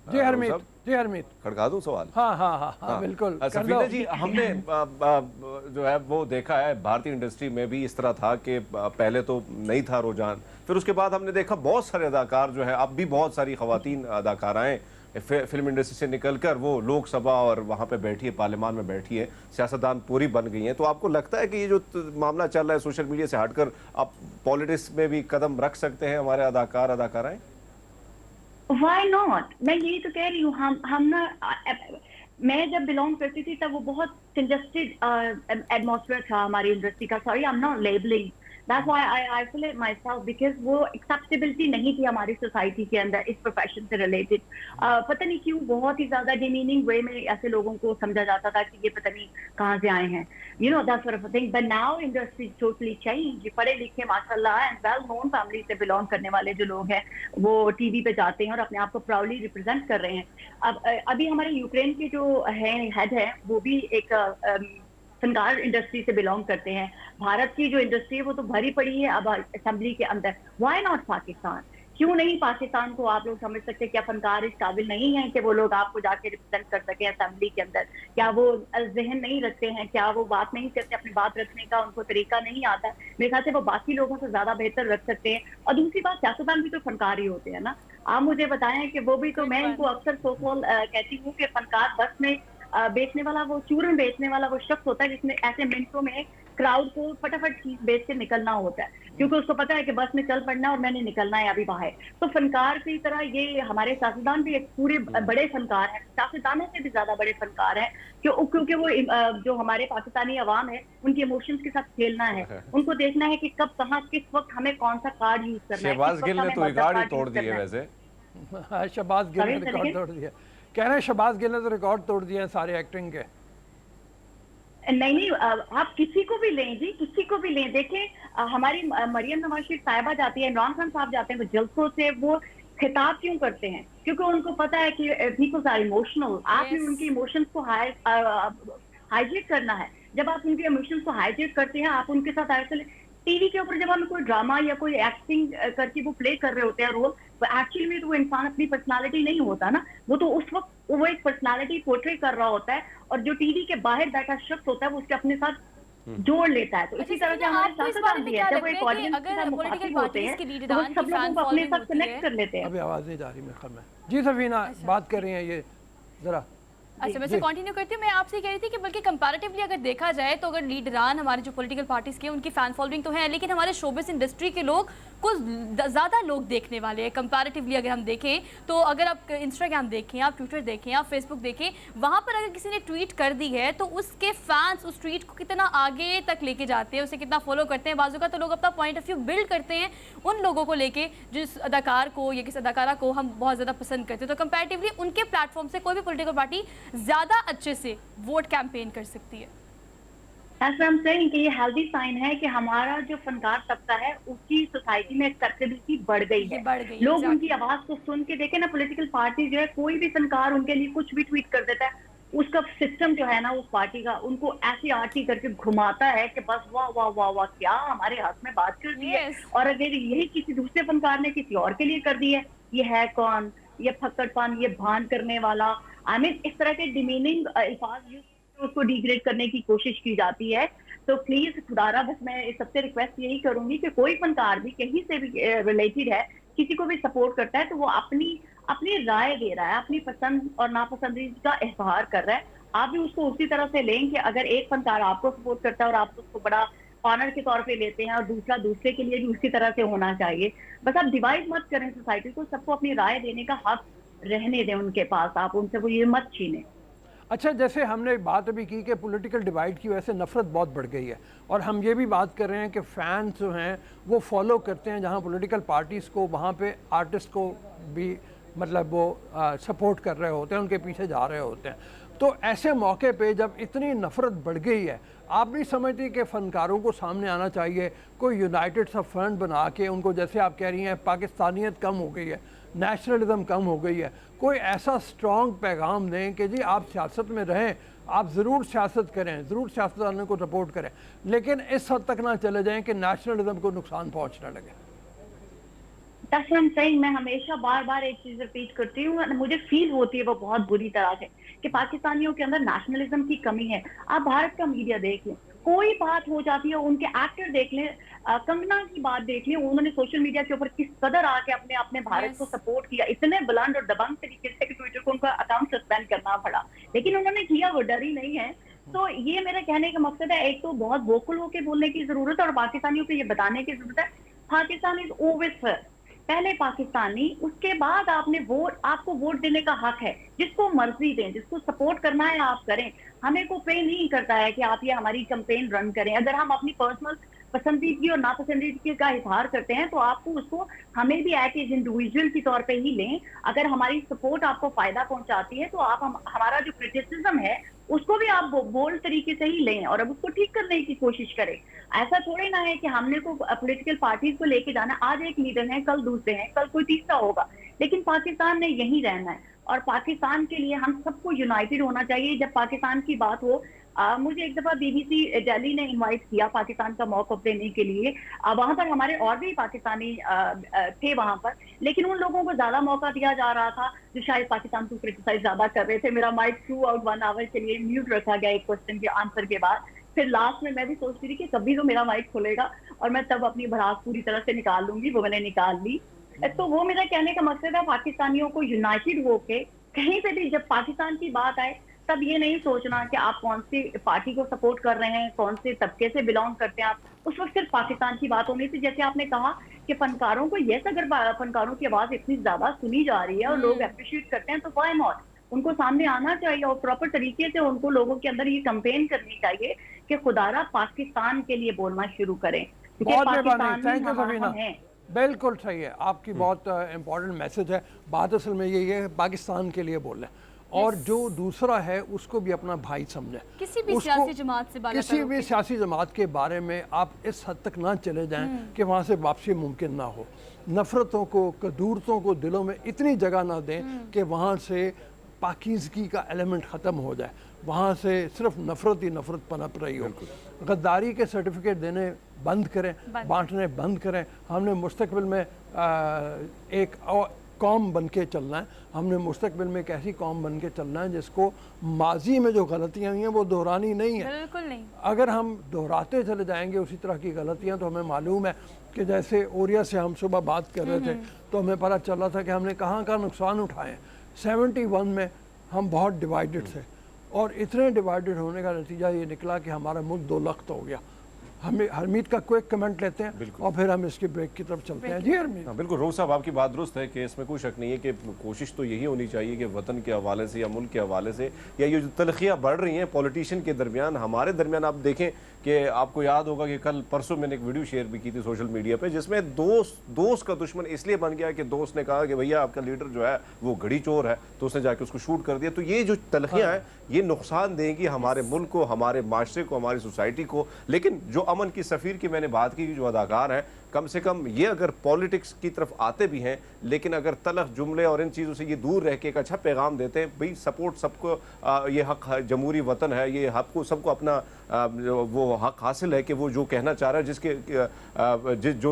जी हरमीत, जी हरमीत, खड़का दूं सवाल? हाँ हाँ हाँ हाँ, बिल्कुल। सफीना जी, हमने जो है वो देखा है भारतीय इंडस्ट्री में भी इस तरह था कि पहले तो नहीं था रुझान, फिर उसके बाद हमने देखा बहुत सारे अदाकार जो है, अब भी बहुत सारी खवातीन अदाकाराएं फिल्म इंडस्ट्री से निकलकर वो लोकसभा और वहाँ पे बैठी है, पार्लियामान में बैठी है, सियासतदान पूरी बन गई हैं। तो आपको लगता है कि ये जो मामला चल रहा है सोशल मीडिया से हटकर, आप पॉलिटिक्स में भी कदम रख सकते हैं हमारे अदाकार अदाकाराएं? Why not? मैं यही तो कह रही हूँ। हम ना, मैं जब बिलोंग करती थी तब वो बहुत कंजस्टेड एटमॉस्फेयर था हमारी इंडस्ट्री का। Sorry, I am not labelling, that's why I isolate my self, because वो एक्सेप्टेबिलिटी नहीं थी हमारी सोसाइटी के अंदर इस प्रोफेशन से रिलेटेड। पता नहीं क्यों बहुत ही ज्यादा डिमीनिंग वे में ऐसे लोगों को समझा जाता था कि ये पता नहीं कहाँ से आए हैं, you know, that sort of thing. But now industry totally change. पढ़े लिखे माशाल्लाह एंड वेल नोन फैमिली से बिलोंग करने वाले जो लोग हैं वो टीवी पे जाते हैं और अपने आप को प्राउडली रिप्रेजेंट कर रहे हैं। अब अभी हमारे यूक्रेन के जो हेड है वो भी एक फनकार इंडस्ट्री से बिलोंग करते हैं। भारत की जो इंडस्ट्री है वो तो भरी पड़ी है अब असेंबली के अंदर। Why not Pakistan? क्यों नहीं पाकिस्तान को आप लोग समझ सकते हैं? क्या फनकार इस काबिल नहीं है कि वो लोग आपको जाके रिप्रेजेंट कर सके असेंबली के अंदर? क्या वो जहन नहीं रखते हैं? क्या वो बात नहीं करते? अपनी बात रखने का उनको तरीका नहीं आता? मेरे ख्याल से वो बाकी लोगों से ज्यादा बेहतर रख सकते हैं। और दूसरी बात, सियासतदान भी तो फनकार ही होते हैं ना। आप मुझे बताएं कि वो भी तो, मैं इनको अक्सर सोफोल कहती हूँ कि फनकार बस में बेचने वाला, वो चूरन बेचने वाला वो शख्स होता है जिसने ऐसे मिनटों में क्राउड को फटाफट चीज बेच के निकलना होता है, क्योंकि उसको पता है कि बस में चल पड़ना और मैंने निकलना है अभी बाहर। तो फनकार की तरह ये हमारे सियासतदान भी एक पूरे बड़े फनकार हैं, सियासतदानों से भी ज्यादा बड़े फनकार हैं, क्योंकि वो जो हमारे पाकिस्तानी अवाम है उनके इमोशंस के साथ खेलना है। उनको देखना है कि कब, कहाँ, किस वक्त हमें कौन सा कार्ड यूज करना है। शहबाज गिल ने तो रिकॉर्ड ही तोड़ दिए वैसे। शहबाज गिल ने रिकॉर्ड तोड़ दिया, कह रहे हैं शहबाज गिल ने तो रिकॉर्ड तोड़ दिए हैं सारे एक्टिंग के। नहीं, आप किसी को भी लें जी, किसी को भी लें। देखें, हमारी मरियम नवाज शरीफ साहिबा जाती है, इमरान खान साहब जाते हैं, वो जलसों से वो खिताब क्यों करते हैं? क्योंकि उनको पता है कि पीपल्स आर इमोशनल। आपने उनके इमोशंस को हाईजेक करना है। जब आप उनके इमोशंस को हाईजेक करते हैं, आप उनके साथ ऐसे टीवी के ऊपर जब हम कोई ड्रामा या कोई एक्टिंग करके वो प्ले कर रहे होते हैं रोल, तो एक्चुअली में तो वो इंसान अपनी पर्सनालिटी नहीं होता ना, वो तो उस वक्त वो एक पर्सनालिटी पोर्ट्रे कर रहा होता है, और जो टीवी के बाहर बैठा शख्स होता है वो उसके अपने साथ जोड़ लेता है। तो इसी तरह से हमारे सियासतदान भी है, जब वो एक ऑडियंस के साथ मुखातिब होते हैं तो वो सब लोगों को अपने साथ कनेक्ट कर लेते हैं। अभी आवाज नहीं जा रही मेरे ख्याल में। जी सफीना बात कर रही हैं, ये जरा अच्छा, वैसे कंटिन्यू करती हूँ। मैं आपसे कह रही थी कि बल्कि कंपैरेटिवली अगर देखा जाए तो अगर लीडरान हमारे जो पॉलिटिकल पार्टीज के उनकी फैन फॉलोइंग तो है, लेकिन हमारे शोबिस इंडस्ट्री के लोग कुछ ज़्यादा लोग देखने वाले हैं कंपैरेटिवली। अगर हम देखें तो अगर आप इंस्टाग्राम देखें, आप ट्विटर देखें, आप फेसबुक देखें, वहाँ पर अगर किसी ने ट्वीट कर दी है तो उसके फैंस उस ट्वीट को कितना आगे तक लेके जाते हैं, उसे कितना फॉलो करते हैं। बाजू का तो लोग अपना पॉइंट ऑफ व्यू बिल्ड करते हैं उन लोगों को लेके जिस अदाकार को या किस अदाकारा को हम बहुत ज़्यादा पसंद करते हैं। तो कंपैरेटिवली उनके प्लेटफॉर्म से कोई भी पॉलिटिकल पार्टी ज़्यादा अच्छे से वोट कैंपेन कर सकती है। As I'm saying कि ये हेल्दी साइन है कि हमारा जो फनकार तबका है उसकी सोसाइटी में एक्सेप्टेबिलिटी बढ़ गई है। लोग उनकी आवाज को सुन के देखे ना, पॉलिटिकल पार्टी जो है कोई भी फनकार उनके लिए कुछ भी ट्वीट कर देता है, उसका सिस्टम जो है ना उस पार्टी का उनको ऐसी आरती करके घुमाता है कि बस वाह वाह वाह वाह क्या हमारे हाथ में बात कर दी है। और अगर यही किसी दूसरे फनकार ने किसी और के लिए कर दी है, ये है कौन, ये फक्कड़पन, ये भान करने वाला, आई मीन इस तरह के डिमीनिंग अल्फाज यूज उसको डिग्रेड करने की कोशिश की जाती है। तो प्लीज खुदारा बस मैं सबसे रिक्वेस्ट यही करूंगी कि कोई फनकार भी कहीं से भी रिलेटेड है, किसी को भी सपोर्ट करता है तो वो अपनी राय दे रहा है, अपनी पसंद और नापसंदीदा का इजहार कर रहा है। आप भी उसको उसी तरह से लें कि अगर एक फनकार आपको सपोर्ट करता है और आप उसको बड़ा ऑनर के तौर पे लेते हैं और दूसरा दूसरे के लिए भी उसी तरह से होना चाहिए। बस आप डिवाइड मत करें सोसाइटी को, सबको अपनी राय देने का हक रहने दें उनके पास, आप उनसे वो ये मत छीनें। अच्छा, जैसे हमने बात अभी की कि पॉलिटिकल डिवाइड की वजह से नफ़रत बहुत बढ़ गई है, और हम ये भी बात कर रहे हैं कि फैंस जो हैं वो फॉलो करते हैं जहाँ पॉलिटिकल पार्टीज़ को, वहाँ पे आर्टिस्ट को भी मतलब वो सपोर्ट कर रहे होते हैं, उनके पीछे जा रहे होते हैं। तो ऐसे मौके पे जब इतनी नफ़रत बढ़ गई है, आप नहीं समझती कि फ़नकारों को सामने आना चाहिए, कोई यूनाइटेड सा फ्रंट बना के उनको, जैसे आप कह रही हैं पाकिस्तानियत कम हो गई है, नेशनलिज्म कम हो गई है, कोई ऐसा स्ट्रॉन्ग पैगाम दें कि जी आप सियासत में रहें, आप ज़रूर सियासत करें, ज़रूर सियासतदानों को सपोर्ट करें, लेकिन इस हद तक ना चले जाएं कि नेशनलिज्म को नुकसान पहुंचने लगे। मैं हमेशा बार बार एक चीज रिपीट करती हूँ, मुझे फील होती है वो बहुत बुरी तरह से कि पाकिस्तानियों के अंदर नेशनलिज्म की कमी है। आप भारत का मीडिया देख लें, कोई बात हो जाती है, उनके एक्टर देख लें, कंगना की बात देख लें, उन्होंने सोशल मीडिया के ऊपर किस कदर आके अपने भारत को सपोर्ट किया, इतने बुलंद और दबंग तरीके से कि ट्विटर को उनका अकाउंट सस्पेंड करना पड़ा, लेकिन उन्होंने किया, वो डरी नहीं है। तो ये मेरा कहने का मकसद है, एक तो बहुत वोकल होकर बोलने की जरूरत है और पाकिस्तानियों को ये बताने की जरूरत है पाकिस्तान इज ऑलवेज फर्स्ट, पहले पाकिस्तानी, उसके बाद आपको वोट देने का हक है, जिसको मर्जी दें, जिसको सपोर्ट करना है आप करें। हमें को पे नहीं करता है कि आप ये हमारी कैंपेन रन करें। अगर हम अपनी पर्सनल पसंदीदगी और नापसंदीदगी का इजहार करते हैं तो आपको उसको हमें भी एज इंडिविजुअल के तौर पे ही लें। अगर हमारी सपोर्ट आपको फायदा पहुंचाती है तो आप हमारा जो क्रिटिसिज्म है उसको भी आप बोल्ड तरीके से ही लें और अब उसको ठीक करने की कोशिश करें। ऐसा थोड़े ना है कि हमने को पॉलिटिकल पार्टीज को लेके जाना, आज एक लीडर है, कल दूसरे हैं, कल कोई तीसरा होगा, लेकिन पाकिस्तान ने यही रहना है और पाकिस्तान के लिए हम सबको यूनाइटेड होना चाहिए। जब पाकिस्तान की बात हो, मुझे एक दफा BBC दिल्ली ने इनवाइट किया पाकिस्तान का मौक़िफ़ देने के लिए, वहां पर हमारे और भी पाकिस्तानी थे वहां पर, लेकिन उन लोगों को ज्यादा मौका दिया जा रहा था जो शायद पाकिस्तान को क्रिटिसाइज ज्यादा कर रहे थे। मेरा माइक थ्रू आउट 1 आवर के लिए म्यूट रखा गया एक क्वेश्चन के आंसर के बाद। फिर लास्ट में मैं भी सोचती थी कि कभी तो मेरा माइक खुलेगा और मैं तब अपनी भड़ास पूरी तरह से निकाल लूंगी, वो मैंने निकाल ली। तो वो मेरा कहने का मकसद है पाकिस्तानियों को यूनाइटेड होके कहीं पे भी जब पाकिस्तान की बात आए तब ये नहीं सोचना कि आप कौन सी पार्टी को सपोर्ट कर रहे हैं, कौन से तबके से बिलोंग करते हैं आप, उस वक्त सिर्फ पाकिस्तान की बात होनी थी। जैसे आपने कहा कि फनकारों को, यस, अगर फनकारों की आवाज इतनी ज्यादा सुनी जा रही है और लोग अप्रिशिएट करते हैं तो व्हाई नॉट, उनको सामने आना चाहिए और प्रॉपर तरीके से उनको लोगों के अंदर ये कैंपेन करनी चाहिए कि खुदारा पाकिस्तान के लिए बोलना शुरू करें। बहुत मेहरबानी, थैंक यू सफीना, बिल्कुल सही है, आपकी बहुत इम्पोर्टेंट मैसेज है। बात असल में यही है, पाकिस्तान के लिए बोलें और जो दूसरा है उसको भी अपना भाई समझे। किसी भी सियासी जमात से किसी भी सियासी जमात के बारे में आप इस हद तक ना चले जाएं कि वहाँ से वापसी मुमकिन ना हो। नफ़रतों को, कदूरतों को दिलों में इतनी जगह ना दें कि वहाँ से पाकीज़गी का एलिमेंट ख़त्म हो जाए, वहाँ से सिर्फ नफ़रत ही नफ़रत पनप रही हो। गद्दारी के सर्टिफिकेट देने बंद करें, बांटने बंद करें। हमने मुस्तकबिल में एक कौम बन के चलना है, हमने मुस्तकबिल में एक ऐसी कौम बन के चलना है जिसको माजी में जो गलतियाँ हुई हैं वो दोहरानी नहीं है। बिल्कुल नहीं। अगर हम दोहराते चले जाएंगे उसी तरह की गलतियाँ तो हमें मालूम है कि जैसे ओरिया से हम सुबह बात कर रहे थे तो हमें पता चला था कि हमने कहाँ कहाँ नुकसान उठाए। 71 में हम बहुत डिवाइडेड थे, और इतने डिवाइडेड होने का नतीजा ये निकला कि हमारा मुल्क दो लख्त हो गया। हमें हरमीत का क्विक कमेंट लेते हैं और फिर हम इसकी ब्रेक की तरफ चलते हैं। जी हरमीत। हाँ बिल्कुल, रोज़ साहब आपकी बात दुरुस्त है कि इसमें कोई शक नहीं है कि कोशिश तो यही होनी चाहिए कि वतन के हवाले से या मुल्क के हवाले से या ये जो तलखियाँ बढ़ रही हैं पॉलिटिशियन के दरमियान, हमारे दरमियान, आप देखें कि आपको याद होगा कि कल परसों मैंने एक वीडियो शेयर भी की थी सोशल मीडिया पे, जिसमें दोस्त का दुश्मन इसलिए बन गया कि दोस्त ने कहा कि भैया आपका लीडर जो है वो घड़ी चोर है, तो उसने जाके उसको शूट कर दिया। तो ये जो तलखियाँ हैं ये नुकसान देंगी हमारे मुल्क को, हमारे माशरे को, हमारी सोसाइटी को। लेकिन जो अमन की सफ़ीर की मैंने बात की, जो अदाकार हैं, कम से कम ये अगर पॉलिटिक्स की तरफ आते भी हैं, लेकिन अगर तलख जुमले और इन चीज़ों से ये दूर रह के एक अच्छा पैगाम देते हैं, भाई सपोर्ट सबको, ये हक है, जमहूरी वतन है, ये हक को सबको अपना वो हक हासिल है कि वो जो कहना चाह रहा है,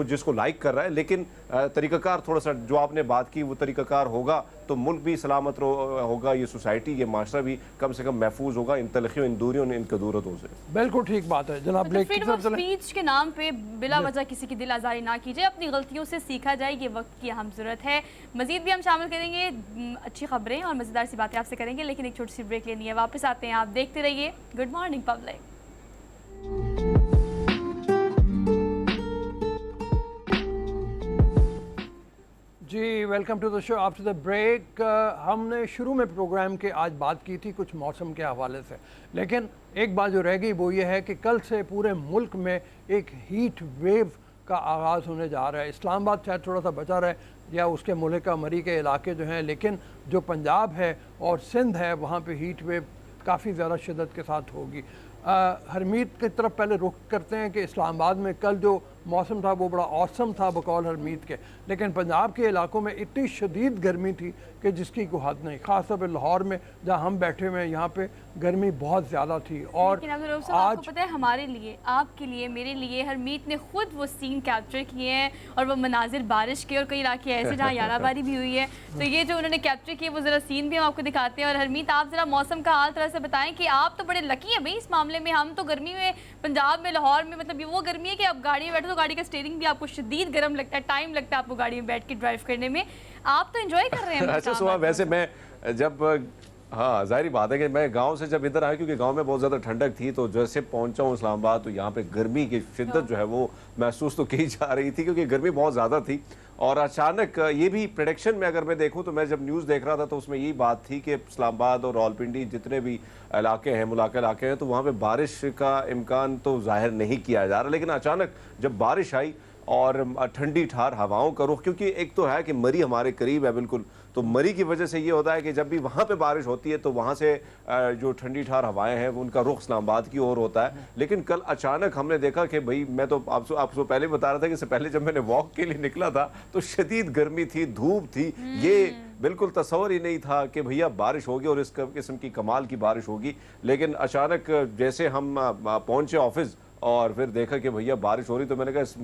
जिसको लाइक कर रहा है, लेकिन तरीक़ाकार थोड़ा सा जो आपने बात की वो तरीक़ाकार होगा तो मुल्क भी सलामत होगा, ये सोसाइटी, ये माशरा भी कम से कम महफूज होगा इन तलखियों, इन दूरियों, इन कदूरतों से। बिल्कुल ठीक बात है जनाब। फ्रीडम ऑफ स्पीच के नाम पे बिला वजह किसी की दिल आज़ारी ना कीजिए, अपनी गलतियों से सीखा जाए, ये वक्त की अहम ज़रूरत है। मजीद भी हम शामिल करेंगे, अच्छी खबरें और मज़ेदार सी बातें आपसे करेंगे, लेकिन एक छोटी सी ब्रेक लेनी है। वापस आते हैं, आप देखते रहिए गुड मॉर्निंग पब्लिक। जी welcome to the show after the break. हमने शुरू में प्रोग्राम के आज बात की थी कुछ मौसम के हवाले से, लेकिन एक बात जो रह गई वो ये है कि कल से पूरे मुल्क में एक हीट वेव का आगाज़ होने जा रहा है। इस्लामाबाद शायद थोड़ा सा बचा रहा है या उसके मुल्का मरी के इलाके जो हैं, लेकिन जो पंजाब है और सिंध है वहाँ पे हीट वेव काफ़ी ज़्यादा शिद्दत के साथ होगी। हरमीत की तरफ पहले रुख करते हैं कि इस्लामाबाद में कल जो मौसम था वो बड़ा औसम था बकौल हरमीत के, लेकिन पंजाब के इलाकों में इतनी शदीद गर्मी थी कि जिसकी कोई हद नहीं। ख़ास तौर पर लाहौर में जहाँ हम बैठे हुए हैं यहाँ पे गर्मी बहुत ज़्यादा थी। और आज आपको पता है हमारे लिए, आपके लिए, मेरे लिए हरमीत ने खुद वो सीन कैप्चर किए हैं और वो मनाजिर बारिश के, और कई इलाके ऐसे जहाँ याराबारी भी हुई है, तो ये जो उन्होंने कैप्चर किए वो ज़रा सीन भी हम आपको दिखाते हैं। और हरमीत आप ज़रा मौसम का हाल तरह से बताएं कि आप तो बड़े लकी हैं भाई इस मामले में। हम तो गर्मी में पंजाब में लाहौर में, मतलब वो गर्मी है कि आप गाड़ी में बैठो तो गाड़ी का स्टीयरिंग भी आपको शदीद गर्म लगता है, टाइम लगता है आपको गाड़ी में बैठ के ड्राइव करने में। आप तो एंजॉय कर रहे हैं। अच्छा सुहा, वैसे मैं जब, हाँ जाहिर बात है कि मैं गांव से जब इधर आया, क्योंकि गांव में बहुत ज़्यादा ठंडक थी, तो जैसे पहुंचा हूँ इस्लामाबाद तो यहाँ पे गर्मी की शिद्दत जो है वो महसूस तो की जा रही थी, क्योंकि गर्मी बहुत ज़्यादा थी। और अचानक ये भी प्रेडिक्शन में अगर मैं देखूँ तो मैं जब न्यूज़ देख रहा था तो उसमें यही बात थी कि इस्लामाबाद और रावलपिंडी जितने भी इलाके हैं, मुलाका इलाके हैं, तो वहाँ पे बारिश का इम्कान तो जाहिर नहीं किया जा रहा। लेकिन अचानक जब बारिश आई और ठंडी ठार हवाओं का रुख, क्योंकि एक तो है कि मरी हमारे करीब है बिल्कुल, तो मरी की वजह से ये होता है कि जब भी वहाँ पे बारिश होती है तो वहाँ से जो ठंडी ठार हवाएं हैं उनका रुख इस्लामाबाद की ओर होता है। लेकिन कल अचानक हमने देखा कि भाई, मैं तो आपको पहले बता रहा था कि इससे पहले जब मैंने वॉक के लिए निकला था तो शदीद गर्मी थी, धूप थी, ये बिल्कुल तस्वर ही नहीं था कि भैया बारिश होगी और इस किस्म की कमाल की बारिश होगी। लेकिन अचानक जैसे हम पहुँचे ऑफिस और फिर देखा कि भैया बारिश हो रही, तो मैंने कहा इस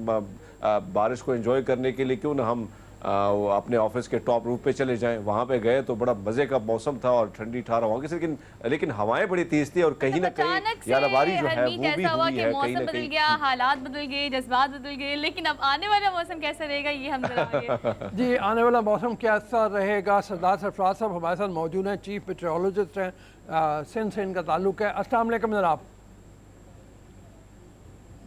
बारिश को एंजॉय करने के लिए क्यों ना हम अपने ऑफिस के टॉप रूफ पे चले जाएं। वहाँ पे गए तो बड़ा मज़े का मौसम था और ठंडी ठार हवा की, लेकिन हवाएं बड़ी तेज थी और कहीं ना कहीं याराबारी जो है वो भी हुई है। मौसम बदल गया, हालात बदल गए, जज्बात बदल गए, लेकिन अब आने वाला मौसम कैसा रहेगा ये हम जी आने वाला मौसम कैसा रहेगा, सरदार सरफराज साहब हमारे साथ मौजूद हैं, चीफ मेट्रोलॉजिस्ट हैं, सिंध से इनका ताल्लुक है। अस्सलाम वालेकुम जनाब।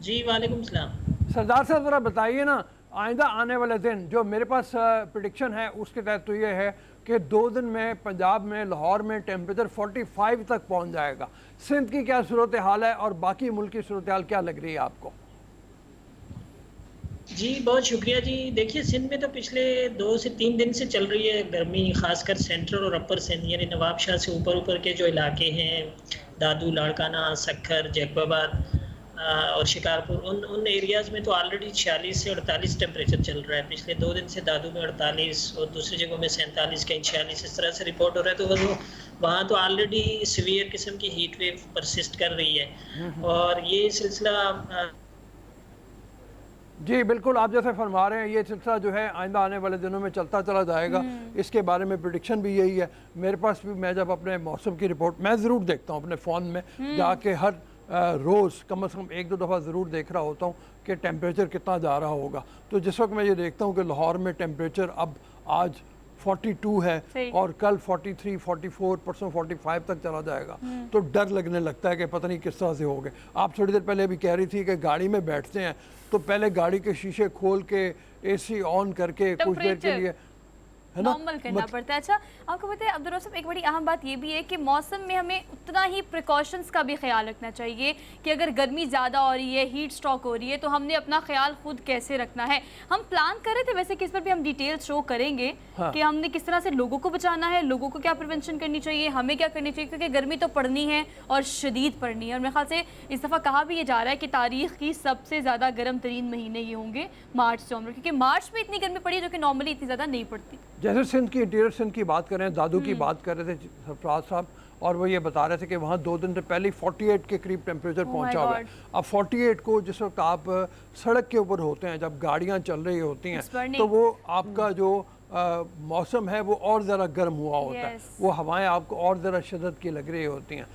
जी वालेकुम सलाम। सरदार साहब ज़रा बताइए ना, आइंदा आने वाले दिन जो मेरे पास प्रेडिक्शन है उसके तहत तो ये है कि 2 दिन में पंजाब में, लाहौर में टेम्परेचर 45 तक पहुंच जाएगा। सिंध की क्या सूरत हाल है और बाकी मुल्क की सूरत हाल क्या लग रही है आपको? जी बहुत शुक्रिया जी। देखिए सिंध में तो पिछले 2 से 3 दिन से चल रही है गर्मी, खासकर सेंट्रल और अपर सिंध यानी नवाबशाह से ऊपर के जो इलाके हैं, दादू, लाड़काना, सक्खर, जैकबाबाद और शिकारपुर, उन एरियाज़ में तो ऑलरेडी 46 से 48 टेम्परेचर चल रहा है। पिछले 2 दिन से दादू में 48 और दूसरी जगहों में 47, कहीं 46 इस तरह से रिपोर्ट हो रहा है। तो वहाँ तो ऑलरेडी सीवियर किस्म की हीट वेव परसिस्ट कर रही है और ये सिलसिला जी बिल्कुल आप जैसे फरमा रहे हैं ये सिलसिला जो है आइंदा आने वाले दिनों में चलता चला जाएगा। इसके बारे में प्रेडिक्शन भी यही है। मेरे पास भी, मैं जब अपने मौसम की रिपोर्ट मैं ज़रूर देखता हूँ अपने फ़ोन में जाके, हर रोज़ कम से कम 1-2 दफ़ा ज़रूर देख रहा होता हूँ कि टेम्परेचर कितना जा रहा होगा। तो जिस वक्त मैं ये देखता हूँ कि लाहौर में टेम्परेचर अब आज 42 है सही। और कल 43, 44, परसों 45 तक चला जाएगा, तो डर लगने लगता है कि पता नहीं किस तरह से हो गए। आप थोड़ी देर पहले भी कह रही थी कि गाड़ी में बैठते हैं तो पहले गाड़ी के शीशे खोल के एसी ऑन करके कुछ देर के लिए है ना नॉर्मल करना पड़ता है। अच्छा, आपको पता है अब्दुल रऊफ साहब, एक बड़ी अहम बात ये भी है कि मौसम में हमें उतना ही प्रिकॉशंस का भी ख्याल रखना चाहिए कि अगर गर्मी ज़्यादा हो रही है, हीट स्ट्रोक हो रही है, तो हमने अपना ख्याल खुद कैसे रखना है। हम प्लान कर रहे थे वैसे कि इस पर भी हम डिटेल शो करेंगे कि हमने किस तरह से लोगों को बचाना है, लोगों को क्या प्रिवेंशन करनी चाहिए, हमें क्या करनी चाहिए, क्योंकि गर्मी तो पड़नी है और शदीद पड़नी है। और मेरे ख्याल से इस दफ़ा कहा भी ये जा रहा है कि तारीख की सबसे ज़्यादा गर्म तरीन महीने ये होंगे मार्च से उम्र, क्योंकि मार्च में इतनी गर्मी पड़ी है जो कि नॉर्मली इतनी ज़्यादा नहीं पड़ती। जैसे सिंध की इंटीरियर सिंध की बात करें, दादू की बात कर रहे थे सरफराज साहब, और वो ये बता रहे थे कि वहाँ 2 दिन से पहले 48 के करीब टेम्परेचर पहुँचा हुआ है। अब 48 को जिस वक्त आप सड़क के ऊपर होते हैं, जब गाड़ियाँ चल रही होती हैं, तो वो आपका जो मौसम है वो और ज़रा गर्म हुआ होता है, वो हवाएं आपको और ज़रा शिद्दत की लग रही होती हैं।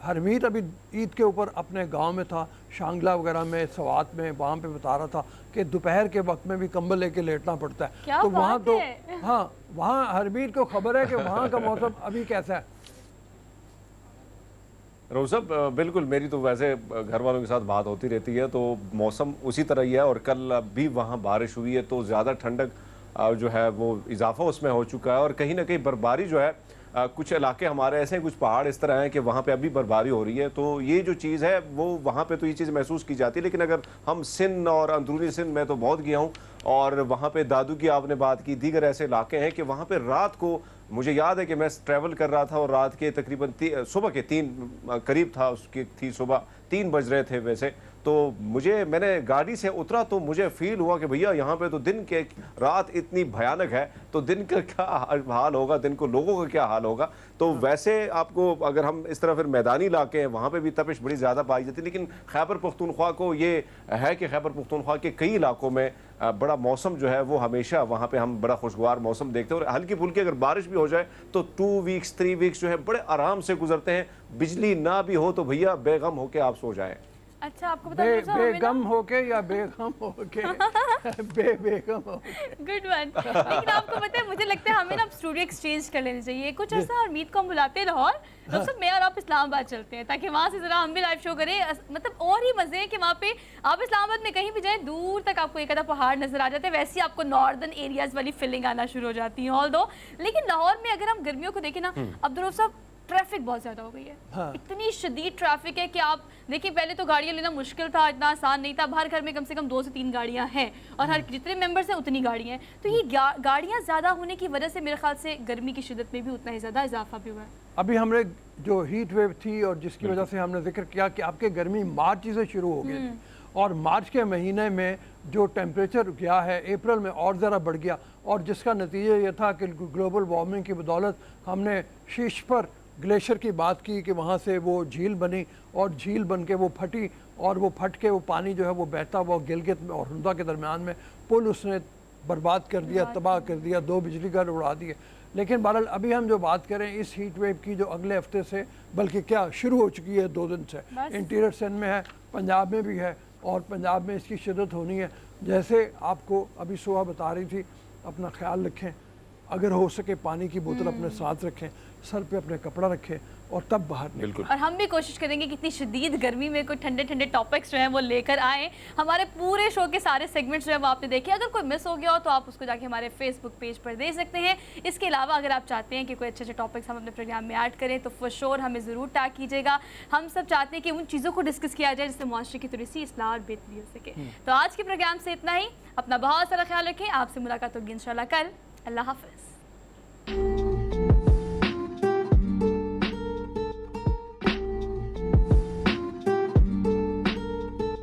हरमीत अभी ईद के ऊपर अपने गांव में था, शांगला वगैरह में, सवात में, वहाँ पे बता रहा था कि दोपहर के वक्त में भी कंबल लेके लेटना पड़ता है। तो वहाँ तो हाँ, वहाँ हरमीत को खबर है कि वहाँ का मौसम अभी कैसा है। रऊफ साहब, बिल्कुल मेरी तो वैसे घर वालों के साथ बात होती रहती है, तो मौसम उसी तरह ही है। और कल भी वहाँ बारिश हुई है तो ज़्यादा ठंडक जो है वो इजाफा उसमें हो चुका है। और कहीं ना कहीं बर्फबारी जो है, कुछ इलाके हमारे ऐसे हैं, कुछ पहाड़ इस तरह हैं कि वहाँ पे अभी बर्फबारी हो रही है, तो ये जो चीज़ है वो वहाँ पे तो ये चीज़ महसूस की जाती है। लेकिन अगर हम सिंध और अंदरूनी सिंध में तो बहुत गया हूँ, और वहाँ पे दादू की आपने बात की, दीगर ऐसे इलाके हैं कि वहाँ पे रात को, मुझे याद है कि मैं ट्रैवल कर रहा था और रात के तकरीबन सुबह के 3 करीब था, उसकी थी सुबह 3 बज रहे थे वैसे, तो मैंने गाड़ी से उतरा तो मुझे फील हुआ कि भैया यहाँ पे तो दिन के रात इतनी भयानक है, तो दिन का क्या हाल होगा, दिन को लोगों का क्या हाल होगा। तो वैसे आपको अगर हम इस तरह फिर मैदानी इलाके हैं, वहाँ पे भी तपिश बड़ी ज़्यादा पाई जाती है। लेकिन खैबर पख्तूनख्वा को ये है कि खैबर पख्तूनख्वा के कई इलाकों में बड़ा मौसम जो है वो हमेशा वहाँ पे हम बड़ा खुशगवार मौसम देखते हैं, और हल्की फुल्की अगर बारिश भी हो जाए तो 2 वीक्स 3 वीक्स जो है बड़े आराम से गुजरते हैं। बिजली ना भी हो तो भैया बेगम होके आप सो जाएं। अच्छा, आपको पता बेगम होके या बेगम होके बेगम होके गुड वन। लेकिन आपको पता है, मुझे लगता है हमें ना स्टूडियो एक्सचेंज कर लेनी चाहिए कुछ ऐसा। हरमीत को हम बुलाते हैं लाहौर, तो सब मैं और आप इस्लामाबाद चलते हैं, ताकि वहाँ से ज़रा हम भी लाइव शो करें। मतलब और ही मज़े हैं कि वहाँ पे आप इस्लामाबाद में कहीं भी जाएं, दूर तक आपको एक आधा पहाड़ नजर आ जाते हैं, वैसे ही आपको नॉर्दर्न एरियाज़ वाली फीलिंग आना शुरू हो जाती है ऑल दो। लेकिन लाहौर में अगर हम गर्मियों को देखें ना अब्दुल रऊफ साहब, ट्रैफिक बहुत ज़्यादा हो गई है। हाँ। इतनी शदीद ट्रैफिक है कि आप देखिए, पहले तो गाड़ियाँ लेना मुश्किल था, इतना आसान नहीं था। हर घर में कम से कम 2 से 3 गाड़ियाँ हैं, और हर जितने मेंबर्स हैं उतनी गाड़ियाँ हैं। तो ये गाड़ियाँ ज़्यादा होने की वजह से मेरे ख्याल से गर्मी की शिद्दत में भी उतना ही ज़्यादा इजाफा भी हुआ है। अभी हमने जो हीट वेव थी और जिसकी वजह से हमने जिक्र किया कि आपके गर्मी मार्च से शुरू हो गई थी, और मार्च के महीने में जो टेम्परेचर गया है अप्रैल में और ज़रा बढ़ गया, और जिसका नतीजा ये था कि ग्लोबल वार्मिंग की बदौलत हमने शीश पर ग्लेशियर की बात की कि वहाँ से वो झील बनी, और झील बन के वो फटी, और वो फट के वो पानी जो है वो बहता हुआ गिलगित में और हुंदा के दरमियान में पुल उसने बर्बाद कर दिया, तबाह कर दिया, 2 बिजली घर उड़ा दिए। लेकिन बहरहाल अभी हम जो बात करें इस हीट वेव की, जो अगले हफ्ते से बल्कि क्या शुरू हो चुकी है 2 दिन से, इंटीरियर सिंध में है, पंजाब में भी है, और पंजाब में इसकी शिद्दत होनी है। जैसे आपको अभी सुबह बता रही थी, अपना ख्याल रखें, अगर हो सके पानी की बोतल अपने साथ रखें, सर पे अपने कपड़ा रखें, और तब बाहर निकलें। और हम भी कोशिश करेंगे कि इतनी शदीद गर्मी में कोई ठंडे ठंडे टॉपिक्स जो हैं वो लेकर आएँ। हमारे पूरे शो के सारे सेगमेंट्स जो है वो आपने देखे। अगर कोई मिस हो गया हो तो आप उसको जाके हमारे फेसबुक पेज पर दे सकते हैं। इसके अलावा अगर आप चाहते हैं कि कोई अच्छे अच्छे टॉपिक्स हम अपने प्रोग्राम में ऐड करें तो फॉर श्योर हमें ज़रूर टैग कीजिएगा। हम सब चाहते हैं कि उन चीज़ों को डिस्कस किया जाए जिससे मुआशरे की थोड़ी सी इस्लाह और बेहतरी हो सके। तो आज के प्रोग्राम से इतना ही। अपना बहुत सारा ख्याल रखें। आपसे मुलाकात होगी इंशाल्लाह कल। अल्लाह हाफ़िज़।